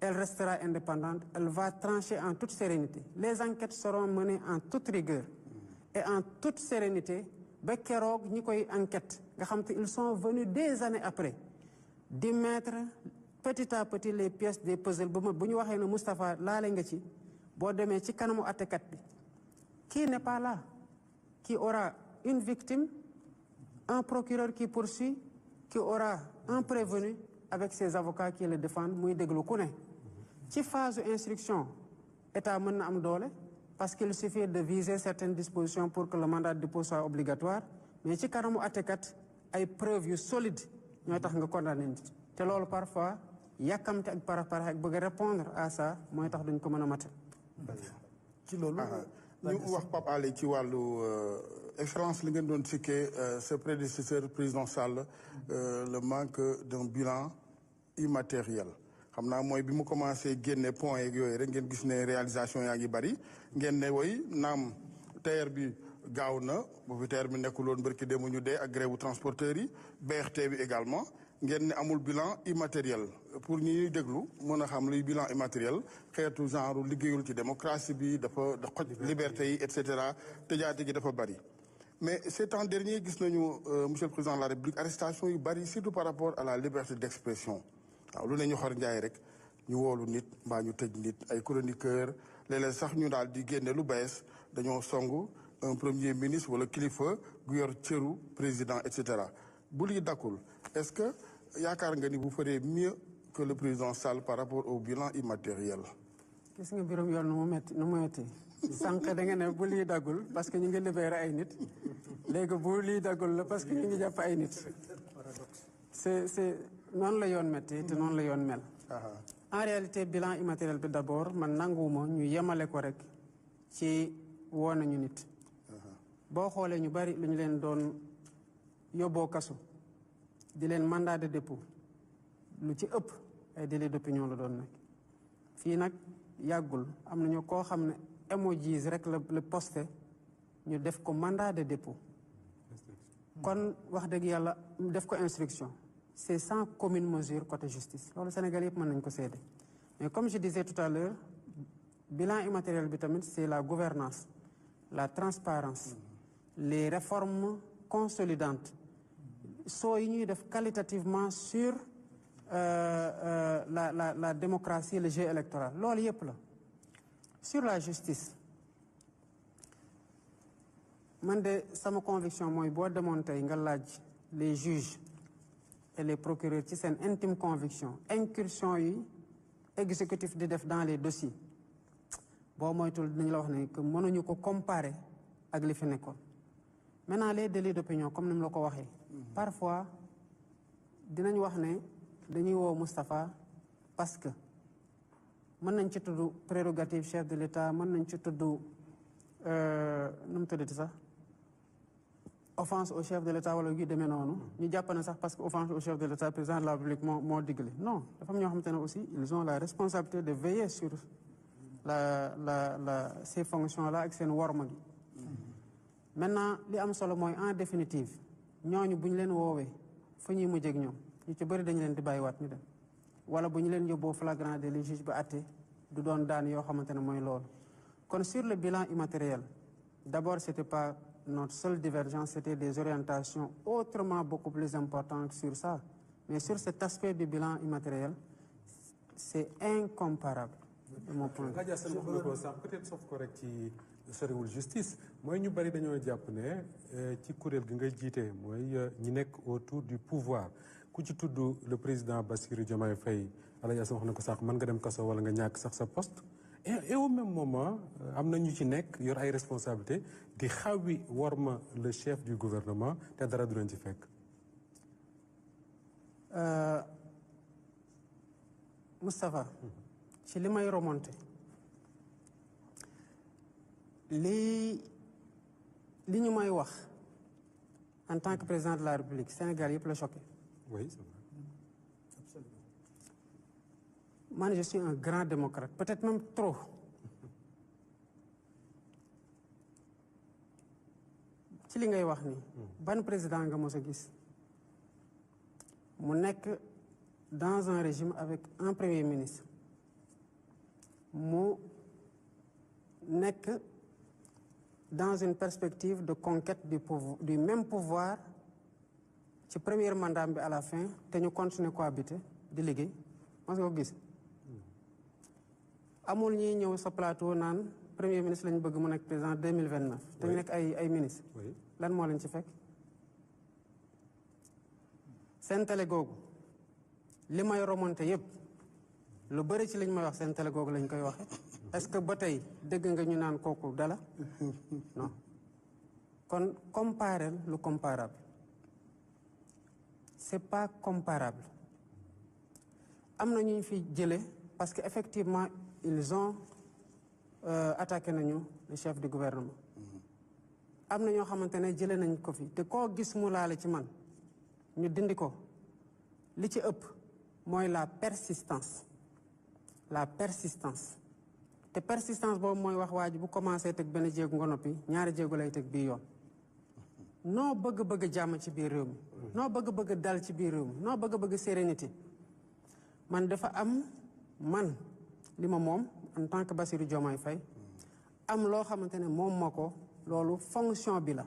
[SPEAKER 6] elle restera indépendante elle va trancher en toute sérénité les enquêtes seront menées en toute rigueur et en toute sérénité ba keroog ñi koy enquête nga xam te ils sont venus des années après di mettre petit à petit les pièces des puzzles ba bu ñu waxee ne Moustapha laale nga ci boo demee ci kanamu àttekat bi qui n'est pas là qui aura une victime un procureur qui poursuit qui aura un prévenu avec ses avocats qui le défendent muy déglu ku ne ci phase instruction état mën na am doole parce qu'il suffit de viser certaines dispositions pour que le mandat de dépôt soit obligatoire mais ci kanamu àttekat ay preuves yu solides ñooy tax nga condamné nit te loolu parfois yàkkamte ak parax ak bëgg a répondre à ça mooy tax duñ ko mën a matal
[SPEAKER 7] ci loolu ñu wax Pape Alé ci wàllu excellence li ngeen doon sikkee ce prédécesseur président Sall le manque d'un bilan immatériel xam naa mooy bi mu commencé génne point yeeg yooyu rek ngeen gis ne réalisation yaa ngi bari ngeen ne woy naam TER bi gaaw na bu fi TER bi nekkuloon barki démb ñu dee ak grève transporteurs yi BRT bi également ngeen ne amul bilan immatériel pour ñi déglu mën a xam luy bilan immatériel xeetu genre liggéeyul ci démocratie bi dafa xoj liberté yi et cetera tëjaate gi dafa bari. mais ces temps derniers gis nañu monsieur le président de la république arrestation yu bari surtout par rapport à la liberté d'expression waaw lu ne ñu xor njaay rek ñu woolu nit mbaa ñu tëj nit ay chroniqueur léeg-léeg sax ñu daal di génne lu bees dañoo song un premier ministre wala kilifa gu yor cëru président et cetera bu lii dakkul est-ce que yaakaar nga ni vous ferez mieux que le président Sall par rapport au bilan immatériel.
[SPEAKER 6] gis nga mbirum yoon nu mu metti sànq da nga ne bu lii daggul parce que ñu ngi libéré ay nit léegi bu lii daggul la parce que ñu ngi jàpp ay nit c'est noonu la yoon metti te noonu la yoon mel. En réalité bilan immatériel bi d'abord man nanguwuma ñu yemale ko rek ci woo nañu nit. boo xoolee ñu bari lu ñu leen doon yóbboo kasu di leen mandat de dépôt lu ci ëpp ay délit d'opinion la doon nag fii nag yàggul am nañu koo xam ne emojis rek la posté ñu def ko mandat de dépôt kon wax dëgg yàlla def ko instruction c'est sans commune mesure côté justice loolu Sénégal yëpp mën nañ ko seede mais comme je disais tout à l'heure bilan immatériel bi tamit c'est la gouvernance la transparence les réformes consolidantes soo yi ñuy def qualitativement sur la démocratie le jeu électoral loolu yëpp la sur la justice man de sama conviction mooy boo demoon tey nga laaj les juges et les procureurs ci seen intime conviction incursion yi exécutif di def dans les dossiers boo moytul dinañ la wax ne que mënuñu ko comparer ak li fi nekkoon maintenant les délits d'opinion comme ni mu la ko waxee parfois dinañ wax ne dañuy woo Moustapha parce que mën nañ ci tudd prérogative chef de l'État mën nañ ci tudd nu mu tuddati sax offense au chef de l'État wala yu demee noonu ñu jàpp ne sax parce que offense au chef de l'État président de la République moo digle non dafa am ñoo xamante ne aussi ils ont la responsabilité de veiller sur ces fonctions là ak seen worma gi maintenant li am solo mooy en définitive ñooñu bu ñu leen woowee fa ñuy mujjee ak ñoom ñu ci bëri dañu leen di bàyyiwaat ñu dem wala bu ñu leen yóbboo flagrant délit juge ba àtte du doon daan yoo xamante ne mooy loolu kon sur le bilan immatériel d'abord c'était pas notre seule divergence c'était des orientations autrement beaucoup plus importantes sur ça mais sur cet aspect du bilan immatériel c'est incomparable de mon point de vue.
[SPEAKER 8] Adja Sène wax na ko sax peut-être sauf ko rek ci soriwul justice mooy ñu bari dañoo jàpp ne ci kuréel gi nga jiite mooy ñi nekk autour du pouvoir ku ci tudd le président Bassirou Diomaye Faye Adja Sène wax na ko sax mën nga dem kaso wala nga ñàkk sax sa poste et au même moment am na ñu ci nekk yor ay responsabilités di xawi worma le chef du gouvernement te dara du leen ci fekk.
[SPEAKER 6] Moustapha ci li may remonté li ñu may wax en tant que président de la République Sénégal yëpp la choqué.
[SPEAKER 8] Oui, c'est vrai.
[SPEAKER 6] Absolument. Man, je suis un grand démocrate, peut-être même trop. ci li ngay wax ni ban président nga mos a gis mu nekk dans un régime avec un premier ministre mu nekk dans une perspective de conquête du même pouvoir ci premier mandat bi à la fin te ñu continuer cohabiter di liggéey mos nga ko gis amul ñuy ñëw sa plateau naan premier ministre lañu bëgg mu nekk président 2029 te ñu nekk ay ministre lan moo leen ci fekk seen télé googu li may remonté yëpp lu bëri ci liñ may wax seen télé googu lañ koy waxe est-ce que ba tey dégg nga ñu naan kooku dala non kon comparer lu comparable c'est pas comparable am na ñu fi jële parce que effectivement ils ont attaqué nañu le chef du gouvernement am na ñoo xamante ne jële nañ ko fi te koo gis mu laale ci man ñu dindi ko li ci ëpp mooy la persistance te persistance boobu mooy wax waa ji bu commencé teg benn jéegu nga noppi ñaari jéegu lay teg bii yoon noo bëgg jàmm ci biir réew mi noo bëgg dal ci biir réew mi noo bëgg sérénité man dafa am man li ma moom en tant que Bassirou Diomaye Faye am loo xamante ne moom ma ko loolu fonction bi la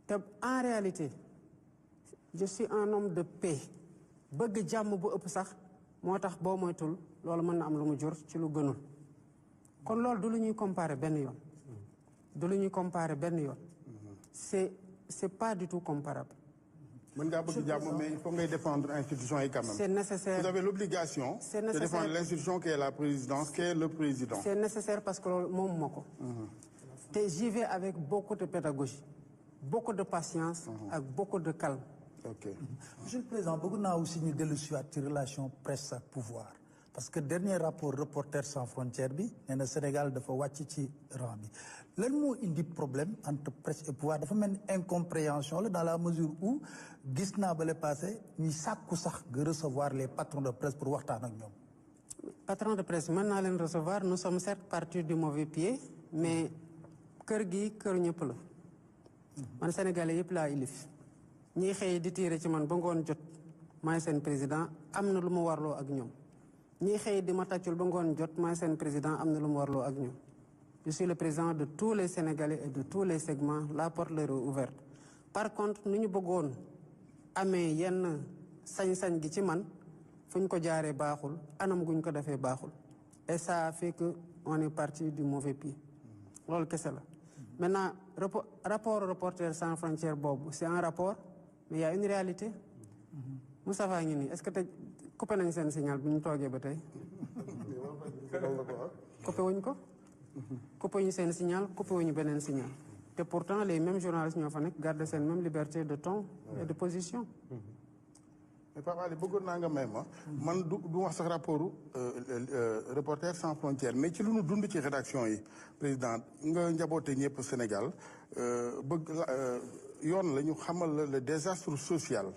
[SPEAKER 6] te en réalité je suis un homme de paix bëgg jàmm bu ëpp sax moo tax boo moytul loolu mën na am lu mu jur ci lu gënul kon loolu du lu ñuy comparer benn yoon du lu ñuy comparer benn yoon c'est pas du tout comparable.
[SPEAKER 7] mën ngaa bëgg jàmm mais il faut ngay défendre institution yi quand même.
[SPEAKER 6] C'est nécessaire.
[SPEAKER 7] Vous avez l'obligation de défendre l'institution qui est la présidence, qui est le président.
[SPEAKER 6] C'est nécessaire parce que loolu moom moo ko. te j'y vais avec beaucoup de pédagogie beaucoup de patience ak beaucoup de calme.
[SPEAKER 7] Ok.
[SPEAKER 5] Monsieur le Président bëgg naa aussi ñu dellu si waat ci relation presse ak pouvoir parce que dernier rapport Reporters sans frontières bi nee na Sénégal dafa wàcc ci rang bi lan moo indi problème entre presse et pouvoir dafa mel ni incompréhension la dans la mesure où gis naa ba le passé ñi sàkku sax nga recevoir les patrons de presse pour waxtaan ak ñoom.
[SPEAKER 6] Patron de presse mën naa leen recevoir nous sommes certes partis du mauvais pied mais kër gi kër ñëpp la man Sénégalais yëpp laa ilif ñiy xëy di tiire ci man ba ngoon jot maay seen président am na lu mu warloo ak ñoom ñiy xëy di ma tàccul ba ngoon jot maay seen président am na lu mu warloo ak ñoom je suis le président de tous les Sénégalais et de tous les segments la porte leur est ouverte par contre nu ñu bëggoon amee yenn sañ-sañ gi ci man fu ñu ko jaaree baaxul anam guñ ko defee baaxul et ça a fait que on est parti du mauvais pied loolu kese la maintenant rapport Reporters sans frontières boobu c'est un rapport mais il y a une réalité Moustapha ngi nii est-ce que te coupé nañ seen signal bi ñu toogee ba tey coupé wuñ ko coupé wuñu seen signal coupé wuñu beneen signal te pourtant les mêmes journalistes ñoo fa nekk garder seen même liberté de ton et de position
[SPEAKER 7] mais Pape Ali bëggoon naa nga may ma man du wax sax rapport Reporters sans frontières mais ci lu nu dund ci rédaction yi président nga njaboote ñëpp Sénégal bëgg yoon la ñu xamal la le désastre social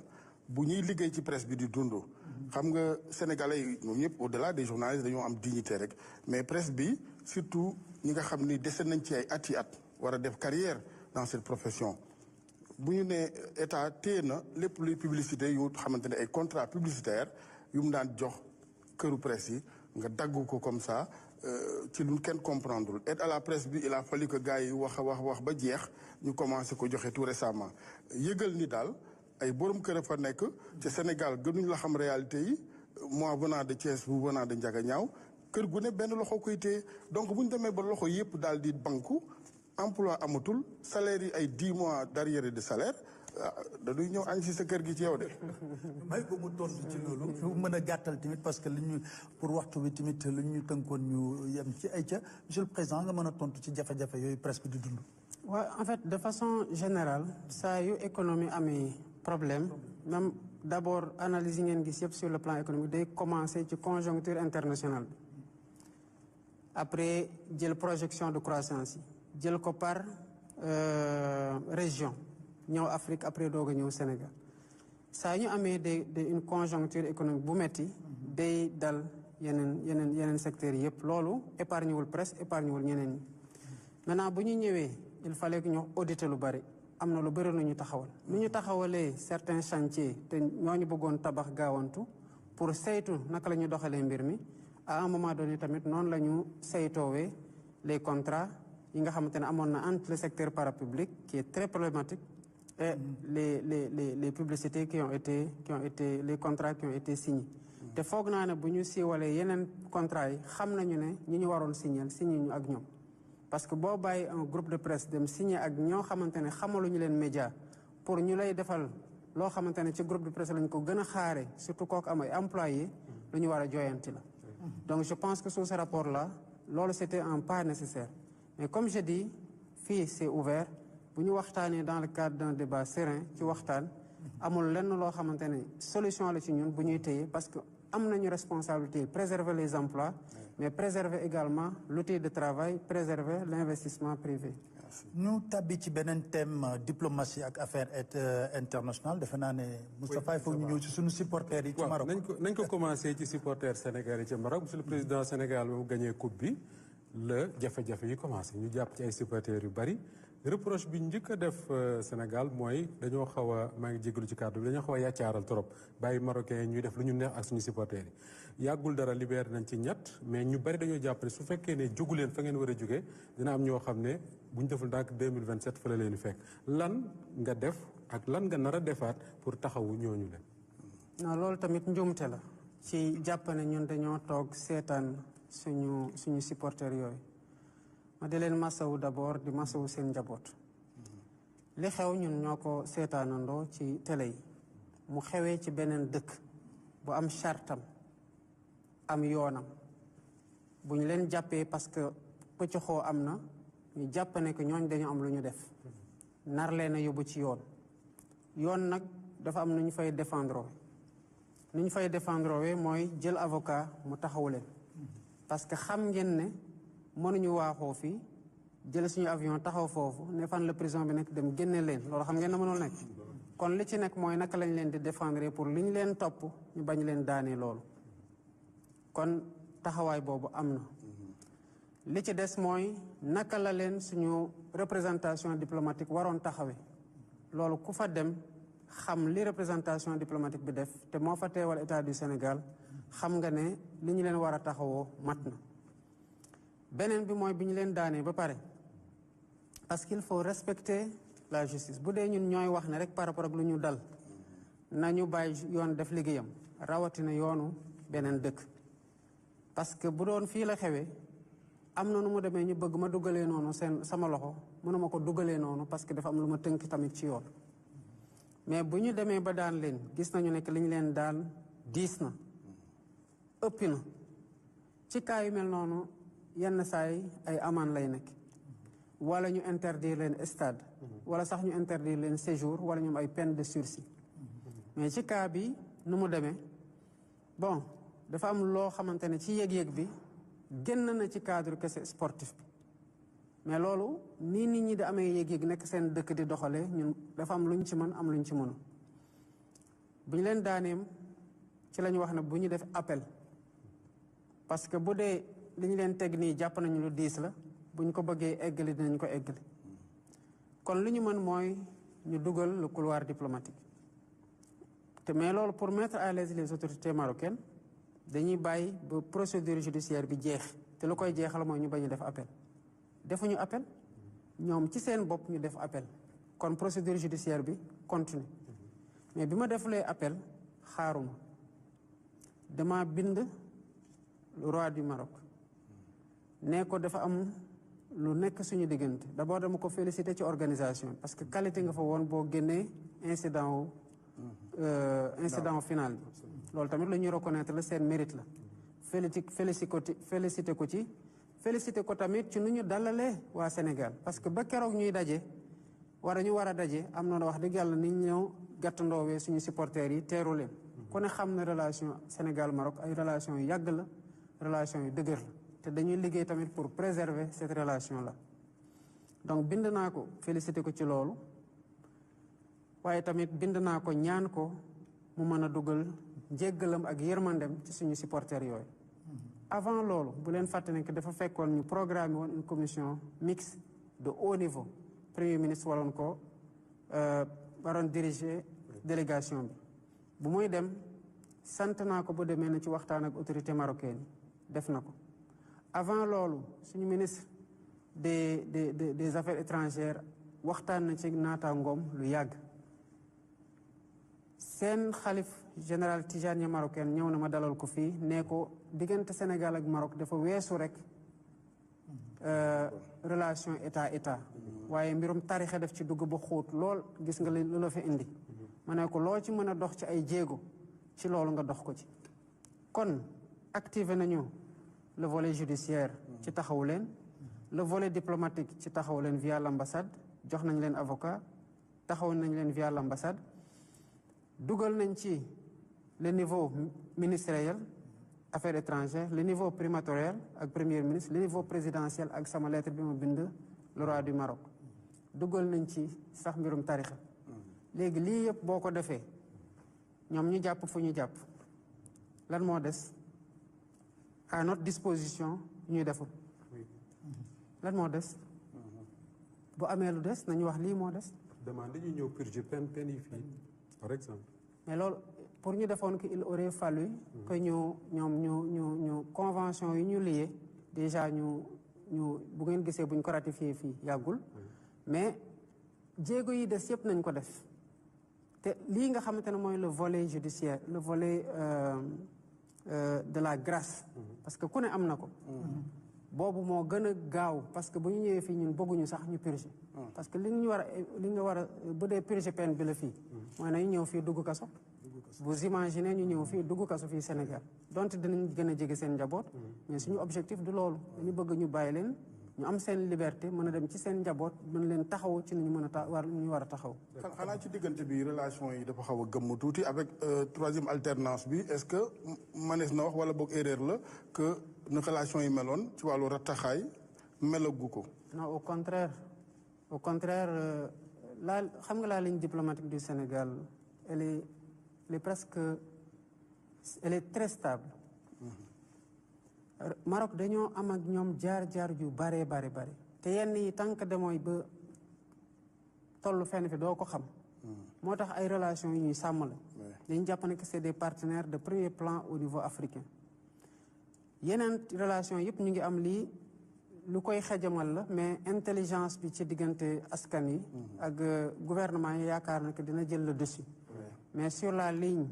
[SPEAKER 7] bu ñuy liggéey ci presse bi di dund xam nga sénégalais yi ñoom ñëpp au-delà des journalistes dañoo am dignité rek mais presse bi surtout ñi nga xam ni dese nañ ci ay at yi at war a def carrière dans cette profession bu ñu nee état téye na lépp luy publicité yu xamante ne ay contrat publicitaire yu mu daan jox këru presse yi nga dagg ko comme ça ci lu kenn comprendre aide à la presse bi il a fallu que gars yi wax ba jeex ñu commencé ko joxe tout récemment yëgal ni daal ay borom kër fa nekk ci Sénégal gënuñ la xam réalité yi moi venant de Thiès vous venant de Ndiaganiao kër gu ne benn loxo koy téye donc bu ñu demee ba loxo yëpp daal di banku emploi amatul salaire yi ay 10 mois d'arriéré de salaire dañuy ñëw añ si sa kër gi ci yow de.
[SPEAKER 5] may ko mu tontu ci loolu. fu mën a gàttal tamit parce que li ñu pour waxtu bi tamit li ñu tënkoon ñu yem ci ay ca monsieur le président nga mën a tontu ci jafe-jafe yooyu presse bi di dund.
[SPEAKER 6] waaw en fait de façon générale saa yu économie amee problème même d'abord analyse yi ngeen gis yëpp sur le plan économique day commencer ci conjoncture internationale bi après jël projection de croissance yi. jël ko par région ñëw Afrique après doog a ñëw Sénégal saa ñu amee de une conjoncture économique bu metti day dal yeneen secteurs yëpp loolu épargne wul presse épargne wul ñeneen ñi maintenant bu ñu ñëwee il fallait que ñu auditer lu bari am na lu bari lu ñu taxawal lu ñu taxawalee certains chantiers te ñooñu bëggoon tabax gaawantu pour saytu naka la ñu doxalee mbir mi à un moment donné tamit noonu la ñu saytoowee les contrats yi nga xamante ne amoon na entre le secteur parapublic qui est très problématique et les publicités qui ont été les contrats qui ont été signés te foog naa ne bu ñu siiwalee yeneen contrats yi xam nañu ne ñi ñu waroon signer ñu ak ñoom parce que boo bàyyi un groupe de presse dem signer ak ñoo xamante ne xamaluñu leen média pour ñu lay defal loo xamante ne ci groupe de presse lañ ko gën a xaare surtout kooku am ay employés lu ñu war a jooyanti la donc je pense que sous ce rapport là loolu c'était un pas nécessaire mais comme je dis fii c'est ouvert bu ñu waxtaanee dans le cadre d'un débat serein ci waxtaan amul lenn loo xamante ne solution la ci ñun bu ñuy téye parce que am nañu responsabilité préserver les emplois mais préserver également l'outil de travail préserver l'investissement privé.
[SPEAKER 5] ñu tabbi ci beneen thème diplomatie ak affaires internationales defe naa ne Moustapha il faut ñu ñëw ci suñu supporters yi ci Maroc.
[SPEAKER 8] nañ ko commencé ci supporters sénégalais yi ci Maroc monsieur le président Sénégal ba mu gagné coupe bi la jafe-jafe yi commencé ñu jàpp ci ay supporters yu bari reproche bi njëkk a def Sénégal mooy dañoo xaw a maa ngi jégalu ci kàddu bi dañoo xaw a yàccaaral trop bàyyi marocain yi ñuy def lu ñu neex ak suñu supporters yi yàggul dara libéré nañ ci ñett mais ñu bari dañoo jàpp ne su fekkee ne jógu leen fa ngeen war a jógee dina am ñoo xam ne bu ñu deful ndànk 2027 fa la leen di fekk lan nga def ak lan nga nar a defaat pour taxawu ñooñu leen.
[SPEAKER 6] non loolu tamit njuumte la ci jàpp ne ñun dañoo toog seetaan suñu supporters yooyu ma di leen masawu d'abord di masawu seen njaboot li xew ñun ñoo ko seetaanandoo ci télé yi mu xewee ci beneen dëkk bu am chartam am yoonam bu ñu leen jàppee parce que pëccëxoo am na ñu jàpp ne que ñooñ dañu am lu ñu def nar leen a yóbbu ci yoon nag dafa am nu ñu fay défendre ni ñu fay défendre mooy jël avocat mu taxawu leen parce que xam ngeen ne mënuñu waaxoo fii jël suñu avion taxaw foofu ne fan la prison bi nekk dem génne leen loolu xam ngeen ne mënul nekk kon li ci nekk mooy naka lañ leen di défendre pour li ñu leen topp ñu bañ leen daanee loolu kon taxawaay boobu am na li ci des mooy naka la leen suñu représentation diplomatique waroon taxawee loolu ku fa dem xam li représentation diplomatique bi def te moo fa teewal état du Sénégal xam nga ne li ñu leen war a taxawoo mat na beneen bi mooy bi ñu leen daanee ba pare parce qu'il faut respecter la justice bu dee ñun ñooy wax ne rek par rapport ak lu ñu dal nañu bàyyi yoon def liggéeyam rawatina yoonu beneen dëkk parce que bu doon fii la xewee am na nu mu demee ñu bëgg ma dugalee noonu sama loxo mënuma ko dugalee noonu parce que dafa am lu ma tënk tamit ci yoon mais bu ñu demee ba daan leen gis nañu nekk li ñu leen daan diis na ëppi na ci cas yu mel noonu yenn saay ay amaan lay nekk wala ñu interdire leen stade wala sax ñu interdire leen séjour wala ñoom ay peine de sursis mais ci cas bi nu mu demee bon dafa am loo xamante ne ci yëg-yëg bi génn na ci cadre kese sportif bi mais loolu nii nit ñi di amee yëg-yëg nekk seen dëkk di doxalee ñun dafa am lu ñu ci mën am lu ñu ci mënu bu ñu leen daaneem ci la ñu wax ne bu ñu def appel parce que bu dee li ñu leen teg nii jàpp nañu lu diis la bu ñu ko bëggee eggali dinañ ko eggali kon lu ñu mën mooy ñu dugal le couloir diplomatique te mais loolu pour mettre à l'aise les autorités marocaines dañuy bàyyi ba procédure judiciaire bi jeex te lu koy jeexal mooy ñu bañ a def appel defuñu appel ñoom ci seen bopp ñu def appel kon procédure judiciaire bi continue mais bi ma defulee appel xaaruma dama bind le roi du Maroc ne ko dafa am lu nekk suñu diggante d'abord dama ko féliciter ci organisation parce que qualité nga fa woon boo génnee incident final bi loolu tamit lu ñuy reconnaître la seen mérite la félicité ko ci félicité ko tamit ci nu ñu dalalee waa Sénégal parce que ba keroog ñuy daje ñu war a daje am na wax dëgg yàlla ni ñu ñëw gàttandoowee suñu supporters yi teeru leen ku ne xam na relation Sénégal Maroc ay relation yu yàgg la relation yu dëgër la te dañuy liggéey tamit pour préserver cette relation là donc bind naa ko félicité ko ci loolu waaye tamit bind naa ko ñaan ko mu mën a dugal njéggalam ak yërmandem ci suñu supporters yooyu avant loolu bu leen fàtte ne que dafa fekkoon ñu programme woon une commission mixte de haut niveau premier ministre waroon diriger délégation bi bu muy dem sant naa ko bu demee na ci waxtaan ak autorité marocaine yi def na ko avant loolu suñu ministre des affaires étrangères waxtaan na ci naataangoom lu yàgg seen xalif général Tijani marocain ñëw na ma dalal ko fii ne ko diggante Sénégal ak Maroc dafa weesu rek relation état waaye mbirum tarixa def ci dugg ba xóot lool gis nga lu la fi indi ma ne ko loo ci mën a dox ci ay jéego ci loolu nga dox ko ci kon activé nañu le volet judiciaire ci taxawu leen le volet diplomatique ci taxawu leen via l'ambassade jox nañ leen avocat taxawu nañ leen via l'ambassade dugal nañ ci le niveau ministériel affaires étrangères le niveau primatorial ak premier ministre le niveau présidentiel ak sama lettre bi ma bind le roi du Maroc dugal nañ ci sax mbirum tarixa léegi lii yëpp boo ko defee ñoom ñu jàpp fu ñu jàpp lan moo des à notre disposition ñuy deful lan moo des bu amee lu des nañu wax lii moo des.
[SPEAKER 8] demande ñu ñëw purger peine yi fii par exemple.
[SPEAKER 6] mais loolu pour ñu defoon que il aurait fallu que ñu convention yi ñu lié déjà ñu bu ngeen gisee buñ ko ratifié fii yàggul mais jéego yi des yëpp nañ ko def te lii nga xamante ne mooy le volet judiciaire le volet de la grâce parce que ku ne am na ko boobu moo gën a gaaw parce que bu ñu ñëwee fii ñun bëgguñu sax ñu purger parce que li nga war a bu dee purger peine bi la fii mooy nañu ñëw fii dugg kaso vous imaginez ñu ñëw fii dugg kaso fii Sénégal donte dinañ gën a jege seen njaboot mais suñu objectif du loolu dañu bëgg ñu bàyyi leen ñu am seen liberté mën a dem ci seen njaboot mën leen taxaw ci ni ñu mën a ñu war a taxaw.
[SPEAKER 7] xanaa ci diggante bi relation yi dafa xaw a gëmm tuuti avec troisième alternance bi est-ce que manees na wax wala boog erreur la que nu relation yi meloon ci wàllu rattaxaay melagu ko.
[SPEAKER 6] non au contraire xam nga la ligne diplomatique du Sénégal elle est très stable. Maroc dañoo am ak ñoom jaar yu bare te yenn yi tant que demooy ba tollu fenn fi doo ko xam moo tax ay relations yu ñuy sàmm la dañu jàpp ne que c'est des partenaires de premier plan au niveau africain yeneen relations yëpp ñu ngi am lii lu koy xejamal la mais intelligence bi ci diggante askan yi ak gouvernement yi yaakaar na que dina jël le dessus mais sur la ligne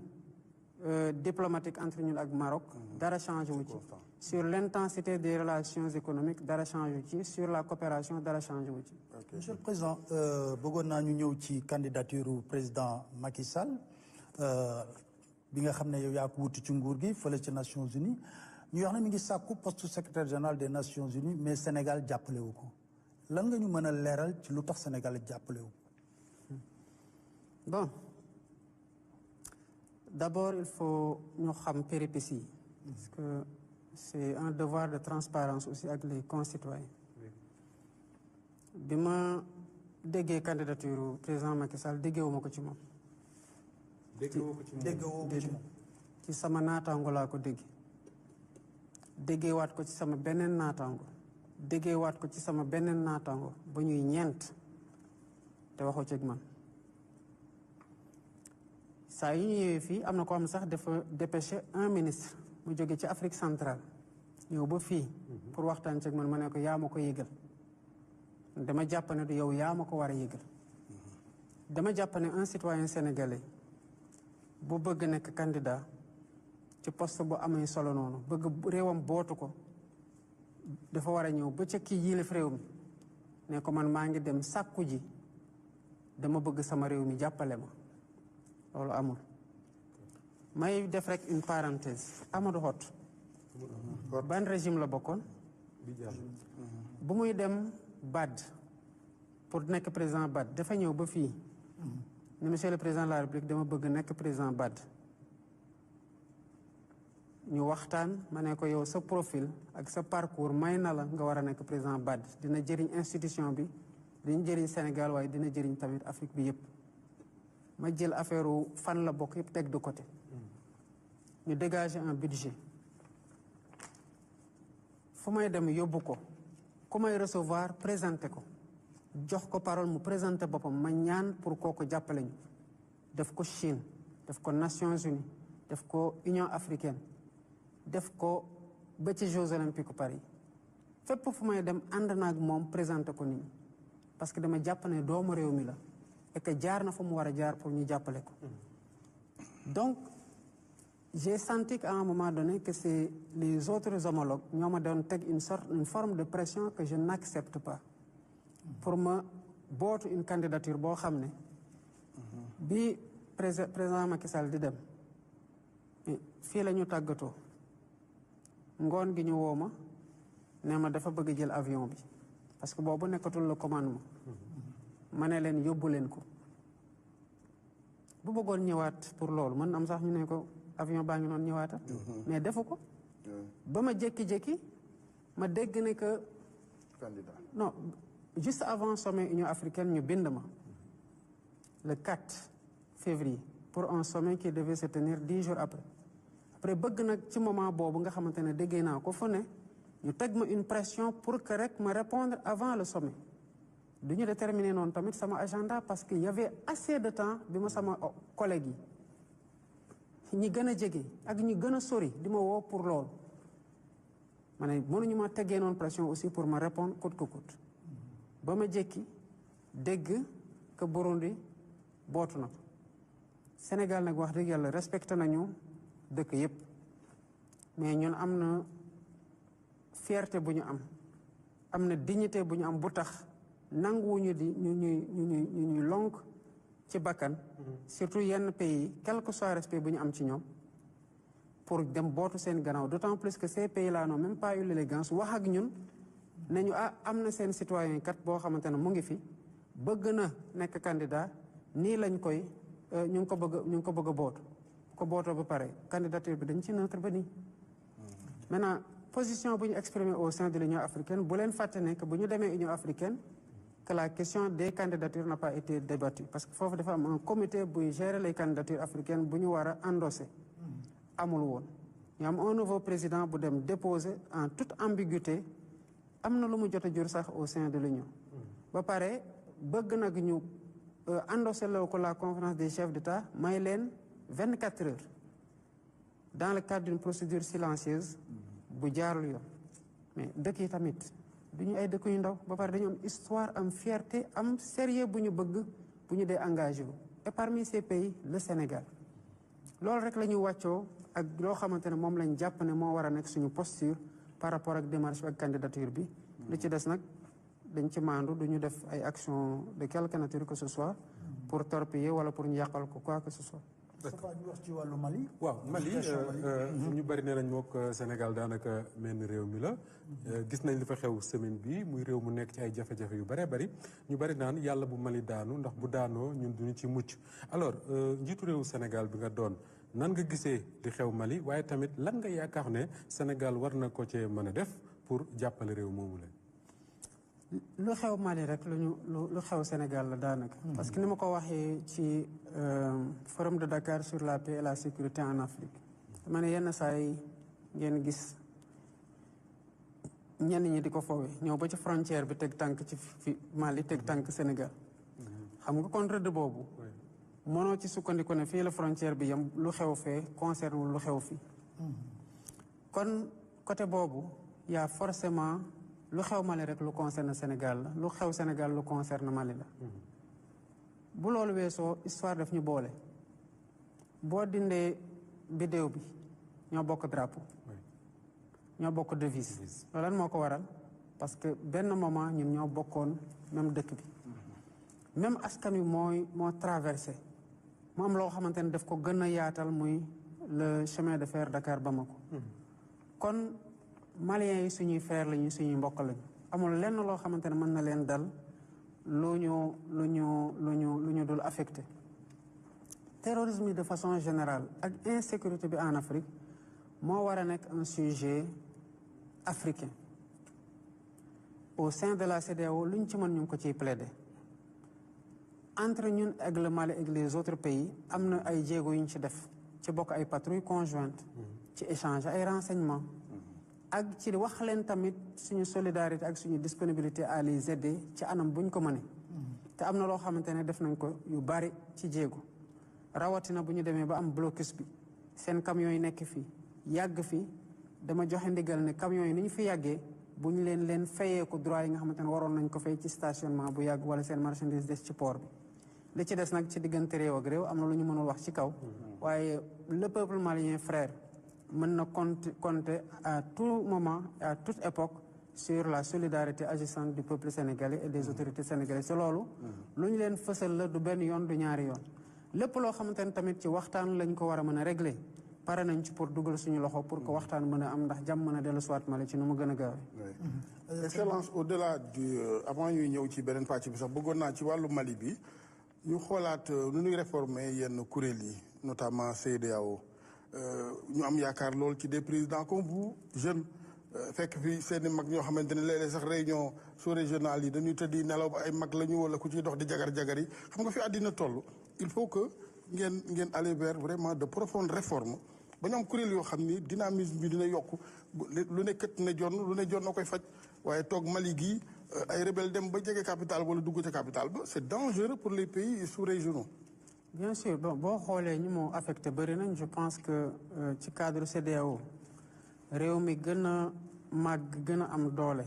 [SPEAKER 6] diplomatique entre ñun ak Maroc dara changé wu ci sur l'intensité des relations économiques dara changé wu ci sur la coopération dara changé wu ci.
[SPEAKER 5] Monsieur le Président bëggoon naa ñu ñëw ci candidature président Macky Sall bi nga xam ne yow yaa ko wuti ci nguur gi fële ci Nations Unies ñu wax ne mi ngi sàkku poste secrétaire général des Nations Unies mais Sénégal jàppale wu ko lan nga ñu mën a leeral ci lu tax Sénégal jàppale wu ko.
[SPEAKER 6] Bon. D'abord, il faut ñu xam péripéties parce que c'est un devoir de transparence aussi ak les concitoyens. bi ma déggee candidature président Macky Sall déggeewuma ko ci moom.
[SPEAKER 5] déggewoo ko ci moom.
[SPEAKER 6] ci sama naataango laa ko dégg. déggeewaat ko ci sama beneen naataango. déggeewaat ko ci sama beneen naataango ba ñuy ñeent te waxoo ci ak man. saa yu ñu ñëwee fii am na ko xam sax dafa dépêché un ministre mu jóge ci Afrique centrale ñëw ba fii pour waxtaan ci ak man ma ne ko yaa ma ko yëgal dama jàpp ne du yow yaa ma ko war a yëgal dama jàpp ne un citoyen sénégalais bu bëgg nekk candidat ci poste bu amee solo noonu bëgg réewam bootu ko dafa war a ñëw ba ca kii yilif réew mi ne ko man maa ngi dem sàkku ji dama bëgg sama réew mi jàppale ma loolu amul may def rek une parenthèse Amadou Hott ban régime la bokkoon bu muy dem BAD pour nekk président BAD dafa ñëw ba fii ne monsieur le président de la République dama bëgg nekk président BAD ñu waxtaan ma ne ko yow sa profil ak sa parcours may na la nga war a nekk président BAD dina jëriñ institution bi dina jëriñ Sénégal waaye dina jëriñ tamit Afrique bi yëpp ma jël affaire fan la bokk yëpp teg de côté ñu dégager un budget fu may dem yóbbu ko ku may recevoir présenté ko jox ko parole mu présenté boppam ma ñaan pour kooku jàppale ñu def ko Chine def ko Nations Unies def ko Union africaine def ko ba ci Jeux olympiques Paris fépp fu may dem ànd naag moom présenté ko nit ñi parce que dama jàpp ne doomu réew mi la et que jaar na fa mu war a jaar pour ñu jàppale ko donc j'ai senti qu'à un moment donné que c'est les autres homologues ñoo ma doon teg une forme de pression que je n'accepte pas pour ma bootu une candidature boo xam ne bi président Macky Sall di dem fii la ñu tàggatoo ngoon gi ñu woo ma ne ma dafa bëgg jël avion bi parce que boobu nekkatul le commandement ma ne leen yóbbu leen ko bu bëggoon ñëwaat pour loolu man am sax ñu ne ko avion baa ngi noonu ñëwaata mais defu ko ba ma jékki-jékki ma dégg ne que
[SPEAKER 7] candidat
[SPEAKER 6] non juste avant sommet Union africaine ñu bind ma le 4 février pour un sommet qui devait se tenir 10 jours après bëgg nag ci moment boobu nga xamante ne déggee naa ko fu ne ñu teg ma une pression pour que rek ma répondre avant le sommet du ñu déterminer noonu tamit sama agenda parce que y avait assez de temps bi ma sama collègue yi ñi gën a jege ak ñi gën a sori di ma woo pour loolu ma ne mënuñu ma teggee noonu pression aussi pour ma répondre coûte que coûte ba ma jékki dégg que Burundi bootu na ko Sénégal nag wax dëgg yàlla respecté nañu dëkk yépp mais ñun am na fierté bu ñu am na dignité bu ñu am bu tax nanguwuñu di ñu ñuy lonk ci bakkan surtout yenn pays quel que soit respect bu ñu am ci ñoom pour dem bootu seen gannaaw d'autant plus que ces pays là n'ont même pas eu l'élégance wax ak ñun nañu am na seen citoyen kat boo xamante ne mu ngi fi bëgg na nekk candidat nii lañ koy ñu ngi ko bëgg a bootu ko bootoo ba pare candidature bi dañ ci neutre ba nii maintenant position bu ñu exprimé au sein de l'Union africaine bu leen fàtte ne que bu ñu demee Union africaine que la question des candidatures n'a pas été débattue parce que foofu dafa am un comité buy gérer les candidatures africaines bu ñu war a endosser amul woon ñu am un nouveau président bu dem déposer en toute ambiguïté am na lu mu jot a jur sax au sein de l'Union ba pare bëgg nag ñu endosser loo ko la conférence des chefs d'État may leen 24 heures dans le cadre d'une procédure silencieuse bu jaarul yoon mais dëkk yi tamit du ñu ay dëkk yu ndaw ba pare dañu am histoire am fierté am sérieux bu ñu bëgg bu ñu dee engagé wu et parmi ces pays le Sénégal loolu rek la ñu wàccoo ak loo xamante ne moom lañ jàpp ne moo war a nekk suñu posture par rapport ak démarche bi ak candidature bi li ci des nag dañ ci maandu du ñu def ay action de quelque nature que ce soit pour torpiller wala pour ñu yàqal ko quoi que ce soit.
[SPEAKER 5] D'accord ñu wax ci wàllu Mali.
[SPEAKER 8] waaw Mali ñu bari nee nañ mook Sénégal daanaka menn réew mi la gis nañ li fa xew semaine bi muy réew mu nekk ci ay jafe-jafe yu bëree bëri ñu bari naan yàlla bu Mali daanu ndax bu daanoo ñun duñu ci mucc alors njiitu réewu Sénégal bi nga doon nan nga gisee li xew Mali waaye tamit lan nga yaakaar ne Sénégal war na ko cee mën a def pour jàppale réew moomu la.
[SPEAKER 6] lu xew Mali rek lu xew Sénégal la daanaka. parce que ni ma ko waxee ci forum de Dakar sur la paix et la sécurité en Afrique. dama ne yenn saa yi ngeen gis ñenn ñi di ko foowee ñëw ba ci frontière bi teg tànk ci fi Mali teg tànk Sénégal. xam nga contre de boobu. mënoo ci sukkandiku ne fii la frontière bi yam lu xew fee concerne wul lu xew fii. kon côté boobu y a forcément. lu xew Mali rek lu concerne Sénégal la lu xew Sénégal lu concerne Mali la bu loolu weesoo histoire daf ñu boole boo dindee bidéew bi ñoo bokk drapeau ñoo bokk devise loolu lan moo ko waral parce que benn moment ñun ñoo bokkoon même dëkk bi même askan wi moo traversé mu am loo xamante ne daf ko gën a yaatal muy le chemin de fer Dakar Bamako kon Maliens yi suñuy frère lañu suñuy mbokk lañu amul lenn loo xamante ne mën na leen dal lu ñu dul affecté terrorisme yi de façon générale ak insécurité bi en Afrique moo war a nekk un sujet africain au sein de la CEDEAO lu ñu ci mën ñu ngi ko ciy plaider entre ñun ak le Mali ak les autres pays am na ay jéego yu ñu ci def ci bokk ay patrouilles conjointes ci échange ay renseignements ak ci wax leen tamit suñu solidarité ak suñu disponibilité à les aider ci anam buñ ko mënee te am na loo xamante ne def nañ ko yu bari ci jéego rawatina bu ñu demee ba am blocus bi seen camions yi nekk fii yàgg fii dama joxe ndigal ne camions yi ni ñu fi yàggee bu ñu leen fayee ko droit yi nga xamante ne waroon nañ ko fay ci stationnement bu yàgg wala seen marchandise des ci port bi li ci des nag ci diggante réew ak réew am na lu ñu mënul wax ci kaw waaye le peuple malien frère mën na compter à tout moment à toute époque sur la solidarité agissante du peuple sénégalais et des autorités sénégalaises te loolu lu ñu leen fësal la du benn yoon du ñaari yoon lépp loo xamante ne tamit ci waxtaan lañ ko war a mën a régler pare nañ ci pour dugal suñu loxo pour que waxtaan mën a am ndax jàmm mën a dellu siwaat Mali ci nu mu gën a gaawee.
[SPEAKER 7] Excellence au-delà du avant ñuy ñëw ci beneen pàcc bi sax bëggoon naa ci wàllu Mali bi ñu xoolaat nu ñuy réformer yenn kuréel yi notamment CEDEAO ñu am yaakaar lool ci des présidents comme vous jeunes fekk fi seen i mag ñoo xamante ne léeg-léeg sax réunion sous-régionale yi dañuy tëddi nelaw ba ay mag la ñu wala ku ciy dox di jagar-jagar yi xam nga fi àddina toll il faut que ngeen aller vers vraiment de profondes réformes ba ñu am kuréel yoo xam ni dynamisme bi dina yokk lu ne kët ne jonn lu ne jonn na koy faj waaye toog Mali gii ay rebelle dem ba jege capitale wala dugg ca capitale ba c'est dangereux pour les pays sous-régionaux.
[SPEAKER 6] bien sûr bon boo xoolee ñi moo affecté bëri nañ je pense que ci cadre CEDEAO réew mi gën a màgg gën a am doole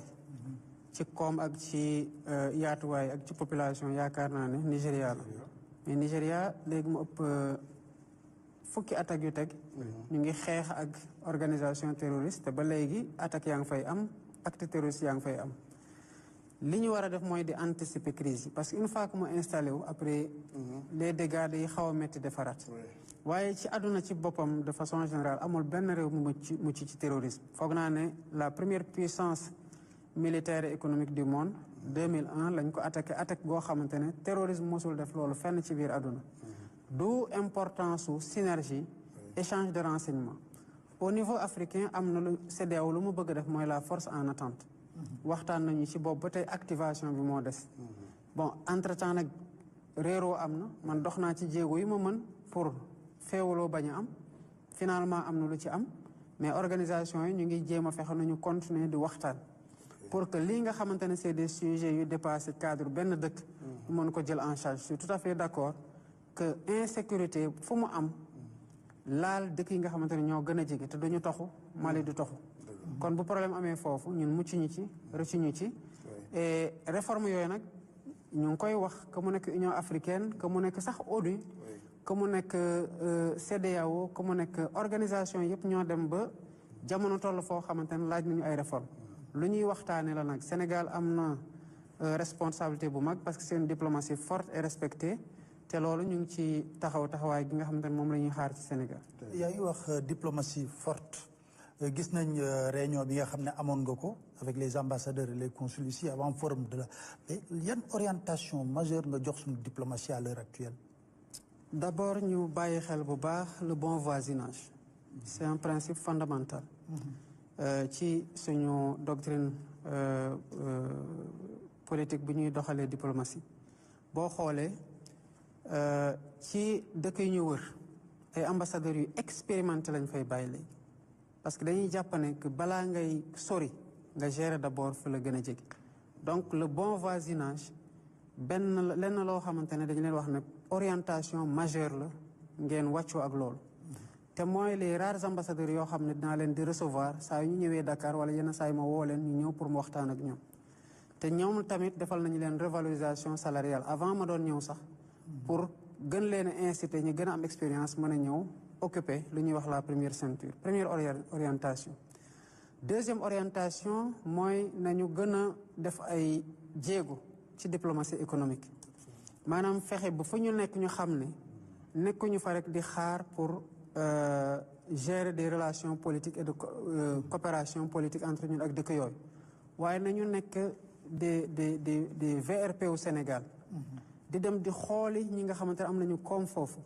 [SPEAKER 6] ci koom ak ci yaatuwaay ak ci population yaakaar naa ne Nigéria la mais Nigéria léegi mu ëpp fukki attaques yu teg ñu ngi xeex ak organisation terroriste te ba léegi attaques yaa ngi fay am acte terroriste yaa ngi fay am li ñu war a def mooy di anticiper crise yi parce que une fois que mu installé wu après les dégâts day xaw a métti defaraat waaye ci àdduna ci boppam de façon générale amul benn réew mu mucc ci terrorisme foog naa ne la première puissance militaire et économique du monde 2001 lañ ko attaque goo xamante ne terrorisme mosul def loolu fenn ci biir àdduna du importance su synergie échange de renseignements au niveau africain am na lu CEDEAO lu mu bëgg a def mooy la force en attente waxtaan nañu ci boobu ba tey activation bi moo des bon entre temps nag réeroo am na man dox naa ci jéego yi ma mën pour féewaloo bañ a am finalement am na lu ci am mais organisation yi ñu ngi jéem a fexe nañu continuer di waxtaan pour que lii nga xamante ne c'est des sujets yu dépassé cadre benn dëkk ñu mën ko jël en charge je suis tout à fait d'accord que insécurité fu mu am laal dëkk yi nga xamante ne ñoo gën a jege te duñu toxu Mali du toxu kon bu problème amee foofu ñun mucc ñu ci rëccu ñu ci et réforme yooyu nag ñu ngi koy wax que mu nekk Union africaine que mu nekk sax ONU que mu nekk CEDEAO que mu nekk organisation yëpp ñoo dem ba jamono toll foo xamante ne laaj nañu ay réforme lu ñuy waxtaane la nag Sénégal am na responsabilité bu mag parce que c'est une diplomatie forte et respectée te loolu ñu ngi ci taxawaay gi nga xamante ne moom la ñuy xaar ci Sénégal.
[SPEAKER 5] yaa ngi wax diplomatie forte gis nañ réunion bi nga xam ne amoon nga ko avec les ambassadeurs et les consuls ici avant forum de la mais yan orientation majeure nga jox suñu diplomatie à l'heure actuelle.
[SPEAKER 6] D'abord ñu bàyyi xel bu baax le bon voisinage c'est un principe fondamental ci suñu doctrine politique bu ñuy doxalee diplomatie boo xoolee ci dëkk yu ñu wër ay ambassadeurs yu expérimenté lañ fay bàyyi léegi parce que dañuy jàpp ne que balaa ngay sori nga gérer d'abord fu la gën a jege donc le bon voisinage lenn loo xamante ne dañu leen wax ne orientation majeure la ngeen wàccoo ak loolu te mooy les rares ambassadeurs yoo xam ne dinaa leen di recevoir saa yu ñu ñëwee Dakar wala yenn saa yi ma woo leen ñu ñëw pour mu waxtaan ak ñoom te ñoom tamit defal nañu leen revalorisation salariale avant ma doon ñëw sax pour gën leen a inciter ñu gën a am expérience mën a ñëw occuper lu ñuy wax la première ceinture première orientation deuxième orientation mooy nañu gën a def ay jéego ci diplomatie économique maanaam fexe ba fu ñu nekk ñu xam ne nekkuñu fa rek di xaar pour gérer des relations politiques et de coopération politique entre ñun ak dëkk yooyu waaye nañu nekk des VRP au Sénégal di dem di xooli ñi nga xamante ne am nañu koom foofu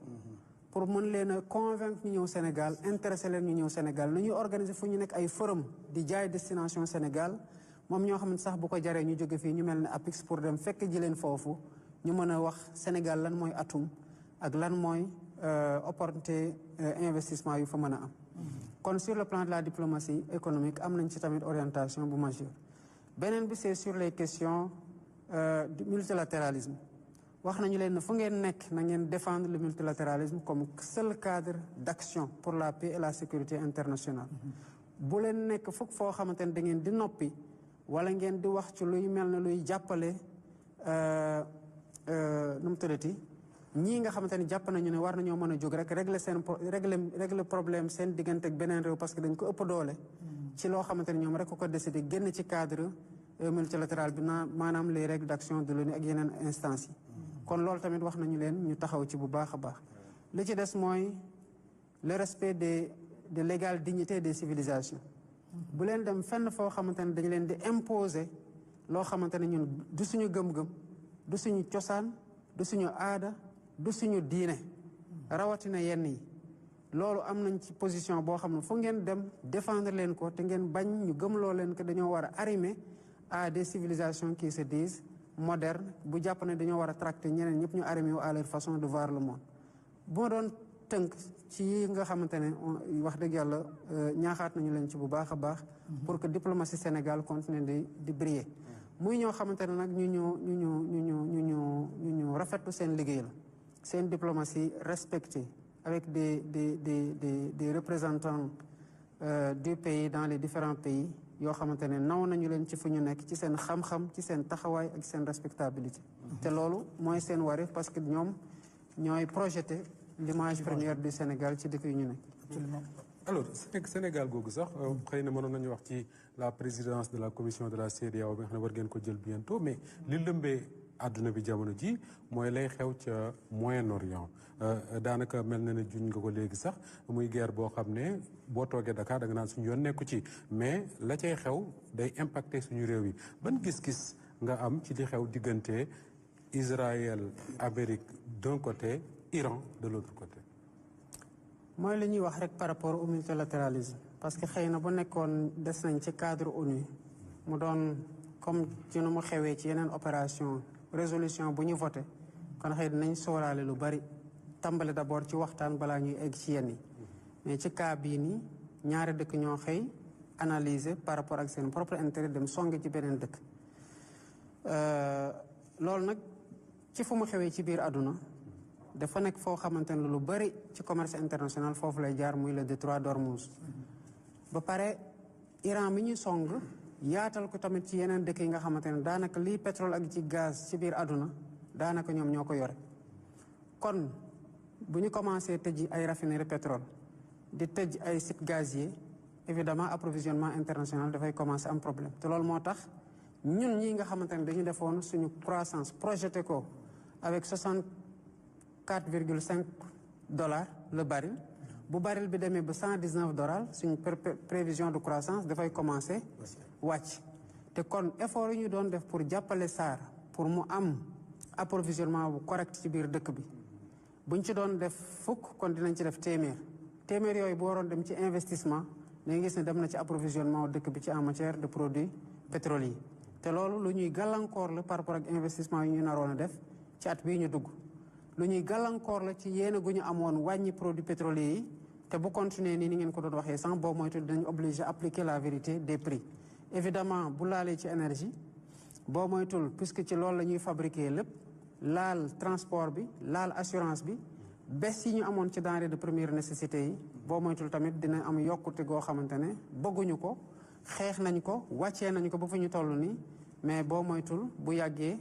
[SPEAKER 6] pour mën leen a convaincre ñu ñëw Sénégal intéressé leen ñu ñëw Sénégal nañuy organiser fu ñu nekk ay forum di jaay destination Sénégal moom ñoo xam ne sax bu ko jaree ñu jóge fii ñu mel ne APIX pour dem fekk ji leen foofu ñu mën a wax Sénégal lan mooy atum ak lan mooy opportunité investissement yu fa mën a am kon sur le plan de la diplomatie économique am nañ ci tamit orientation bu majeure beneen bi c'est sur les questions du multilatéralisme wax nañu leen ne fu ngeen nekk na ngeen défendre le multilatéralisme comme seul cadre d'action pour la paix et la sécurité internationale bu leen nekk fukk foo xamante ne da ngeen di noppi wala ngeen di wax ci luy mel ne luy jàppale nu mu tuddati ñii nga xamante ni jàpp nañu ne war nañoo mën a jóg rek régler problème seen diggante ak beneen réew parce que dañ ko ëpp doole ci loo xamante ni ñoom rek ko décider génn ci cadre multilatéral bi maanaam les règles d'action de l'ONU ak yeneen instances yi kon loolu tamit wax nañu leen ñu taxaw ci bu baax a baax li ci des mooy le respect de l'égale dignité des civilisations bu leen dem fenn foo xamante ne dañu leen di imposer loo xamante ne ñun du suñu gëm-gëm du suñu cosaan du suñu aada du suñu diine rawatina yenn yi loolu am nañ ci position boo xam ne fu ngeen dem défendre leen ko te ngeen bañ ñu gëmloo leen que dañoo war a arrimer à des civilisations qui se disent modernes bu jàpp ne dañoo war a tracter ñeneen ñëpp ñu arrimer wu à leur façon de voir le monde bu ma doon tënk ci yi nga xamante ne wax dëgg yàlla ñaaxaat nañu leen ci bu baax a baax pour que diplomatie Sénégal continue di briller muy ñoo xamante ne nag ñu rafetlu seen liggéey la seen diplomatie respectée avec des représentants du pays dans les différents pays yoo xamante ne naw nañu leen ci fu ñu nekk ci seen xam-xam ci seen taxawaay ak seen respectabilité te loolu mooy seen wareef parce que ñoom ñooy projeté l'image première du Sénégal ci dëkk yu ñu nekk.
[SPEAKER 5] Absolument.
[SPEAKER 8] alors Sénégal googu sax xëy na mënoon nañu wax ci la présidence de la commission de la CEDEAO bi nga xam ne war ngeen ko jël bientôt mais li lëmbee àdduna bi jamono ji mooy lay xew ca Moyen-Orient daanaka mel na ne juñ nga ko léegi sax muy guerre boo xam ne boo toogee Dakar da nga naan suñu yoon nekku ci mais la cay xew day impacté suñu réew yi ban gis-gis nga am ci li xew diggante Israël Amérique d'un côté Iran de l'autre côté.
[SPEAKER 6] mooy li ñuy wax rek par rapport au multilatéralisme parce que xëy na bu nekkoon des nañ ci cadre ONU mu doon comme ci nu mu xewee ci yeneen opération résolution bu ñu voté kon xëy dinañ sóoraale lu bari tàmbale d'abord ci waxtaan balaa ñuy egg ci yenn yi mais ci cas bii nii ñaari dëkk ñoo xëy analyser par rapport ak seen propre intérêt dem song ci beneen dëkk loolu nag ci fu mu xewee ci biir àdduna dafa nekk foo xamante ne lu bari ci commerce international foofu lay jaar muy le détroit d'Ormuz ba pare Iran mi ñu song yaatal ko tamit ci yeneen dëkk yi nga xamante ne daanaka lii pétrole ak ci gaz ci biir àdduna daanaka ñoom ñoo ko yore kon bu ñu commencé tëj ay raffinerie pétrole di tëj ay sites gaziers évidemment approvisionnement international dafay commencé am problème te loolu moo tax ñun ñi nga xamante ne dañu defoon suñu croissance projeté ko avec 64,5 $ le baril bu baril bi demee ba $119 suñu prévision de croissance dafay commencer wàcc te kon effort yi ñu doon def pour jàppale SAR pour mu am approvisionnement bu correct ci biir dëkk bi buñ ci doon def fukk kon dinañ ci def téeméer yooyu bu waroon dem ci investissement dañuy gis ne dem na ci approvisionnement dëkk bi ci en matière de produits pétroliers te loolu lu ñuy gàllankoor la par rapport ak investissement yi ñu naroon a def ci at bii ñu dugg lu ñuy gàllankoor la ci yéene gu ñu amoon wàññi produits pétroliers yi te bu continuer nii ni ngeen ko doon waxee sans boobu moytu dinañ obligé appliquer la vérité des prix évidemment bu laalee ci énergie boo moytul puisque ci loolu la ñuy fabriquer lépp laal transport bi laal assurance bi bés yi ñu amoon ci denrées de première nécessité yi boo moytul tamit dina am yokkute goo xamante ne bëgguñu ko xeex nañ ko wàccee nañ ko ba fu ñu toll nii mais boo moytul bu yàggee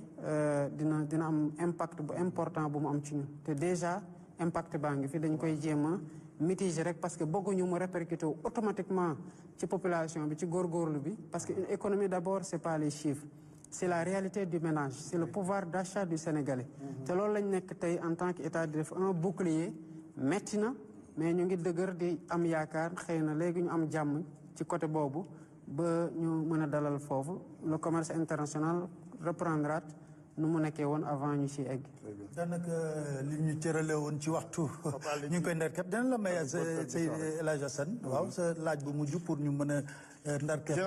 [SPEAKER 6] dina am impact bu important bu mu am ci ñun te déjà impact baa ngi fi dañ koy jéem a mitiger rek parce que bëgguñu mu répercuter automatiquement ci population bi ci góorgóorlu bi parce que une économie d'abord c'est pas les chiffres c'est la réalité du ménage c'est le pouvoir d'achat du Sénégalais te loolu lañ nekk tey en tant qu'État di def un bouclier metti na mais ñu ngi dëgër di am yaakaar xëy na léegi ñu am jàmm ci côté boobu ba ñu mën a dalal foofu le commerce international reprendra nu mu nekkee woon avant ñu ci egg.
[SPEAKER 5] daanaka li ñu cërale woon ci waxtu ñu ngi koy ndar képp dina la may Seydi El Hadji Assane waaw sa laaj bu mujj pour ñu mën a ndar képp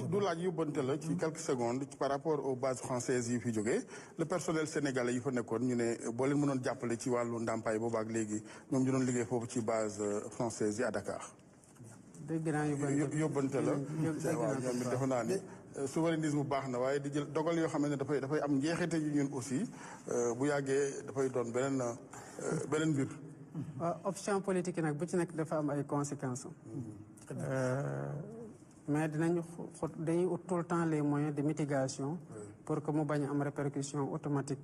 [SPEAKER 7] du laaj yóbbante la ci quelques secondes par rapport aux bases françaises yi fi jógee le personnel sénégalais yi fa nekkoon ñu ne boo leen mënoon jàppale ci wàllu ndàmpaay boobu ak léegi ñoom ñu doon liggéey foofu ci base française yi à Dakar.
[SPEAKER 6] dégg naa
[SPEAKER 7] yóbbante la waaw ñoom it defe naa ni souverainisme baax na waaye di jël dogal yoo xam ne dafay am njeexite yu ñun aussi bu yàggee dafay doon beneen mbir.
[SPEAKER 6] option politique yi nag bu ci nekk dafa am ay conséquences. mais dañuy ut tout le temps les moyens de mitigation pour que mu bañ a am répercussion automatique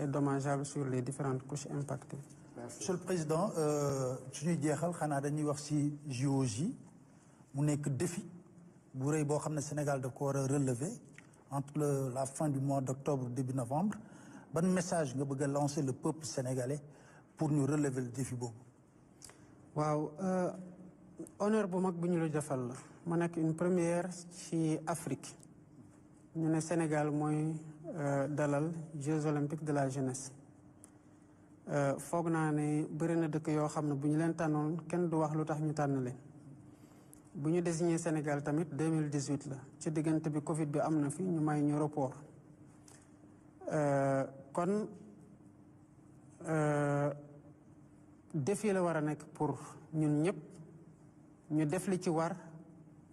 [SPEAKER 6] et dommageable sur les différentes couches impactées.
[SPEAKER 5] Monsieur le Président suñuy jeexal xanaa dañuy wax ci JOJ mu nekk défi bu rëy boo xam ne Sénégal da ko war a relever entre la fin du mois d'octobre début novembre ban message nga bëgg a lancer le peuple sénégalais pour ñu relever le défi boobu.
[SPEAKER 6] waaw honneur bu mag bu ñu la defal la mu nekk une première ci Afrique ñu ne Sénégal mooy dalal Jeux olympiques de la jeunesse foog naa ne bëri na dëkk yoo xam ne bu ñu leen tànnoon kenn du wax lu tax ñu tànn leen bu ñu désigné Sénégal tamit 2018 la ci diggante bi Covid bi am na fi ñu may ñu report kon défi la war a nekk pour ñun ñëpp ñu def li ci war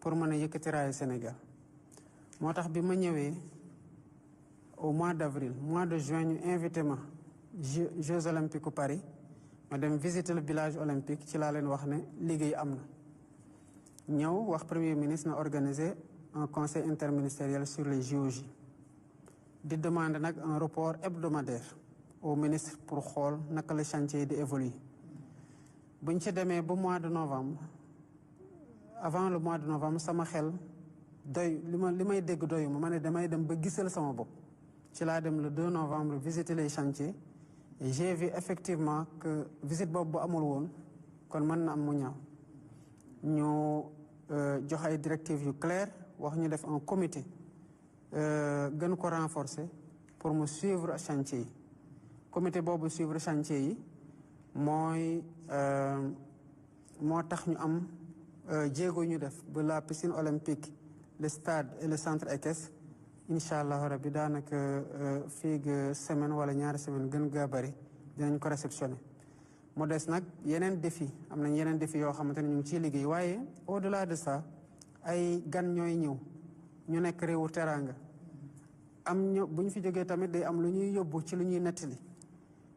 [SPEAKER 6] pour mën a yëkkati raayu Sénégal moo tax bi ma ñëwee au mois d'avril mois de juin ñu invité ma Jeux olympiques Paris ma dem visiter le village olympique ci laa leen wax ne liggéey am na ñëw wax premier ministre na organiser un conseil interministériel sur les JOJ di demander nag un report hebdomadaire au ministre pour xool naka la chantier yi di évoluer buñ ci demee ba mois de novembre avant le mois de novembre sama xel doy li may dégg doyu ma ne damay dem ba gisal sama bopp ci laa dem le 2 novembre visiter les chantiers et j'ai vu effectivement que visite boobu bu amul woon kon mën na am mu ñaaw ñu jox ay directives yu claires wax ñu def un comité gën ko renforcer pour mu suivre chantier yi comité boobu suivre chantier yi mooy moo tax ñu am jéego ñu def ba la piscine olympique le stade et le centre équestre incha allah rabbi daanaka fii ga semaine wala ñaari semaine gën gaa bëri dinañ ko réceptionné mu des nag yeneen défi am nañ yeneen défi yoo xamante ne ñu ngi ciy liggéey waaye au delà de ça ay gan ñooy ñëw ñu nekk réewu teraanga am ñu bu ñu fi jógee tamit day am lu ñuy yóbbu ci lu ñuy nettali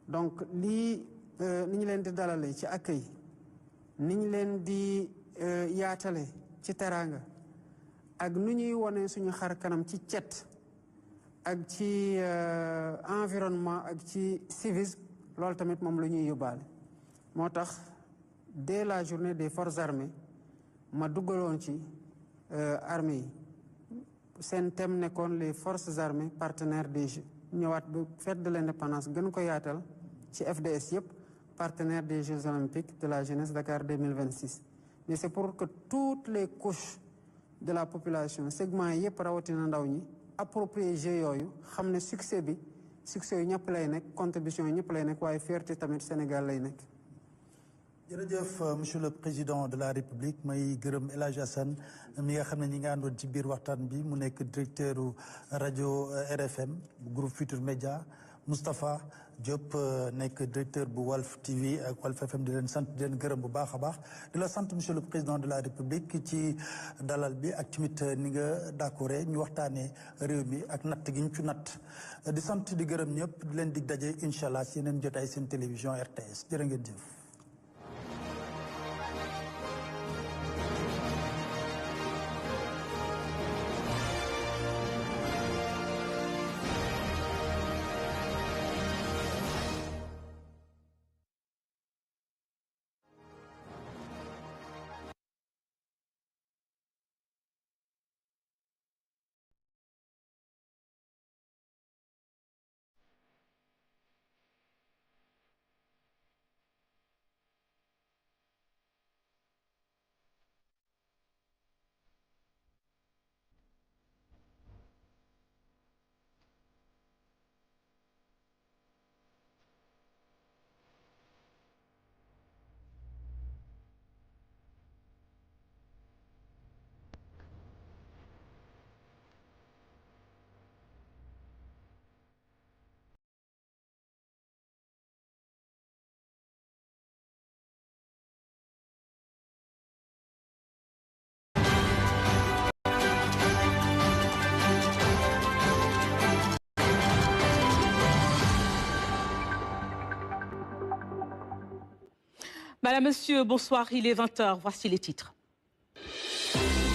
[SPEAKER 6] donc lii ni ñu leen di dalalee ci accueil ni ñu leen di yaatale ci teraanga ak nu ñuy wone suñu xar kanam ci cet ak ci environnement ak ci civisme loolu tamit moom la ñuy yóbbaale moo tax dès la journée des forces armées ma duggaloon ci armée yi seen thème nekkoon les forces armées partenaires des Jeux ñëwaat ba fête de l'indépendance gën ko yaatal ci FDS yëpp partenaire des Jeux olympiques de la jeunesse Dakar 2026 mais c'est pour que toutes les couches de la population segment yi yëpp rawatina ndaw ñi approprier jeux yooyu xam ne succès yu ñëpp lay nekk contribution yi ñëpp lay nekk waaye fierté tamit Sénégal lay nekk.
[SPEAKER 5] jërëjëf monsieur le président de la république may gërëm El Hadj Assane mi nga xam ne ñi nga àndoon ci biir waxtaan bi mu nekk directeur rajo RFM groupe Futur Média Moustapha Diop nekk directeur bu Walf TV ak Walf FM di leen sant di leen gërëm bu baax a baax di la sant monsieur le président de la république ci dalal bi ak tamit ni nga d'accord ñu waxtaanee réew mi ak natt gi ñu ci natt di sant di gërëm ñëpp di leen dig daje incha allah si yeneen jotaay seen télévision RTS jërë ngeen jëf.
[SPEAKER 4] Madame, Monsieur, bonsoir. Il est 20h. Voici les titres.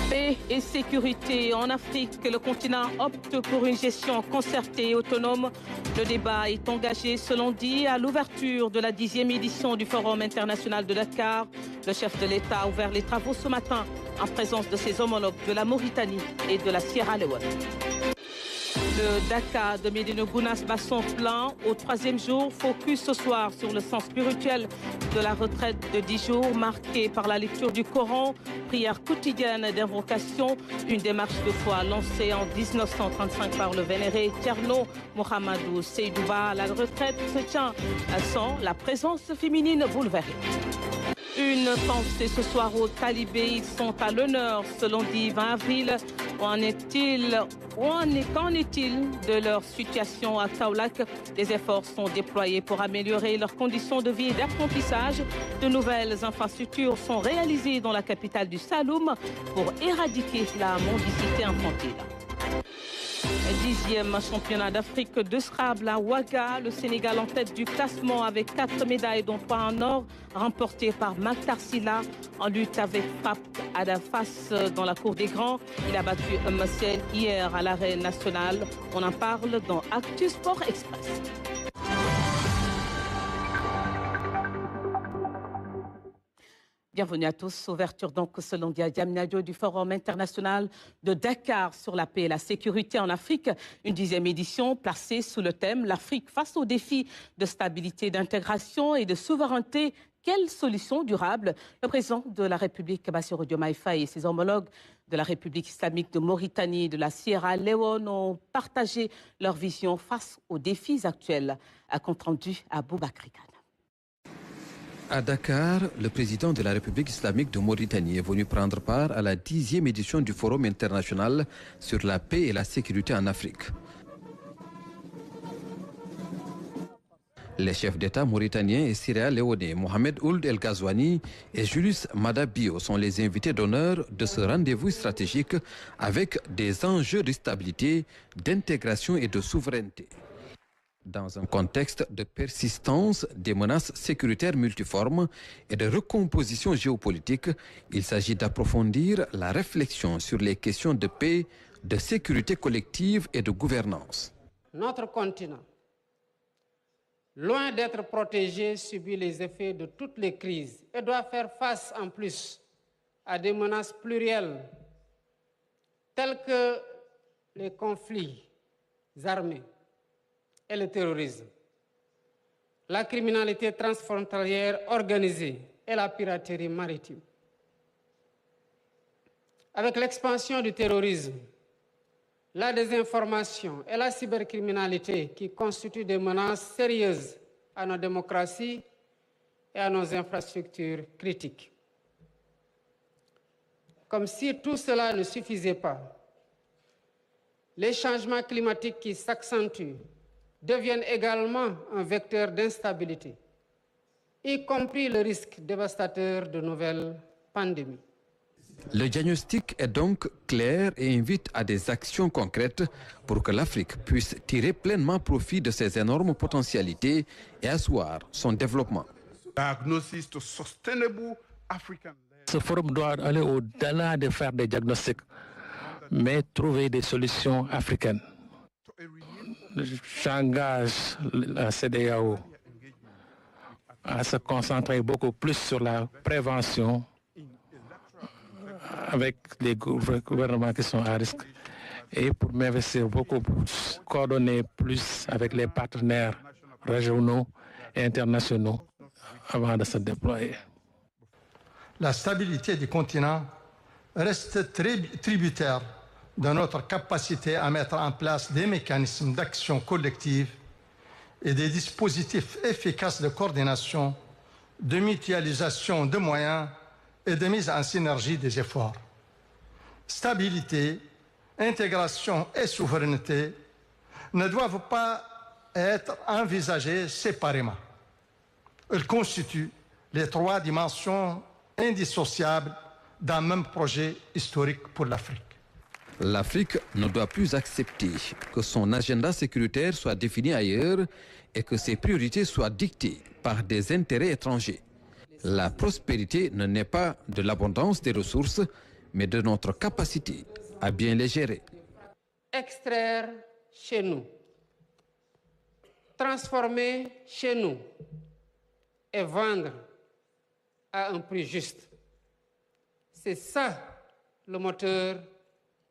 [SPEAKER 4] Paix et sécurité en Afrique. Le continent opte pour une gestion concertée et autonome. Le débat est engagé ce lundi à l'ouverture de la 10e édition du Forum international de Dakar. Le chef de l'État a ouvert les travaux ce matin en présence de ses homologues de la Mauritanie et de la Sierra Leone. Le Dakar de Médina Gounass bat son plein au 3e jour. Focus ce soir sur le sens spirituel de la retraite de 10 jours marquée par la lecture du Coran, prière quotidienne d'invocation, une démarche de foi lancée en 1935 par le vénéré Thierno Mohamedou Seydouba. La retraite se tient sans la présence féminine, vous le verrez. Une pensée ce soir aux talibés, ils sont à l'honneur ce lundi 20 avril. Qu'en est-il de leur situation à Kaolack? Des efforts sont déployés pour améliorer leurs conditions de vie et d'apprentissage. De nouvelles infrastructures sont réalisées dans la capitale du Saloum pour éradiquer la mendicité infantile. 10e championnat d'Afrique de Scrabble à Ouaga. Le Sénégal en tête du classement avec 4 médailles, dont 3 en or, remportées par Maktar Sylla en lutte avec Pape Adafas dans la cour des grands. Il a battu Msel hier à l'arène nationale. On en parle dans Actu Sport Express. Bienvenue à tous. Ouverture donc selon Diamniadio du Forum international de Dakar sur la paix et la sécurité en Afrique. Une 10e édition placée sous le thème « L'Afrique face aux défis de stabilité, d'intégration et de souveraineté. Quelles solutions durables ?» Le président de la République, Bassirou Diomaye Faye, et ses homologues de la République islamique de Mauritanie et de la Sierra Leone ont partagé leur vision face aux défis actuels. À compte rendu à Boubakri Kane.
[SPEAKER 9] À Dakar, le président de la République islamique de Mauritanie est venu prendre part à la 10e édition du Forum international sur la paix et la sécurité en Afrique. Les chefs d'État mauritaniens et sierra-léonais Mohamed Ould El Ghazouani et Julius Mada Bio sont les invités d'honneur de ce rendez-vous stratégique avec des enjeux de stabilité, d'intégration et de souveraineté. Dans un contexte de persistance des menaces sécuritaires multiformes et de recomposition géopolitique, il s'agit d'approfondir la réflexion sur les questions de paix, de sécurité collective et de gouvernance.
[SPEAKER 6] Notre continent, loin d'être protégé, subit les effets de toutes les crises et doit faire face en plus à des menaces plurielles telles que les conflits armés et le terrorisme, la criminalité transfrontalière organisée et la piraterie maritime. Avec l'expansion du terrorisme, la désinformation et la cybercriminalité qui constituent des menaces sérieuses à nos démocraties et à nos infrastructures critiques. Comme si tout cela ne suffisait pas, les changements climatiques qui s'accentuent deviennent également un vecteur d'instabilité, y compris le risque dévastateur de nouvelles pandémies.
[SPEAKER 9] Le diagnostic est donc clair et invite à des actions concrètes pour que l'Afrique puisse tirer pleinement profit de ses énormes potentialités et asseoir son développement.
[SPEAKER 10] Ce forum doit aller au-delà de faire des diagnostics, mais trouver des solutions africaines. J'engage la CEDEAO à se concentrer beaucoup plus sur la prévention avec les gouvernements qui sont à risque et pour m'investir beaucoup plus, coordonner plus avec les partenaires régionaux et internationaux avant de se déployer.
[SPEAKER 11] La stabilité du continent reste très tributaire de notre capacité à mettre en place des mécanismes d'action collective et des dispositifs efficaces de coordination, de mutualisation de moyens et de mise en synergie des efforts. Stabilité, intégration et souveraineté ne doivent pas être envisagées séparément. Elles constituent les 3 dimensions indissociables d'un même projet historique pour l'Afrique.
[SPEAKER 9] L'Afrique ne doit plus accepter que son agenda sécuritaire soit défini ailleurs et que ses priorités soient dictées par des intérêts étrangers. La prospérité ne naît pas de l'abondance des ressources, mais de notre capacité à bien les gérer.
[SPEAKER 6] Extraire chez nous, transformer chez nous et vendre à un prix juste. C'est ça le moteur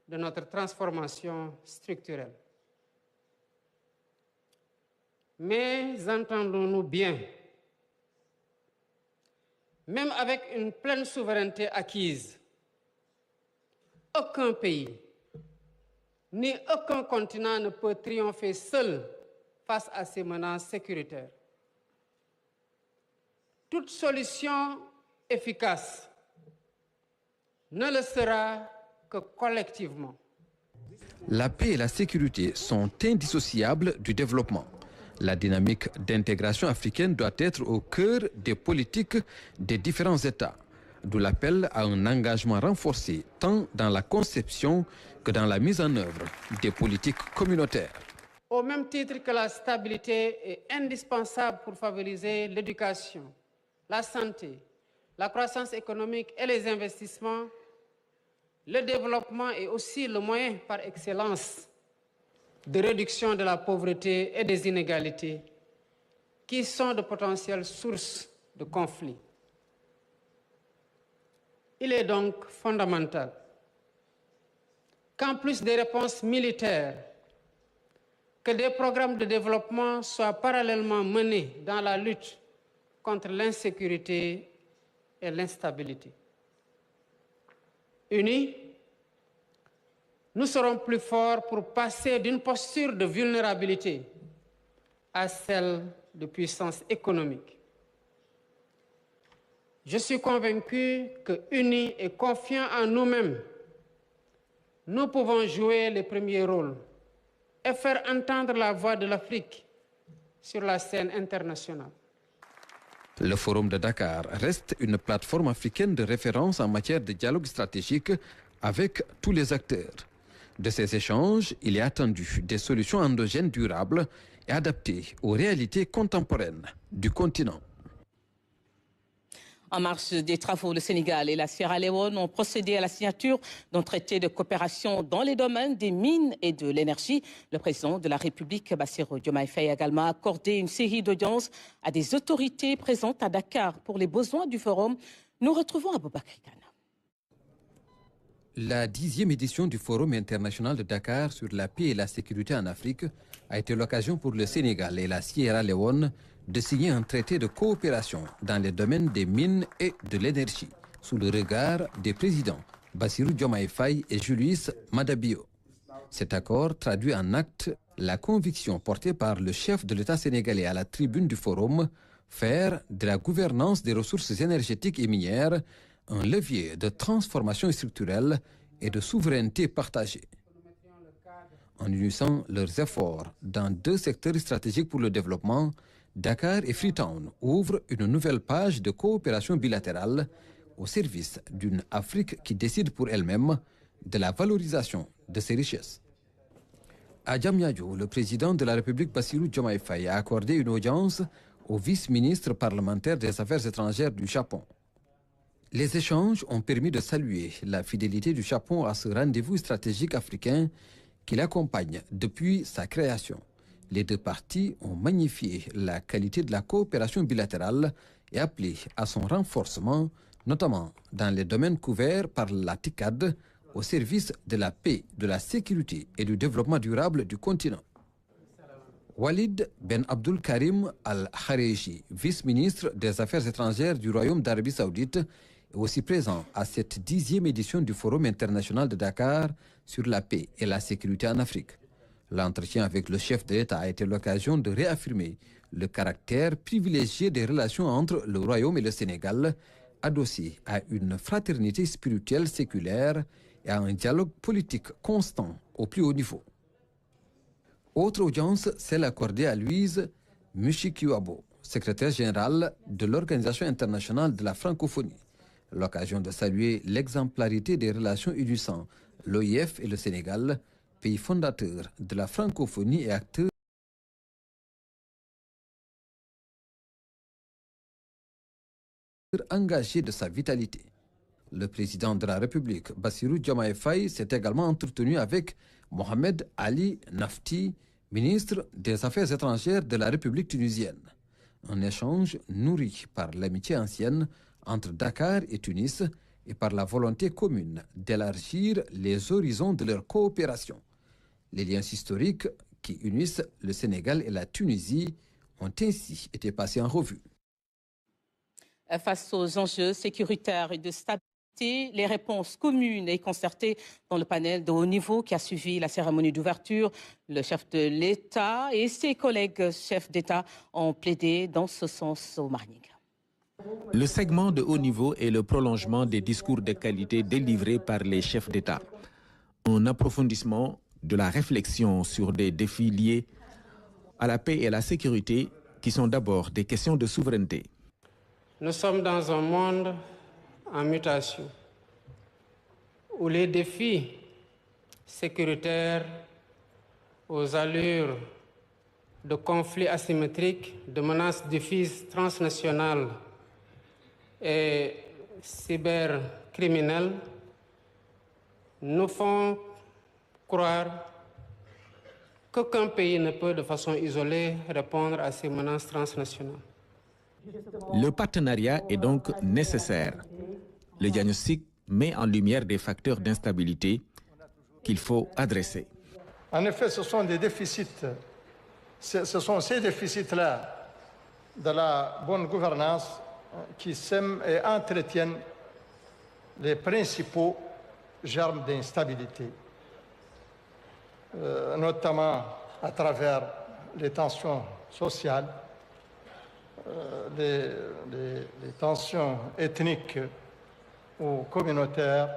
[SPEAKER 6] de notre transformation structurelle. Mais entendons-nous bien, même avec une pleine souveraineté acquise, aucun pays, ni aucun continent ne peut triompher seul face à ces menaces sécuritaires. Toute solution efficace ne le sera que collectivement.
[SPEAKER 9] La paix et la sécurité sont indissociables du développement. La dynamique d'intégration africaine doit être au cœur des politiques des différents États. d'où l'appel à un engagement renforcé tant dans la conception que dans la mise en œuvre des politiques communautaires.
[SPEAKER 6] Au même titre que la stabilité est indispensable pour favoriser l'éducation, la santé, la croissance économique et les investissements, le développement est aussi le moyen par excellence de réduction de la pauvreté et des inégalités, qui sont de potentielles sources de conflits. Il est donc fondamental qu'en plus des réponses militaires, que des programmes de développement soient parallèlement menés dans la lutte contre l'insécurité et l'instabilité. Unis, nous serons plus forts pour passer d'une posture de vulnérabilité à celle de puissance économique. Je suis convaincu que, unis et confiants en nous-mêmes, nous pouvons jouer les premiers rôles et faire entendre la voix de l'Afrique sur la scène internationale.
[SPEAKER 9] Le Forum de Dakar reste une plateforme africaine de référence en matière de dialogue stratégique avec tous les acteurs. De ces échanges, il est attendu des solutions endogènes durables et adaptées aux réalités contemporaines du continent.
[SPEAKER 4] En marge des travaux, le Sénégal et la Sierra Leone ont procédé à la signature d'un traité de coopération dans les domaines des mines et de l'énergie. Le président de la République, Bassirou Diomaye Faye, a également accordé une série d'audiences à des autorités présentes à Dakar pour les besoins du forum. Nous retrouvons Aboubakar Kane.
[SPEAKER 9] La 10e édition du Forum international de Dakar sur la paix et la sécurité en Afrique a été l'occasion pour le Sénégal et la Sierra Leone de signer un traité de coopération dans les domaines des mines et de l'énergie, sous le regard des présidents Bassirou Diomaye Faye et Julius Maada Bio. Cet accord traduit en acte la conviction portée par le chef de l'État sénégalais à la tribune du Forum, faire de la gouvernance des ressources énergétiques et minières un levier de transformation structurelle et de souveraineté partagée. En unissant leurs efforts dans 2 secteurs stratégiques pour le développement, Dakar et Freetown ouvrent une nouvelle page de coopération bilatérale au service d'une Afrique qui décide pour elle-même de la valorisation de ses richesses. À Diamniadio, le président de la République Bassirou Diomaye Faye a accordé une audience au vice-ministre parlementaire des Affaires étrangères du Japon. Les échanges ont permis de saluer la fidélité du Japon à ce rendez-vous stratégique africain qui l'accompagne depuis sa création. Les 2 parties ont magnifié la qualité de la coopération bilatérale et appelé à son renforcement, notamment dans les domaines couverts par la TICAD, au service de la paix, de la sécurité et du développement durable du continent. Walid Ben Abdul Karim Al-Khareji, vice-ministre des Affaires étrangères du Royaume d'Arabie Saoudite, est aussi présent à cette 10e édition du Forum international de Dakar sur la paix et la sécurité en Afrique. L'entretien avec le chef de l'État a été l'occasion de réaffirmer le caractère privilégié des relations entre le Royaume et le Sénégal, adossé à une fraternité spirituelle séculaire et à un dialogue politique constant au plus haut niveau. Autre audience, celle accordée à Louise Mushikiwabo, secrétaire générale de l'Organisation internationale de la francophonie. L'occasion de saluer l'exemplarité des relations unissant l'OIF et le Sénégal, pays fondateur de la francophonie et acteur engagé de sa vitalité. Le président de la République, Bassirou Diomaye Faye, s'est également entretenu avec Mohamed Ali Nafti, ministre des Affaires étrangères de la République tunisienne. Un échange nourri par l'amitié ancienne entre Dakar et Tunis et par la volonté commune d'élargir les horizons de leur coopération. Les liens historiques qui unissent le Sénégal et la Tunisie ont ainsi été passés en revue.
[SPEAKER 4] Face aux enjeux sécuritaires et de stabilité, les réponses communes et concertées dans le panel de haut niveau qui a suivi la cérémonie d'ouverture, le chef de l'État et ses collègues chefs d'État ont plaidé dans ce sens au Martinique.
[SPEAKER 12] Le segment de haut niveau est le prolongement des discours de qualité délivrés par les chefs d'État. Un approfondissement de la réflexion sur des défis liés à la paix et à la sécurité qui sont d'abord des questions de souveraineté.
[SPEAKER 6] Nous sommes dans un monde en mutation, où les défis sécuritaires aux allures de conflits asymétriques, de menaces diffuses transnationales et cybercriminelles nous font croire qu'aucun pays ne peut de façon isolée répondre à ces menaces transnationales.
[SPEAKER 12] Le partenariat est donc nécessaire. Le diagnostic met en lumière des facteurs d'instabilité qu'il faut adresser.
[SPEAKER 11] En effet, ce sont des déficits, ce sont ces déficits-là de la bonne gouvernance qui sèment et entretiennent les principaux germes d'instabilité, notamment à travers les tensions sociales, les tensions ethniques ou communautaires,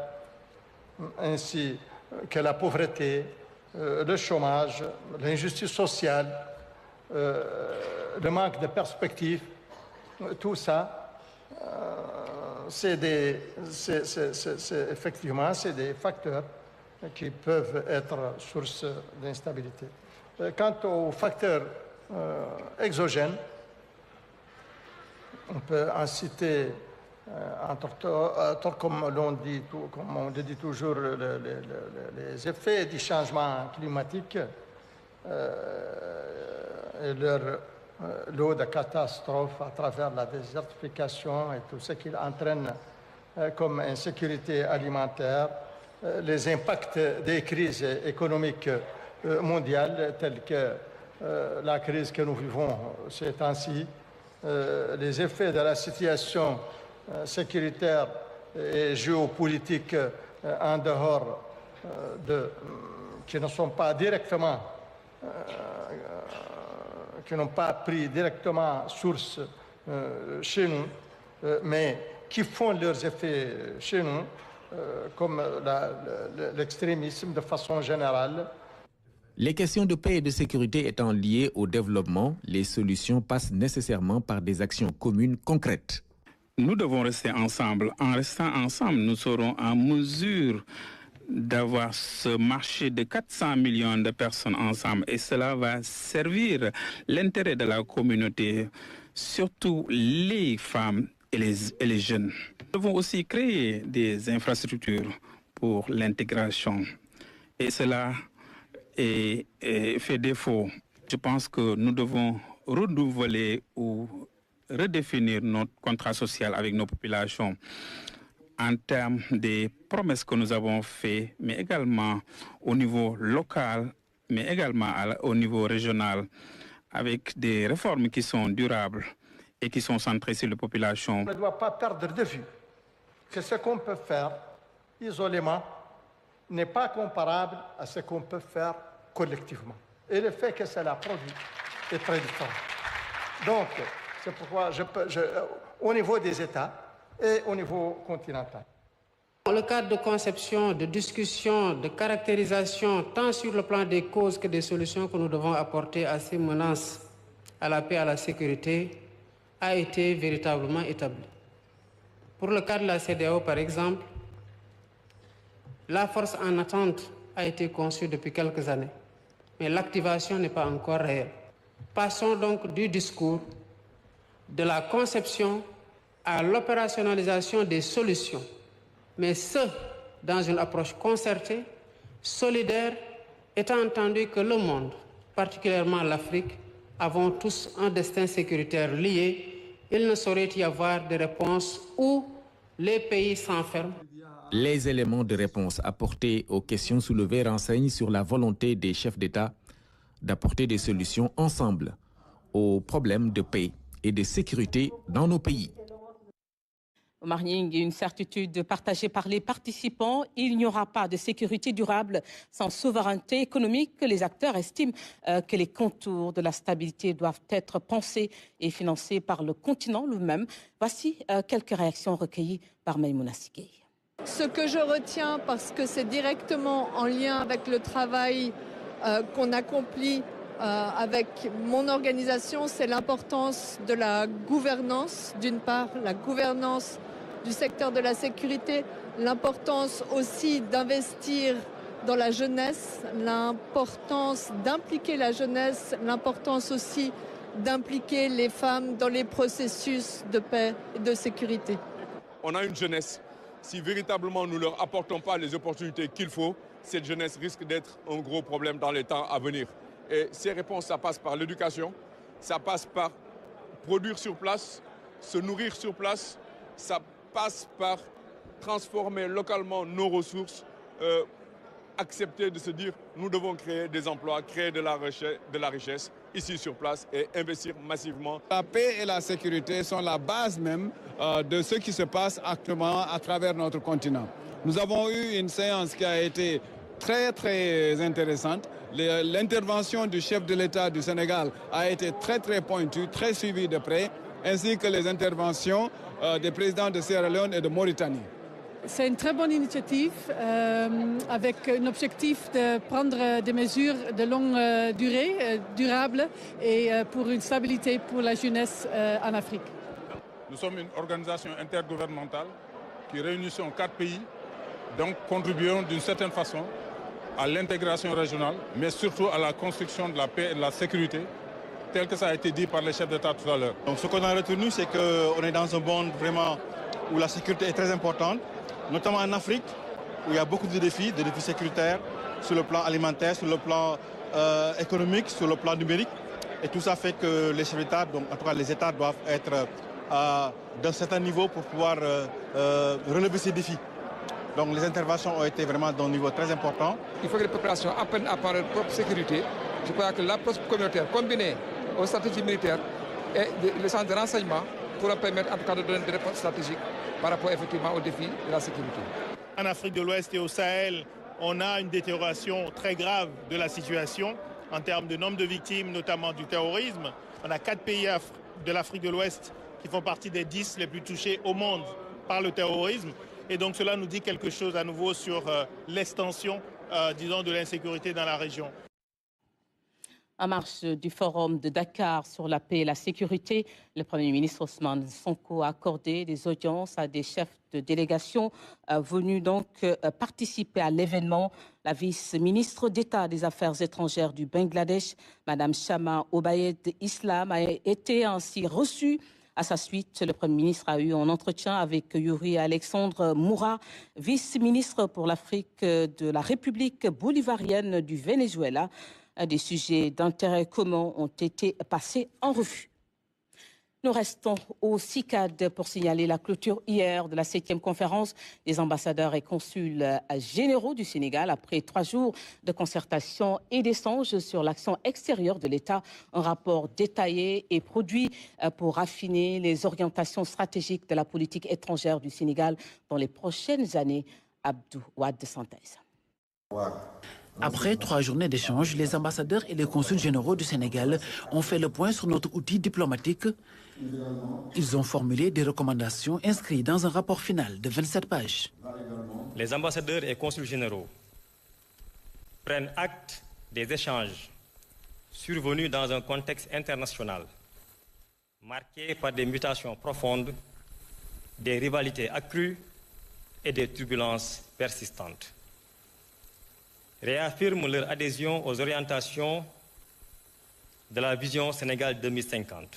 [SPEAKER 11] ainsi que la pauvreté, le chômage, l'injustice sociale, le manque de perspectives. Tout ça, effectivement, c'est des facteurs qui peuvent être source d'instabilité. Quant aux facteurs exogènes, on peut en citer, comme on dit toujours, les effets du changement climatique et leur lot de catastrophes à travers la désertification et tout ce qu'il entraîne comme insécurité alimentaire, les impacts des crises économiques mondiales telles que la crise que nous vivons ces temps-ci, les effets de la situation sécuritaire et géopolitique en dehors qui ne sont pas directement qui n'ont pas pris directement source chez nous, mais qui font leurs effets chez nous, comme l'extrémisme de façon générale.
[SPEAKER 12] Les questions de paix et de sécurité étant liées au développement, les solutions passent nécessairement par des actions communes concrètes.
[SPEAKER 13] Nous devons rester ensemble. En restant ensemble, nous serons en mesure d'avoir ce marché de 400 millions de personnes ensemble, et cela va servir l'intérêt de la communauté, surtout les femmes et les jeunes. Nous devons aussi créer des infrastructures pour l'intégration, et cela fait défaut. Je pense que nous devons renouveler ou redéfinir notre contrat social avec nos populations en termes des promesses que nous avons faites, mais également au niveau local, mais également au niveau régional, avec des réformes qui sont durables et qui sont centrées sur la population.
[SPEAKER 11] On ne doit pas perdre de vue que ce qu'on peut faire isolément n'est pas comparable à ce qu'on peut faire collectivement. Et le fait que cela produit est très différent. Donc, c'est pourquoi au niveau des États et au niveau continental.
[SPEAKER 6] Dans le cadre de conception, de discussion, de caractérisation, tant sur le plan des causes que des solutions que nous devons apporter à ces menaces à la paix et à la sécurité, a été véritablement établi. Pour le cas de la CEDEAO, par exemple, la force en attente a été conçue depuis quelques années, mais l'activation n'est pas encore réelle. Passons donc du discours, de la conception à l'opérationnalisation des solutions, mais ce, dans une approche concertée, solidaire, étant entendu que le monde, particulièrement l'Afrique, avons tous un destin sécuritaire lié. Il ne saurait y avoir de réponse où les pays s'enferment.
[SPEAKER 12] Les éléments de réponse apportés aux questions soulevées renseignent sur la volonté des chefs d'État d'apporter des solutions ensemble aux problèmes de paix et de sécurité dans nos pays.
[SPEAKER 4] Omar Nying, une certitude partagée par les participants, il n'y aura pas de sécurité durable sans souveraineté économique. Les acteurs estiment que les contours de la stabilité doivent être pensés et financés par le continent lui-même. Voici quelques réactions recueillies par Maïmouna Sikei.
[SPEAKER 14] Ce que je retiens, parce que c'est directement en lien avec le travail qu'on accomplit avec mon organisation, c'est l'importance de la gouvernance. D'une part, la gouvernance du secteur de la sécurité, l'importance aussi d'investir dans la jeunesse, l'importance d'impliquer la jeunesse, l'importance aussi d'impliquer les femmes dans les processus de paix et de sécurité.
[SPEAKER 15] On a une jeunesse. Si véritablement nous ne leur apportons pas les opportunités qu'il faut, cette jeunesse risque d'être un gros problème dans les temps à venir. Et ces réponses, ça passe par l'éducation, ça passe par produire sur place, se nourrir sur place, ça passe par transformer localement nos ressources, accepter de se dire nous devons créer des emplois, créer de la richesse ici sur place et investir massivement.
[SPEAKER 16] La paix et la sécurité sont la base même de ce qui se passe actuellement à travers notre continent. Nous avons eu une séance qui a été très intéressante. L'intervention du chef de l'État du Sénégal a été très pointue, très suivie de près, ainsi que les interventions des présidents de Sierra Leone et de Mauritanie.
[SPEAKER 17] C'est une très bonne initiative avec un objectif de prendre des mesures de longue durée, durables et pour une stabilité pour la jeunesse en Afrique.
[SPEAKER 15] Nous sommes une organisation intergouvernementale qui réunissons 4 pays, donc contribuons d'une certaine façon à l'intégration régionale, mais surtout à la construction de la paix et de la sécurité, tel que ça a été dit par les chefs d'État tout à l'heure.
[SPEAKER 18] Donc ce qu'on a retenu, c'est qu'on est dans un monde vraiment où la sécurité est très importante, notamment en Afrique, où il y a beaucoup de défis sécuritaires, sur le plan alimentaire, sur le plan économique, sur le plan numérique. Et tout ça fait que les chefs d'État, donc en tout cas les États, doivent être d'un certain niveau pour pouvoir relever ces défis. Donc les interventions ont été vraiment d'un niveau très important.
[SPEAKER 19] Il faut que les populations apprennent à par leur propre sécurité. Je crois que l'approche communautaire combinée aux stratégies militaires et le centre de renseignement pourra permettre en tout cas de donner des réponses stratégiques par rapport effectivement aux défis de la sécurité.
[SPEAKER 20] En Afrique de l'Ouest et au Sahel, on a une détérioration très grave de la situation en termes de nombre de victimes, notamment du terrorisme. On a 4 pays de l'Afrique de l'Ouest qui font partie des 10 les plus touchés au monde par le terrorisme. Et donc cela nous dit quelque chose à nouveau sur l'extension, disons, de l'insécurité dans la région.
[SPEAKER 4] En marge du forum de Dakar sur la paix et la sécurité, le Premier ministre Ousmane Sonko a accordé des audiences à des chefs de délégation venus donc participer à l'événement. La vice-ministre d'État des Affaires étrangères du Bangladesh, Mme Shama Obaid Islam, a été ainsi reçue. À sa suite, le Premier ministre a eu un entretien avec Yuri Alexandre Moura, vice-ministre pour l'Afrique de la République bolivarienne du Venezuela. Des sujets d'intérêt commun ont été passés en revue. Nous restons au CICAD pour signaler la clôture hier de la 7e conférence des ambassadeurs et consuls généraux du Sénégal après 3 jours de concertation et d'échanges sur l'action extérieure de l'État. Un rapport détaillé est produit pour affiner les orientations stratégiques de la politique étrangère du Sénégal dans les prochaines années. Abdou Ouad de Synthèse.
[SPEAKER 21] Après 3 journées d'échange, les ambassadeurs et les consuls généraux du Sénégal ont fait le point sur notre outil diplomatique. Ils ont formulé des recommandations inscrites dans un rapport final de 27 pages.
[SPEAKER 22] Les ambassadeurs et consuls généraux prennent acte des échanges survenus dans un contexte international marqué par des mutations profondes, des rivalités accrues et des turbulences persistantes. Réaffirment leur adhésion aux orientations de la vision Sénégal 2050,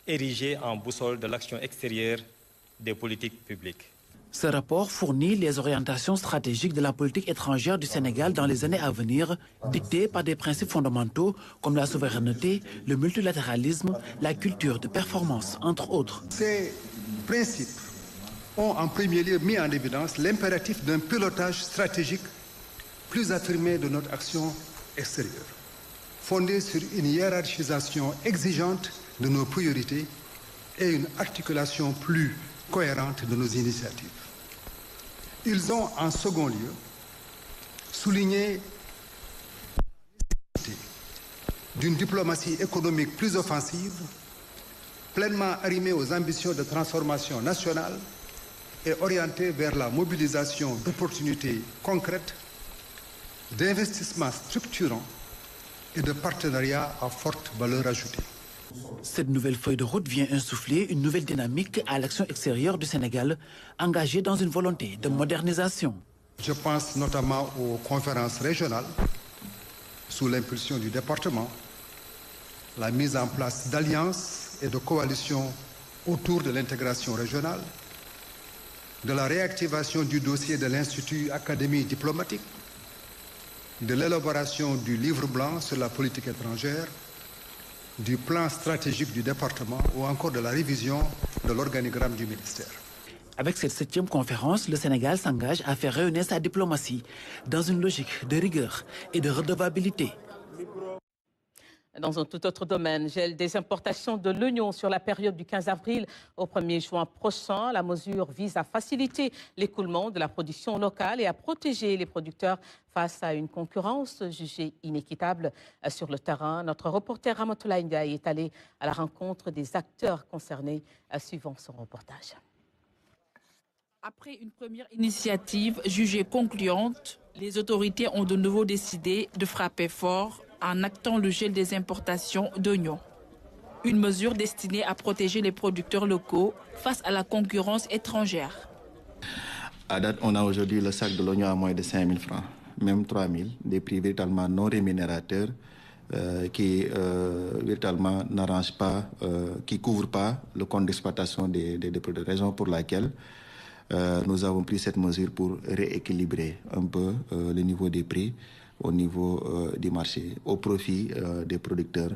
[SPEAKER 22] érigée en boussole de l'action extérieure des politiques publiques.
[SPEAKER 21] Ce rapport fournit les orientations stratégiques de la politique étrangère du Sénégal dans les années à venir, dictées par des principes fondamentaux comme la souveraineté, le multilatéralisme, la culture de performance, entre autres.
[SPEAKER 23] Ces principes ont en premier lieu mis en évidence l'impératif d'un pilotage stratégique plus affirmé de notre action extérieure, fondée sur une hiérarchisation exigeante de nos priorités et une articulation plus cohérente de nos initiatives. Ils ont en second lieu souligné la nécessité d'une diplomatie économique plus offensive, pleinement arrimée aux ambitions de transformation nationale et orientée vers la mobilisation d'opportunités concrètes, d'investissements structurants et de partenariats à forte valeur ajoutée.
[SPEAKER 21] Cette nouvelle feuille de route vient insuffler une nouvelle dynamique à l'action extérieure du Sénégal, engagée dans une volonté de modernisation.
[SPEAKER 23] Je pense notamment aux conférences régionales, sous l'impulsion du département, la mise en place d'alliances et de coalitions autour de l'intégration régionale, de la réactivation du dossier de l'Institut Académie diplomatique, de l'élaboration du livre blanc sur la politique étrangère, du plan stratégique du département ou encore de la révision de l'organigramme du ministère.
[SPEAKER 21] Avec cette 7e conférence, le Sénégal s'engage à faire rayonner sa diplomatie dans une logique de rigueur et de redevabilité.
[SPEAKER 4] Dans un tout autre domaine, gel des importations de l'oignon sur la période du 15 avril au 1er juin prochain. La mesure vise à faciliter l'écoulement de la production locale et à protéger les producteurs face à une concurrence jugée inéquitable sur le terrain. Notre reporter Ramatoulaye Ndiaye est allé à la rencontre des acteurs concernés, suivant son reportage.
[SPEAKER 1] Après une première initiative jugée concluante, les autorités ont de nouveau décidé de frapper fort en actant le gel des importations d'oignons. Une mesure destinée à protéger les producteurs locaux face à la concurrence étrangère.
[SPEAKER 2] À date, on a aujourd'hui le sac de l'oignon à moins de 5 000 francs, même 3 000, des prix véritablement non rémunérateurs qui véritablement n'arrangent pas, qui ne couvrent pas le compte d'exploitation des produits. Raison pour laquelle nous avons pris cette mesure pour rééquilibrer un peu le niveau des prix au niveau du marché, au profit des producteurs.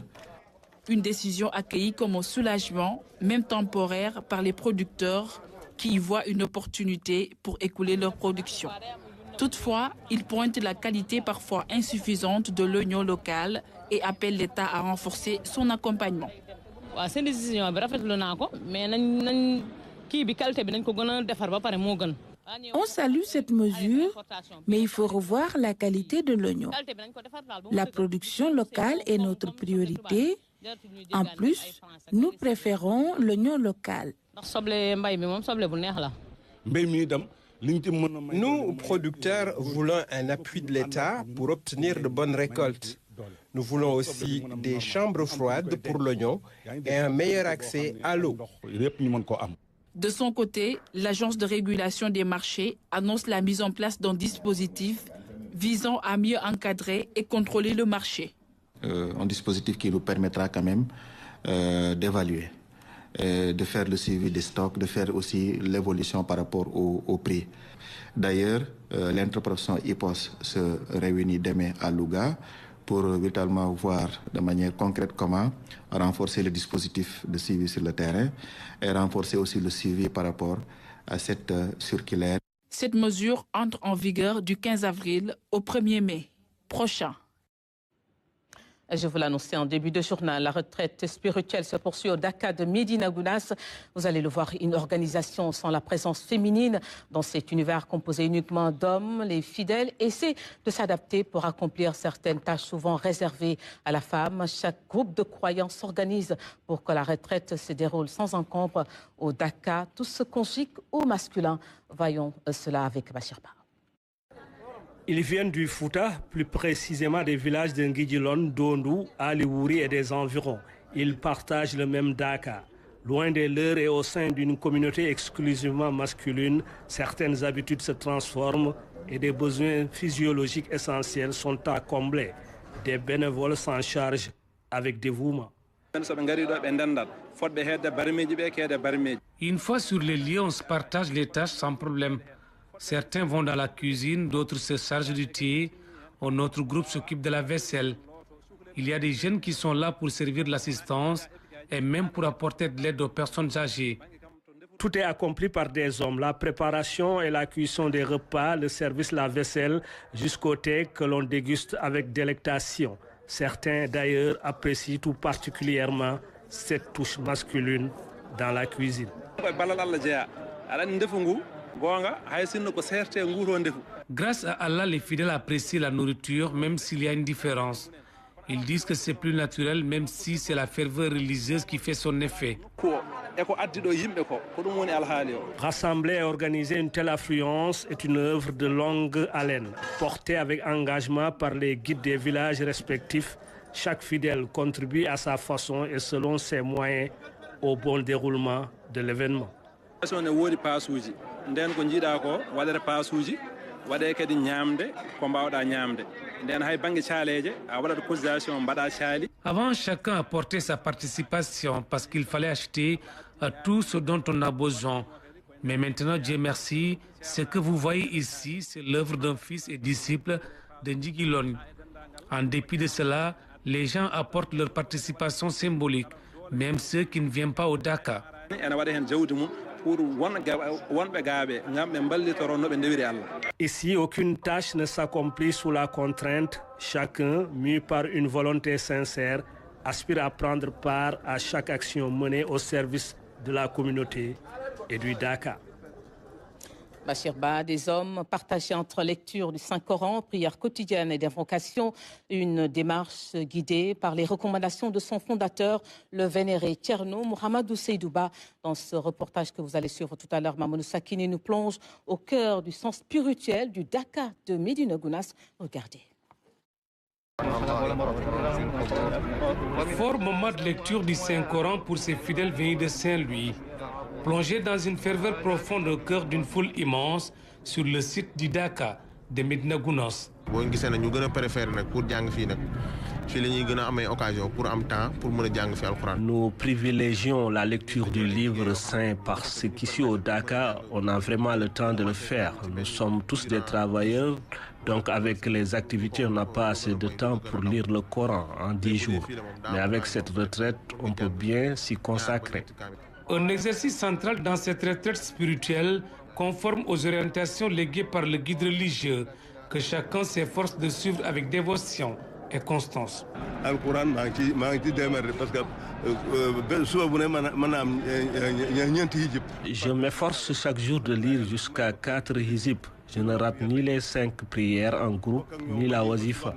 [SPEAKER 1] Une décision accueillie comme un soulagement, même temporaire, par les producteurs qui y voient une opportunité pour écouler leur production. Toutefois, ils pointent la qualité parfois insuffisante de l'oignon local et appellent l'État à renforcer son accompagnement.
[SPEAKER 3] C'est une décision, mais
[SPEAKER 24] on salue cette mesure, mais il faut revoir la qualité de l'oignon. La production locale est notre priorité. En plus, nous préférons l'oignon local.
[SPEAKER 25] Nous, producteurs, voulons un appui de l'État pour obtenir de bonnes récoltes. Nous voulons aussi des chambres froides pour l'oignon et un meilleur accès à l'eau.
[SPEAKER 1] De son côté, l'Agence de régulation des marchés annonce la mise en place d'un dispositif visant à mieux encadrer et contrôler le marché.
[SPEAKER 2] Un dispositif qui nous permettra quand même d'évaluer, de faire le suivi des stocks, de faire aussi l'évolution par rapport au prix. D'ailleurs, l'interprofession IPOS se réunit demain à Louga pour véritablement voir de manière concrète comment renforcer le dispositif de suivi sur le terrain et renforcer aussi le suivi par rapport à cette circulaire.
[SPEAKER 1] Cette mesure entre en vigueur du 15 avril au 1er mai prochain.
[SPEAKER 4] Je vous l'annonçais en début de journal, la retraite spirituelle se poursuit au Daka de Médina Gounass. Vous allez le voir, une organisation sans la présence féminine dans cet univers composé uniquement d'hommes. Les fidèles essaient de s'adapter pour accomplir certaines tâches souvent réservées à la femme. Chaque groupe de croyants s'organise pour que la retraite se déroule sans encombre au Daka. Tout se conjugue au masculin. Voyons cela avec Bachirba.
[SPEAKER 26] Ils viennent du Fouta, plus précisément des villages de Ngidjilon, Dondou, Aliouri et des environs. Ils partagent le même Daka. Loin des leurs et au sein d'une communauté exclusivement masculine, certaines habitudes se transforment et des besoins physiologiques essentiels sont à combler. Des bénévoles s'en chargent avec dévouement.
[SPEAKER 27] Une fois sur les lieux, on se partage les tâches sans problème. Certains vont dans la cuisine, d'autres se chargent du thé, un autre groupe s'occupe de la vaisselle. Il y a des jeunes qui sont là pour servir de l'assistance et même pour apporter de l'aide aux personnes âgées.
[SPEAKER 26] Tout est accompli par des hommes. La préparation et la cuisson des repas, le service, la vaisselle, jusqu'au thé que l'on déguste avec délectation. Certains d'ailleurs apprécient tout particulièrement cette touche masculine dans la cuisine.
[SPEAKER 27] Grâce à Allah, les fidèles apprécient la nourriture même s'il y a une différence. Ils disent que c'est plus naturel même si c'est la ferveur religieuse qui fait son effet.
[SPEAKER 26] Rassembler et organiser une telle affluence est une œuvre de longue haleine, portée avec engagement par les guides des villages respectifs Chaque fidèle contribue à sa façon et selon ses moyens au bon déroulement de l'événement. Avant, chacun apportait sa participation parce qu'il fallait acheter tout ce dont on a besoin. Mais maintenant, Dieu merci, ce que vous voyez ici, c'est l'œuvre d'un fils et disciple de Njigilon. En dépit de cela, les gens apportent leur participation symbolique, même ceux qui ne viennent pas au Dakar. Ici, aucune tâche ne s'accomplit sous la contrainte. Chacun, mû par une volonté sincère, aspire à prendre part à chaque action menée au service de la communauté et du Dakar.
[SPEAKER 4] Bachir Ba, des hommes partagés entre lecture du Saint-Coran, prières quotidiennes et d'invocation, une démarche guidée par les recommandations de son fondateur, le vénéré Thierno Mohamedou Seydouba. Dans ce reportage que vous allez suivre tout à l'heure, Mamadou Sakini nous plonge au cœur du sens spirituel du Dakar de Médina Gounass. Regardez.
[SPEAKER 27] Fort moment de lecture du Saint-Coran pour ces fidèles venus de Saint-Louis. Plongé dans une ferveur profonde au cœur d'une foule immense sur le site du Dakar de Médina Gounass.
[SPEAKER 26] Nous privilégions la lecture du livre saint parce qu'ici au Dakar, on a vraiment le temps de le faire. Nous sommes tous des travailleurs, donc avec les activités, on n'a pas assez de temps pour lire le Coran en 10 jours. Mais avec cette retraite, on peut bien s'y consacrer.
[SPEAKER 27] Un exercice central dans cette retraite spirituelle, conforme aux orientations léguées par le guide religieux, que chacun s'efforce de suivre avec dévotion et constance.
[SPEAKER 26] Je m'efforce chaque jour de lire jusqu'à 4 hizib. Je ne rate ni les 5 prières en groupe, ni la wazifa.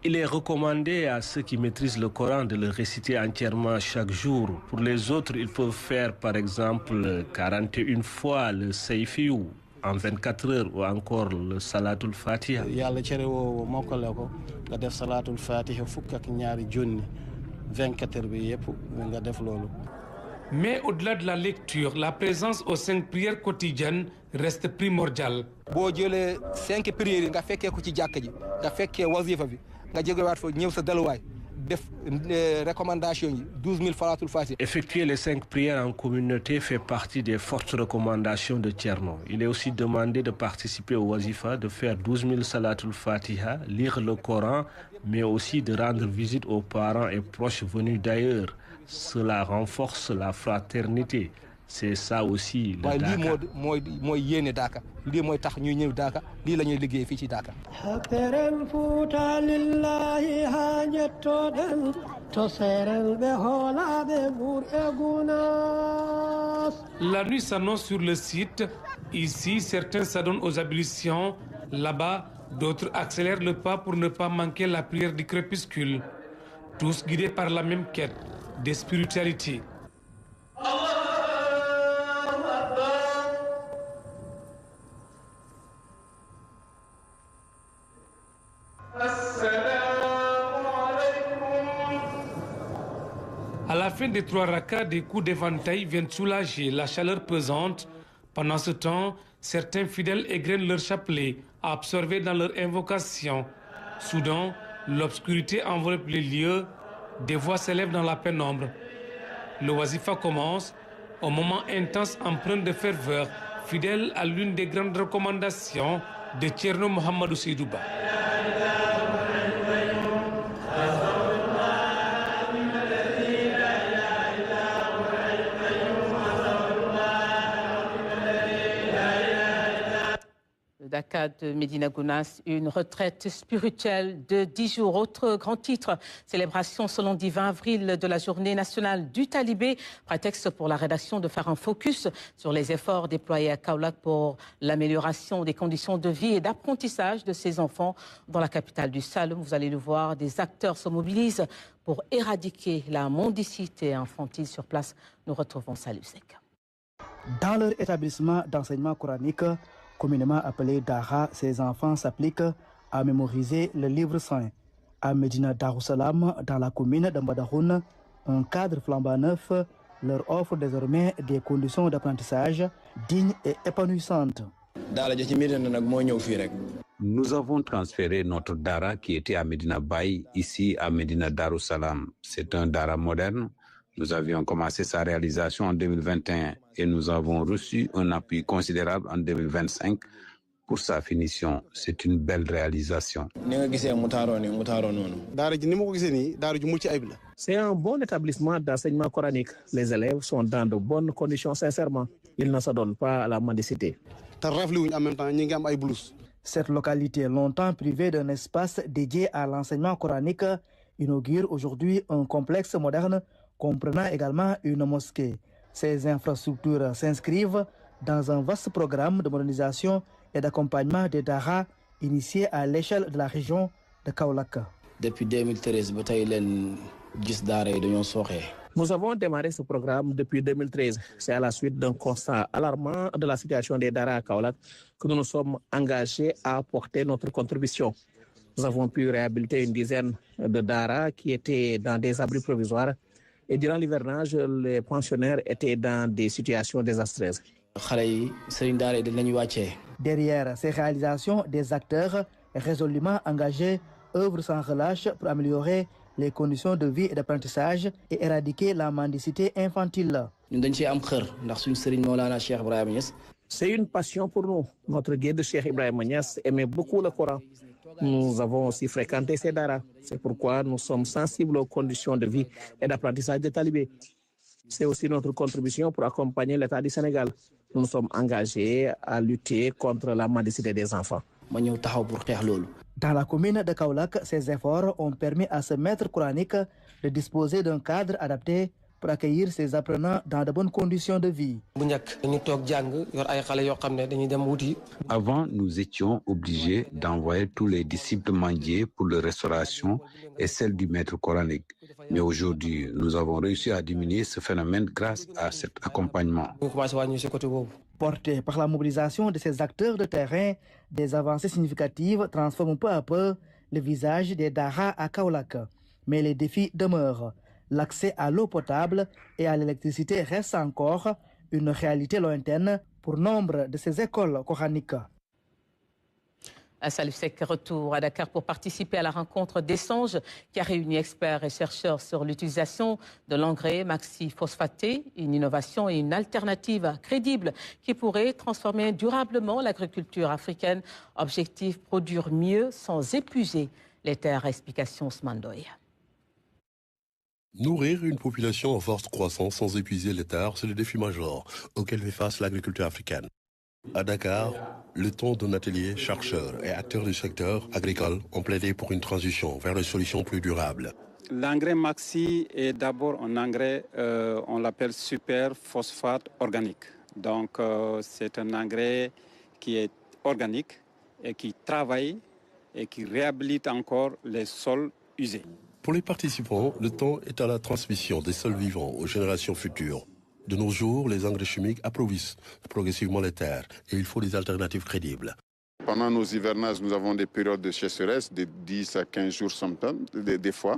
[SPEAKER 26] Il est recommandé à ceux qui maîtrisent le Coran de le réciter entièrement chaque jour. Pour les autres, ils peuvent faire par exemple 41 fois le Seyfiou en 24 heures ou encore le Salatul Fatiha.
[SPEAKER 27] Mais au-delà de la lecture, la présence aux 5 prières quotidiennes reste primordiale.
[SPEAKER 26] Effectuer les 5 prières en communauté fait partie des fortes recommandations de Thierno. Il est aussi demandé de participer au wazifa, de faire 12 000 salatul fatiha, lire le Coran, mais aussi de rendre visite aux parents et proches venus d'ailleurs. Cela renforce la fraternité. C'est ça aussi le Dakar.
[SPEAKER 27] La nuit s'annonce sur le site. Ici, certains s'adonnent aux ablutions. Là-bas, d'autres accélèrent le pas pour ne pas manquer la prière du crépuscule. Tous guidés par la même quête de spiritualité. À la fin des 3 rakas, des coups d'éventail viennent soulager la chaleur pesante. Pendant ce temps, certains fidèles égrènent leur chapelet, absorbés dans leur invocation. Soudain, l'obscurité enveloppe les lieux, des voix s'élèvent dans la pénombre. Le wazifa commence, un moment intense empreint de ferveur, fidèle à l'une des grandes recommandations de Thierno Mohamedou Seydouba.
[SPEAKER 4] Dakar de Médina Gounass, une retraite spirituelle de 10 jours. Autre grand titre, célébration ce lundi 20 avril de la journée nationale du talibé, prétexte pour la rédaction de faire un focus sur les efforts déployés à Kaolack pour l'amélioration des conditions de vie et d'apprentissage de ces enfants dans la capitale du Saloum. Vous allez le voir, des acteurs se mobilisent pour éradiquer la mendicité infantile sur place. Nous retrouvons Salou Sek.
[SPEAKER 5] Dans leur établissement d'enseignement coranique, communément appelé Dara, ces enfants s'appliquent à mémoriser le livre saint. À Medina Darussalam, dans la commune de Mbadakhoune, un cadre flambant neuf leur offre désormais des conditions d'apprentissage dignes et épanouissantes.
[SPEAKER 7] Nous avons transféré notre Dara qui était à Medina Baye, ici à Medina Darussalam. C'est un Dara moderne. Nous avions commencé sa réalisation en 2021 et nous avons reçu un appui considérable en 2025 pour sa finition. C'est une belle réalisation.
[SPEAKER 8] C'est un bon établissement d'enseignement coranique. Les élèves sont dans de bonnes conditions, sincèrement. Ils ne se donnent pas à la mendicité.
[SPEAKER 5] Cette localité, longtemps privée d'un espace dédié à l'enseignement coranique, inaugure aujourd'hui un complexe moderne comprenant également une mosquée. Ces infrastructures s'inscrivent dans un vaste programme de modernisation et d'accompagnement des Dara initié à l'échelle de la région de Kaolack.
[SPEAKER 9] Depuis 2013,
[SPEAKER 8] nous avons démarré ce programme depuis 2013. C'est à la suite d'un constat alarmant de la situation des Dara à Kaolack que nous nous sommes engagés à apporter notre contribution. Nous avons pu réhabiliter une dizaine de Dara qui étaient dans des abris provisoires et durant l'hivernage, les pensionnaires étaient dans des situations désastreuses.
[SPEAKER 5] Derrière ces réalisations, des acteurs résolument engagés œuvrent sans relâche pour améliorer les conditions de vie et d'apprentissage et éradiquer la mendicité infantile.
[SPEAKER 8] C'est une passion pour nous. Notre guide Cheikh Ibrahim Niass aimait beaucoup le Coran. Nous avons aussi fréquenté ces Dara. C'est pourquoi nous sommes sensibles aux conditions de vie et d'apprentissage des talibés. C'est aussi notre contribution pour accompagner l'État du Sénégal. Nous nous sommes engagés à lutter contre la mendicité des enfants.
[SPEAKER 5] Dans la commune de Kaolack, ces efforts ont permis à ce maître coranique de disposer d'un cadre adapté pour accueillir ses apprenants dans de bonnes conditions de vie.
[SPEAKER 7] Avant, nous étions obligés d'envoyer tous les disciples mendier pour leur restauration et celle du maître coranique. Mais aujourd'hui, nous avons réussi à diminuer ce phénomène grâce à cet accompagnement.
[SPEAKER 5] Portés par la mobilisation de ces acteurs de terrain, des avancées significatives transforment peu à peu le visage des Dara à Kaolack. Mais les défis demeurent. L'accès à l'eau potable et à l'électricité reste encore une réalité lointaine pour nombre de ces écoles coraniques.
[SPEAKER 4] Salif Seck, retour à Dakar pour participer à la rencontre d'Essange qui a réuni experts et chercheurs sur l'utilisation de l'engrais maxi-phosphaté, une innovation et une alternative crédible qui pourrait transformer durablement l'agriculture africaine. Objectif, produire mieux sans épuiser les terres. Explication Smandoy.
[SPEAKER 10] Nourrir une population en forte croissance sans épuiser les terres, c'est le défi majeur auquel fait face l'agriculture africaine. À Dakar, le temps d'un atelier, chercheurs et acteurs du secteur agricole ont plaidé pour une transition vers des solutions plus durables.
[SPEAKER 11] L'engrais maxi est d'abord un engrais, on l'appelle super phosphate organique. Donc c'est un engrais qui est organique et qui travaille et qui réhabilite encore les sols usés.
[SPEAKER 10] Pour les participants, le temps est à la transmission des sols vivants aux générations futures. De nos jours, les engrais chimiques appauvrissent progressivement les terres et il faut des alternatives crédibles.
[SPEAKER 13] Pendant nos hivernages, nous avons des périodes de sécheresse de 10 à 15 jours des fois.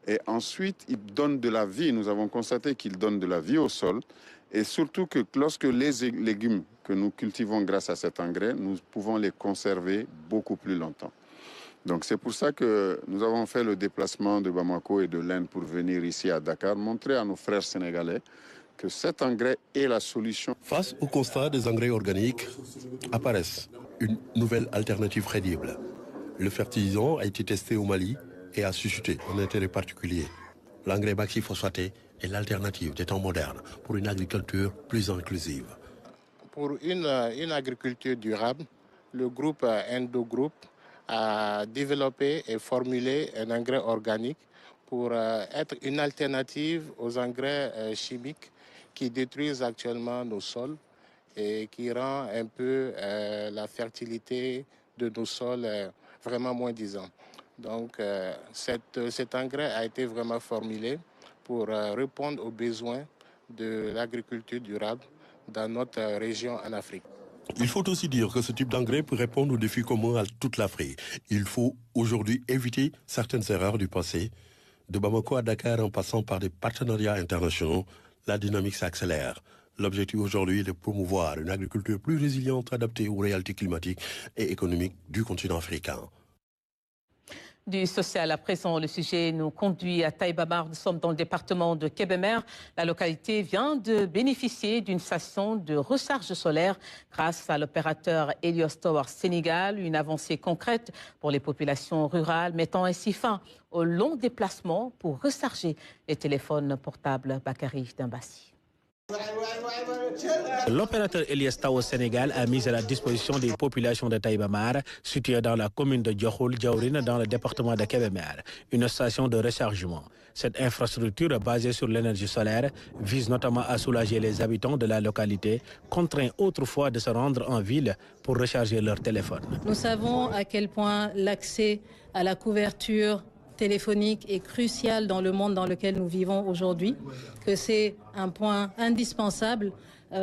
[SPEAKER 13] Et ensuite, ils donnent de la vie. Nous avons constaté qu'ils donnent de la vie au sol. Et surtout que lorsque les légumes que nous cultivons grâce à cet engrais, nous pouvons les conserver beaucoup plus longtemps. Donc c'est pour ça que nous avons fait le déplacement de Bamako et de l'Inde pour venir ici à Dakar, montrer à nos frères sénégalais que cet engrais est la solution.
[SPEAKER 10] Face au constat des engrais organiques, apparaissent une nouvelle alternative crédible. Le fertilisant a été testé au Mali et a suscité un intérêt particulier. L'engrais maxi-phosphaté est l'alternative des temps modernes pour une agriculture plus inclusive.
[SPEAKER 28] Pour une agriculture durable, le groupe Endogroup a développé et formulé un engrais organique pour être une alternative aux engrais chimiques qui détruisent actuellement nos sols et qui rend un peu la fertilité de nos sols vraiment moins disant. Donc cet engrais a été vraiment formulé pour répondre aux besoins de l'agriculture durable dans notre région en Afrique.
[SPEAKER 10] Il faut aussi dire que ce type d'engrais peut répondre aux défis communs à toute l'Afrique. Il faut aujourd'hui éviter certaines erreurs du passé. De Bamako à Dakar en passant par des partenariats internationaux, la dynamique s'accélère. L'objectif aujourd'hui est de promouvoir une agriculture plus résiliente, adaptée aux réalités climatiques et économiques du continent africain.
[SPEAKER 4] Du social à présent, le sujet nous conduit à Taïba Mar. Nous sommes dans le département de Kébémer. La localité vient de bénéficier d'une station de recharge solaire grâce à l'opérateur Helios Tower Sénégal. Une avancée concrète pour les populations rurales, mettant ainsi fin aux longs déplacements pour recharger les téléphones portables. Bakary Dambassi.
[SPEAKER 6] L'opérateur Helios Tower Sénégal a mis à la disposition des populations de Taïba Mar, située dans la commune de Diokhol-Diaourine, dans le département de Kébémer, une station de rechargement. Cette infrastructure basée sur l'énergie solaire vise notamment à soulager les habitants de la localité, contraints autrefois de se rendre en ville pour recharger leur téléphone.
[SPEAKER 9] Nous savons à quel point l'accès à la couverture téléphonique est crucial dans le monde dans lequel nous vivons aujourd'hui, que c'est un point indispensable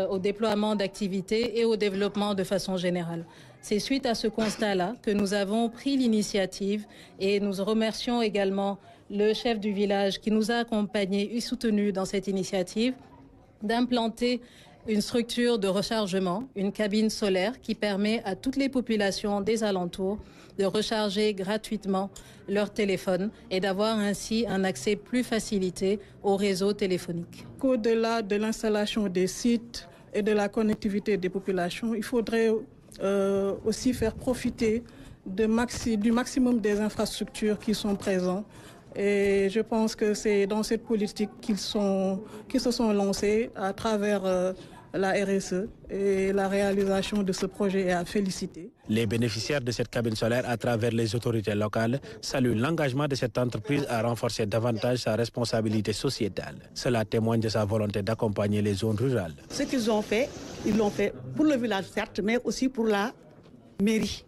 [SPEAKER 9] au déploiement d'activités et au développement de façon générale. C'est suite à ce constat-là que nous avons pris l'initiative et nous remercions également le chef du village qui nous a accompagnés et soutenus dans cette initiative d'implanter une structure de rechargement, une cabine solaire qui permet à toutes les populations des alentours de recharger gratuitement leur téléphone et d'avoir ainsi un accès plus facilité au réseau téléphonique.
[SPEAKER 12] Au-delà de l'installation des sites et de la connectivité des populations, il faudrait aussi faire profiter du maximum des infrastructures qui sont présentes. Et je pense que c'est dans cette politique qu'ils se sont lancés à travers la RSE, et la réalisation de ce projet est à féliciter.
[SPEAKER 6] Les bénéficiaires de cette cabine solaire à travers les autorités locales saluent l'engagement de cette entreprise à renforcer davantage sa responsabilité sociétale. Cela témoigne de sa volonté d'accompagner les zones rurales.
[SPEAKER 14] Ce qu'ils ont fait, ils l'ont fait pour le village certes, mais aussi pour la mairie.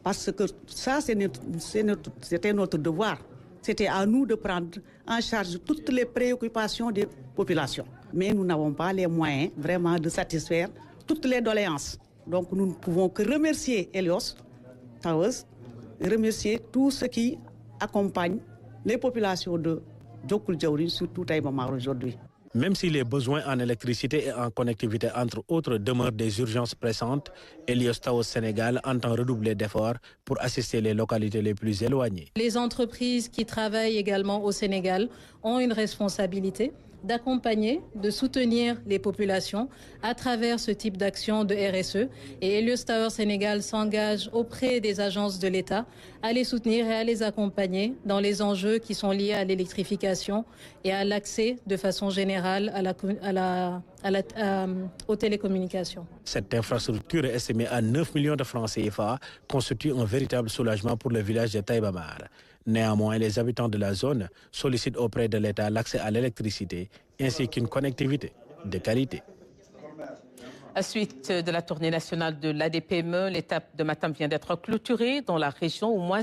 [SPEAKER 14] Parce que ça, c'était notre devoir. C'était à nous de prendre en charge toutes les préoccupations des populations. Mais nous n'avons pas les moyens vraiment de satisfaire toutes les doléances. Donc nous ne pouvons que remercier Helios Towers, remercier tous ceux qui accompagnent les populations de Diokhol-Diaourine, surtout Taïba Mar aujourd'hui.
[SPEAKER 6] Même si les besoins en électricité et en connectivité, entre autres, demeurent des urgences pressantes, Helios Tower Sénégal entend redoubler d'efforts pour assister les localités les plus éloignées.
[SPEAKER 9] Les entreprises qui travaillent également au Sénégal ont une responsabilité d'accompagner, de soutenir les populations à travers ce type d'action de RSE. Et Helios Tower Sénégal s'engage auprès des agences de l'État à les soutenir et à les accompagner dans les enjeux qui sont liés à l'électrification et à l'accès de façon générale aux télécommunications.
[SPEAKER 6] Cette infrastructure estimée à 9 millions de francs CFA constitue un véritable soulagement pour le village de Taïba Mar. Néanmoins, les habitants de la zone sollicitent auprès de l'État l'accès à l'électricité ainsi qu'une connectivité de qualité.
[SPEAKER 4] À suite de la tournée nationale de l'ADPME, l'étape de Matam vient d'être clôturée. Dans la région, au moins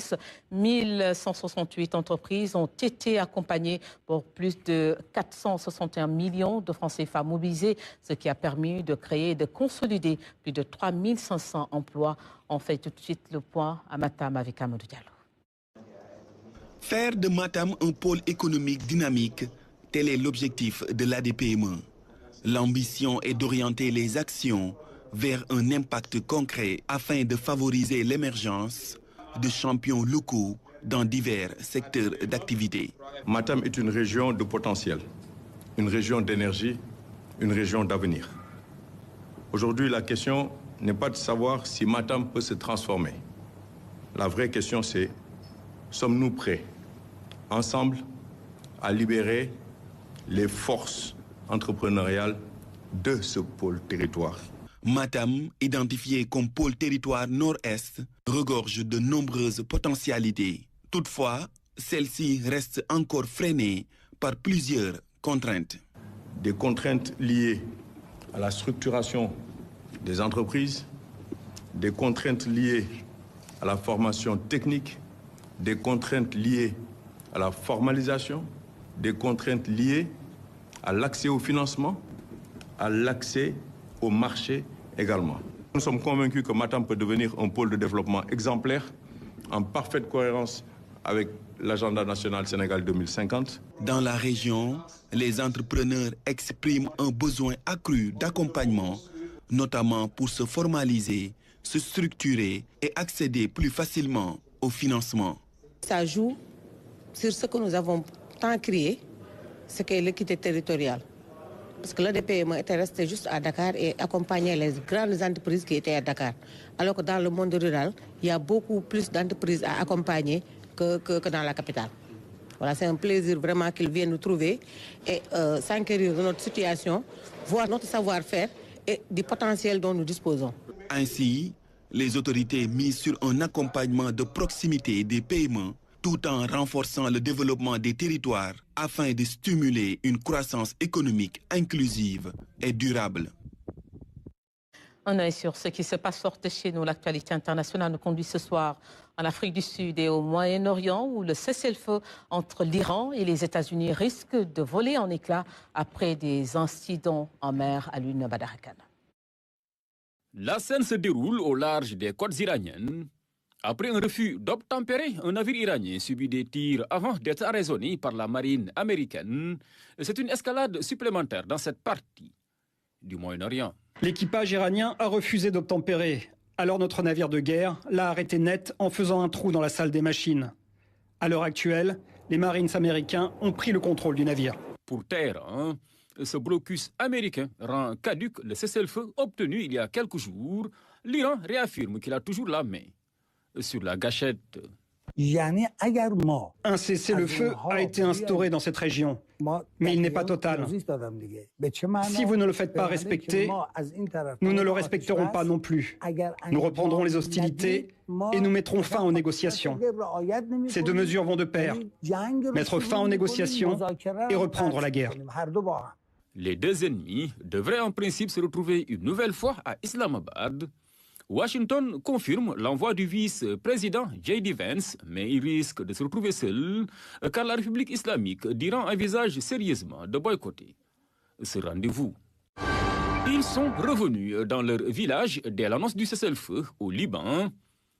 [SPEAKER 4] 1168 entreprises ont été accompagnées pour plus de 461 millions de francs CFA mobilisés, ce qui a permis de créer et de consolider plus de 3500 emplois. On fait tout de suite le point à Matam avec Amadou Diallo.
[SPEAKER 15] Faire de Matam un pôle économique dynamique, tel est l'objectif de l'ADPME. L'ambition est d'orienter les actions vers un impact concret afin de favoriser l'émergence de champions locaux dans divers secteurs d'activité.
[SPEAKER 16] Matam est une région de potentiel, une région d'énergie, une région d'avenir. Aujourd'hui, la question n'est pas de savoir si Matam peut se transformer. La vraie question, c'est: sommes-nous prêts, ensemble, à libérer les forces entrepreneuriales de ce pôle territoire?
[SPEAKER 15] Matam, identifié comme pôle territoire nord-est, regorge de nombreuses potentialités. Toutefois, celle-ci reste encore freinée par plusieurs contraintes.
[SPEAKER 16] Des contraintes liées à la structuration des entreprises, des contraintes liées à la formation technique, des contraintes liées à la formalisation, des contraintes liées à l'accès au financement, à l'accès au marché également. Nous sommes convaincus que Matam peut devenir un pôle de développement exemplaire, en parfaite cohérence avec l'agenda national Sénégal 2050.
[SPEAKER 15] Dans la région, les entrepreneurs expriment un besoin accru d'accompagnement, notamment pour se formaliser, se structurer et accéder plus facilement au financement.
[SPEAKER 14] Ça joue sur ce que nous avons tant crié, ce qu'est l'équité territoriale. Parce que l'ADPME était resté juste à Dakar et accompagnait les grandes entreprises qui étaient à Dakar. Alors que dans le monde rural, il y a beaucoup plus d'entreprises à accompagner que dans la capitale. Voilà, c'est un plaisir vraiment qu'ils viennent nous trouver et s'enquérir de notre situation, voir notre savoir-faire et du potentiel dont nous disposons.
[SPEAKER 15] Ainsi, les autorités misent sur un accompagnement de proximité des PME tout en renforçant le développement des territoires afin de stimuler une croissance économique inclusive et durable.
[SPEAKER 4] Un œil sur ce qui se passe hors de chez nous. L'actualité internationale nous conduit ce soir en Afrique du Sud et au Moyen-Orient où le cessez-le-feu entre l'Iran et les États-Unis risque de voler en éclats après des incidents en mer. Alioune Badara Kane.
[SPEAKER 3] La scène se déroule au large des côtes iraniennes. Après un refus d'obtempérer, un navire iranien subit des tirs avant d'être arraisonné par la marine américaine. C'est une escalade supplémentaire dans cette partie du Moyen-Orient.
[SPEAKER 17] L'équipage iranien a refusé d'obtempérer. Alors notre navire de guerre l'a arrêté net en faisant un trou dans la salle des machines. À l'heure actuelle, les Marines américains ont pris le contrôle du navire.
[SPEAKER 3] Pour Téhéran, ce blocus américain rend caduc le cessez-le-feu obtenu il y a quelques jours. L'Iran réaffirme qu'il a toujours la main sur la gâchette.
[SPEAKER 17] Un cessez-le-feu a été instauré dans cette région, mais il n'est pas total. Si vous ne le faites pas respecter, nous ne le respecterons pas non plus. Nous reprendrons les hostilités et nous mettrons fin aux négociations. Ces deux mesures vont de pair. Mettre fin aux négociations et reprendre la guerre.
[SPEAKER 3] Les deux ennemis devraient en principe se retrouver une nouvelle fois à Islamabad. Washington confirme l'envoi du vice-président J.D. Vance, mais il risque de se retrouver seul car la République islamique d'Iran envisage sérieusement de boycotter ce rendez-vous. Ils sont revenus dans leur village dès l'annonce du cessez-le-feu au Liban,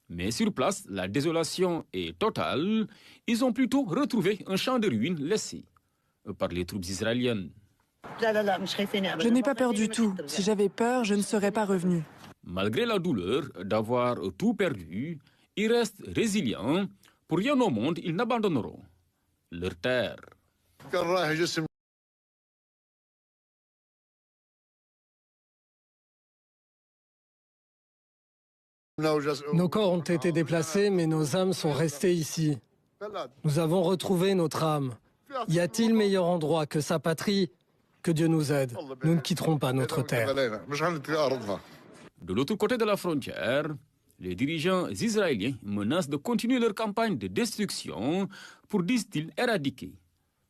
[SPEAKER 3] mais sur place, la désolation est totale. Ils ont plutôt retrouvé un champ de ruines laissé par les troupes israéliennes.
[SPEAKER 18] Je n'ai pas peur du tout. Si j'avais peur, je ne serais pas revenu.
[SPEAKER 3] Malgré la douleur d'avoir tout perdu, ils restent résilients. Pour rien au monde, ils n'abandonneront leur terre.
[SPEAKER 19] Nos corps ont été déplacés, mais nos âmes sont restées ici. Nous avons retrouvé notre âme. Y a-t-il meilleur endroit que sa patrie? Que Dieu nous aide. Nous ne quitterons pas notre terre.
[SPEAKER 3] De l'autre côté de la frontière, les dirigeants israéliens menacent de continuer leur campagne de destruction pour, disent-ils, éradiquer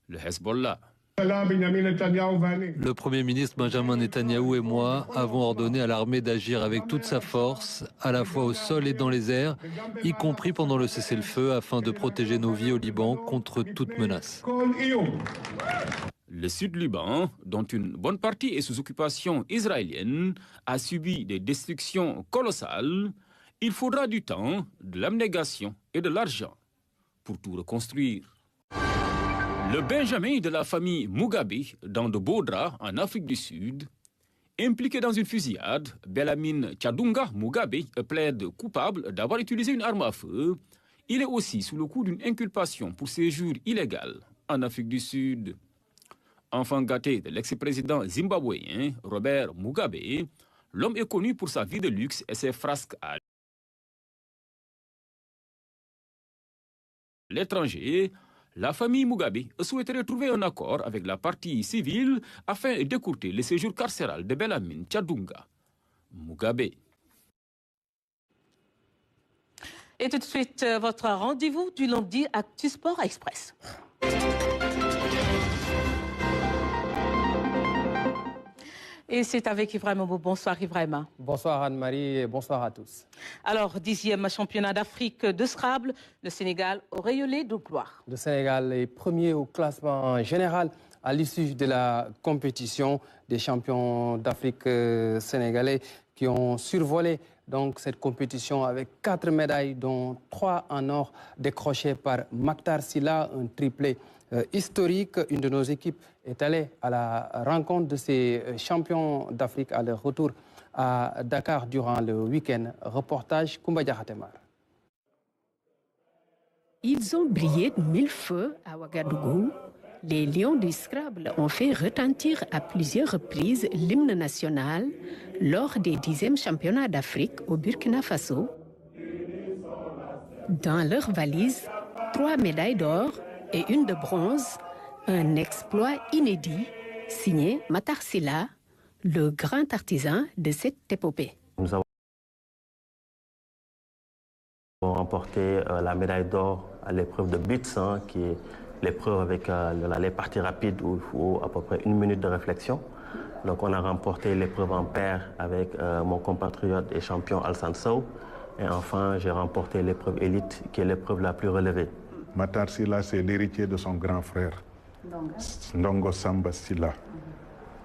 [SPEAKER 3] le Hezbollah.
[SPEAKER 20] Le Premier ministre Benjamin Netanyahou et moi avons ordonné à l'armée d'agir avec toute sa force, à la fois au sol et dans les airs, y compris pendant le cessez-le-feu, afin de protéger nos vies au Liban contre toute menace.
[SPEAKER 3] Le sud-Liban, dont une bonne partie est sous occupation israélienne, a subi des destructions colossales. Il faudra du temps, de l'abnégation et de l'argent pour tout reconstruire. Le Benjamin de la famille Mugabe, dans de beaux draps en Afrique du Sud, impliqué dans une fusillade, Bellarmine Tchadunga Mugabe plaide coupable d'avoir utilisé une arme à feu. Il est aussi sous le coup d'une inculpation pour séjour illégal en Afrique du Sud. Enfant gâté de l'ex-président zimbabwéen Robert Mugabe, l'homme est connu pour sa vie de luxe et ses frasques à l'étranger. La famille Mugabe souhaiterait trouver un accord avec la partie civile afin d'écourter le séjour carcéral de Bellarmine Tchadunga Mugabe.
[SPEAKER 4] Et tout de suite, votre rendez-vous du lundi Actu Sport Express. Et c'est avec Ibrahima Mbou. Bonsoir Ibrahima.
[SPEAKER 21] Bonsoir Anne-Marie et bonsoir à tous.
[SPEAKER 4] Alors, 10e championnat d'Afrique de Scrabble, le Sénégal auréolé de gloire.
[SPEAKER 21] Le Sénégal est premier au classement général à l'issue de la compétition des champions d'Afrique sénégalais qui ont survolé donc cette compétition avec 4 médailles, dont 3 en or décrochées par Maktar Sylla, un triplé historique. Une de nos équipes est allée à la rencontre de ces champions d'Afrique à leur retour à Dakar durant le week-end. Reportage Koumba Diakhatemar.
[SPEAKER 1] Ils ont brillé de mille feux à Ouagadougou. Les Lions du Scrabble ont fait retentir à plusieurs reprises l'hymne national lors des 10e championnats d'Afrique au Burkina Faso. Dans leur valise, 3 médailles d'or et 1 de bronze, un exploit inédit signé Maktar Sylla, le grand artisan de cette épopée.
[SPEAKER 2] Nous avons remporté la médaille d'or à l'épreuve de Bits, qui est l'épreuve avec les parties rapides où il faut à peu près 1 minute de réflexion. Donc on a remporté l'épreuve en paire avec mon compatriote et champion Alassane Sow. Et enfin, j'ai remporté l'épreuve élite, qui est l'épreuve la plus relevée.
[SPEAKER 22] Maktar Sylla, c'est l'héritier de son grand frère, Ndongo Samba Sylla,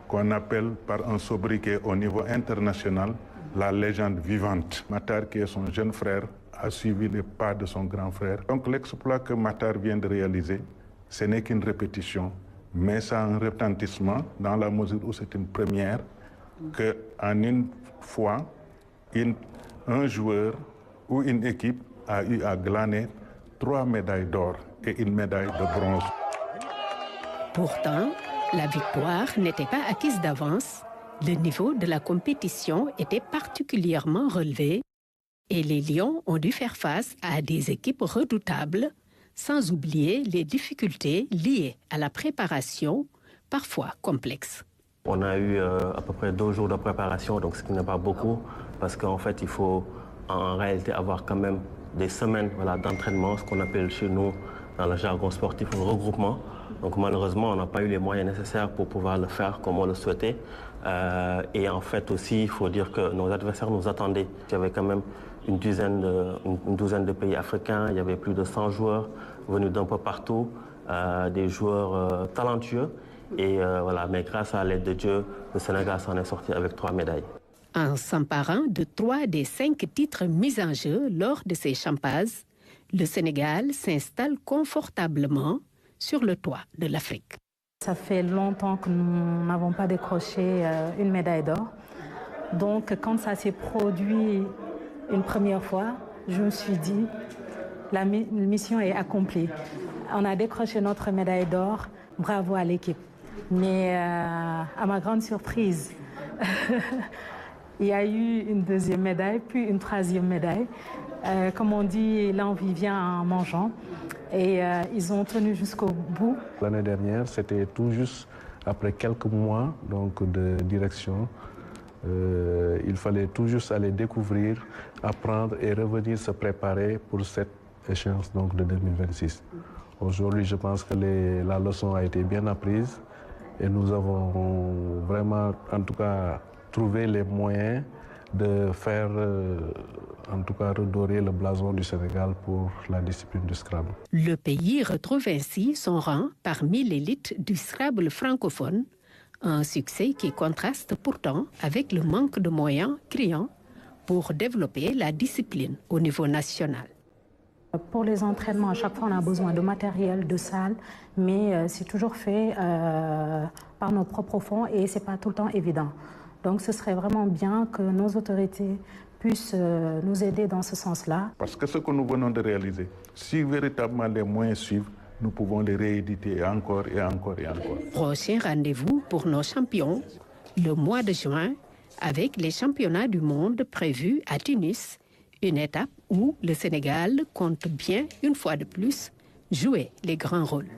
[SPEAKER 22] qu'on appelle par un sobriquet au niveau international la légende vivante. Maktar, qui est son jeune frère, a suivi les pas de son grand frère. Donc l'exploit que Maktar vient de réaliser, ce n'est qu'une répétition, mais ça a un retentissement dans la mesure où c'est une première, qu'en une fois, un joueur ou une équipe a eu à glaner 3 médailles d'or et 1 médaille de bronze.
[SPEAKER 1] Pourtant, la victoire n'était pas acquise d'avance. Le niveau de la compétition était particulièrement relevé et les Lions ont dû faire face à des équipes redoutables, sans oublier les difficultés liées à la préparation, parfois complexe.
[SPEAKER 2] On a eu à peu près 2 jours de préparation, donc ce qui n'est pas beaucoup, parce qu'en fait, il faut en réalité avoir quand même des semaines d'entraînement, ce qu'on appelle chez nous, dans le jargon sportif, un regroupement. Donc malheureusement, on n'a pas eu les moyens nécessaires pour pouvoir le faire comme on le souhaitait. Et en fait aussi, il faut dire que nos adversaires nous attendaient. Il y avait quand même une douzaine de pays africains, il y avait plus de 100 joueurs venus d'un peu partout, des joueurs talentueux. Et voilà, mais grâce à l'aide de Dieu, le Sénégal s'en est sorti avec 3 médailles.
[SPEAKER 1] En s'emparant de 3 des 5 titres mis en jeu lors de ces champagnes, le Sénégal s'installe confortablement sur le toit de l'Afrique.
[SPEAKER 23] Ça fait longtemps que nous n'avons pas décroché une médaille d'or. Donc quand ça s'est produit une première fois, je me suis dit, la mission est accomplie. On a décroché notre médaille d'or, bravo à l'équipe. Mais à ma grande surprise, il y a eu une 2e médaille, puis une 3e médaille. Comme on dit, l'envie vient en mangeant. Et ils ont tenu jusqu'au bout.
[SPEAKER 24] L'année dernière, c'était tout juste après quelques mois donc, de direction. Il fallait tout juste aller découvrir, apprendre et revenir se préparer pour cette échéance donc, de 2026. Aujourd'hui, je pense que la leçon a été bien apprise et nous avons vraiment, en tout cas, trouvé les moyens de faire, en tout cas, redorer le blason du Sénégal pour la discipline du Scrabble.
[SPEAKER 1] Le pays retrouve ainsi son rang parmi l'élite du Scrabble francophone, un succès qui contraste pourtant avec le manque de moyens criants pour développer la discipline au niveau national.
[SPEAKER 23] Pour les entraînements, à chaque fois, on a besoin de matériel, de salles, mais c'est toujours fait par nos propres fonds et ce n'est pas tout le temps évident. Donc ce serait vraiment bien que nos autorités puissent nous aider dans ce sens-là.
[SPEAKER 22] Parce que ce que nous venons de réaliser, si véritablement les moyens suivent, nous pouvons les rééditer encore et encore et encore.
[SPEAKER 1] Prochain rendez-vous pour nos champions, le mois de juin, avec les championnats du monde prévus à Tunis, une étape où le Sénégal compte bien, une fois de plus, jouer les grands rôles.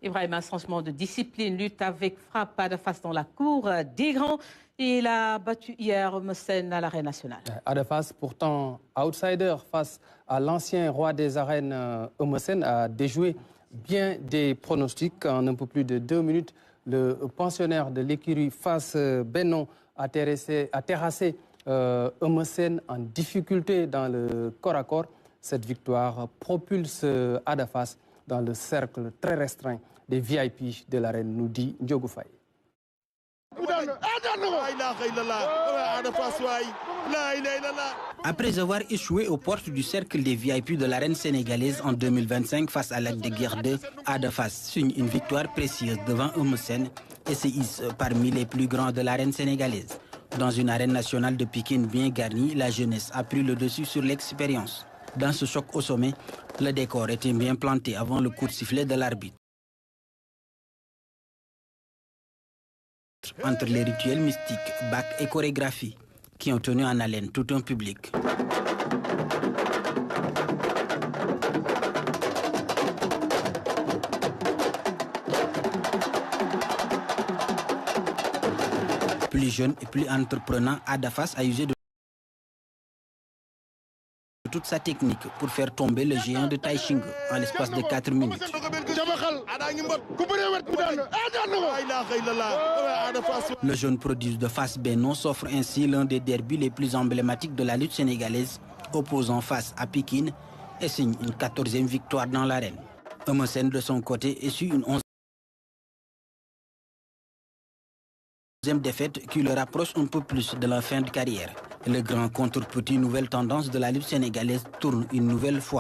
[SPEAKER 4] Ibrahim, un changement de discipline, lutte avec frappe, pas de face dans la cour des grands. Il a battu hier Messen à l'Arène nationale.
[SPEAKER 21] Ada Fass, pourtant outsider face à l'ancien roi des arènes Messen, a déjoué bien des pronostics. En un peu plus de 2 minutes, le pensionnaire de l'écurie Fass Benon a terrassé Messen en difficulté dans le corps à corps. Cette victoire propulse Ada Fass dans le cercle très restreint des VIP de l'arène, nous dit Ndiogou Faye.
[SPEAKER 5] Après avoir échoué aux portes du cercle des VIP de l'arène sénégalaise en 2025 face à Lac de Guiers 2, Ada Fass signe une victoire précieuse devant Eumeu Sène et se hisse parmi les plus grands de l'arène sénégalaise. Dans une arène nationale de Pikine bien garnie, la jeunesse a pris le dessus sur l'expérience. Dans ce choc au sommet, le décor était bien planté avant le coup de sifflet de l'arbitre. Entre les rituels mystiques, bac et chorégraphie, qui ont tenu en haleine tout un public. Plus jeune et plus entreprenant, Ada Fass a usé de toute sa technique pour faire tomber le géant de Tai Shingo en l'espace de 4 minutes. Le jeune prodige de Fass Benno s'offre ainsi l'un des derbys les plus emblématiques de la lutte sénégalaise, opposant Fass à Pikine et signe une 14e victoire dans l'arène. Eumeu Sène de son côté essuie une 11e défaite qui le rapproche un peu plus de la fin de carrière. Le grand contre petit, nouvelle tendance de la lutte sénégalaise, tourne une nouvelle fois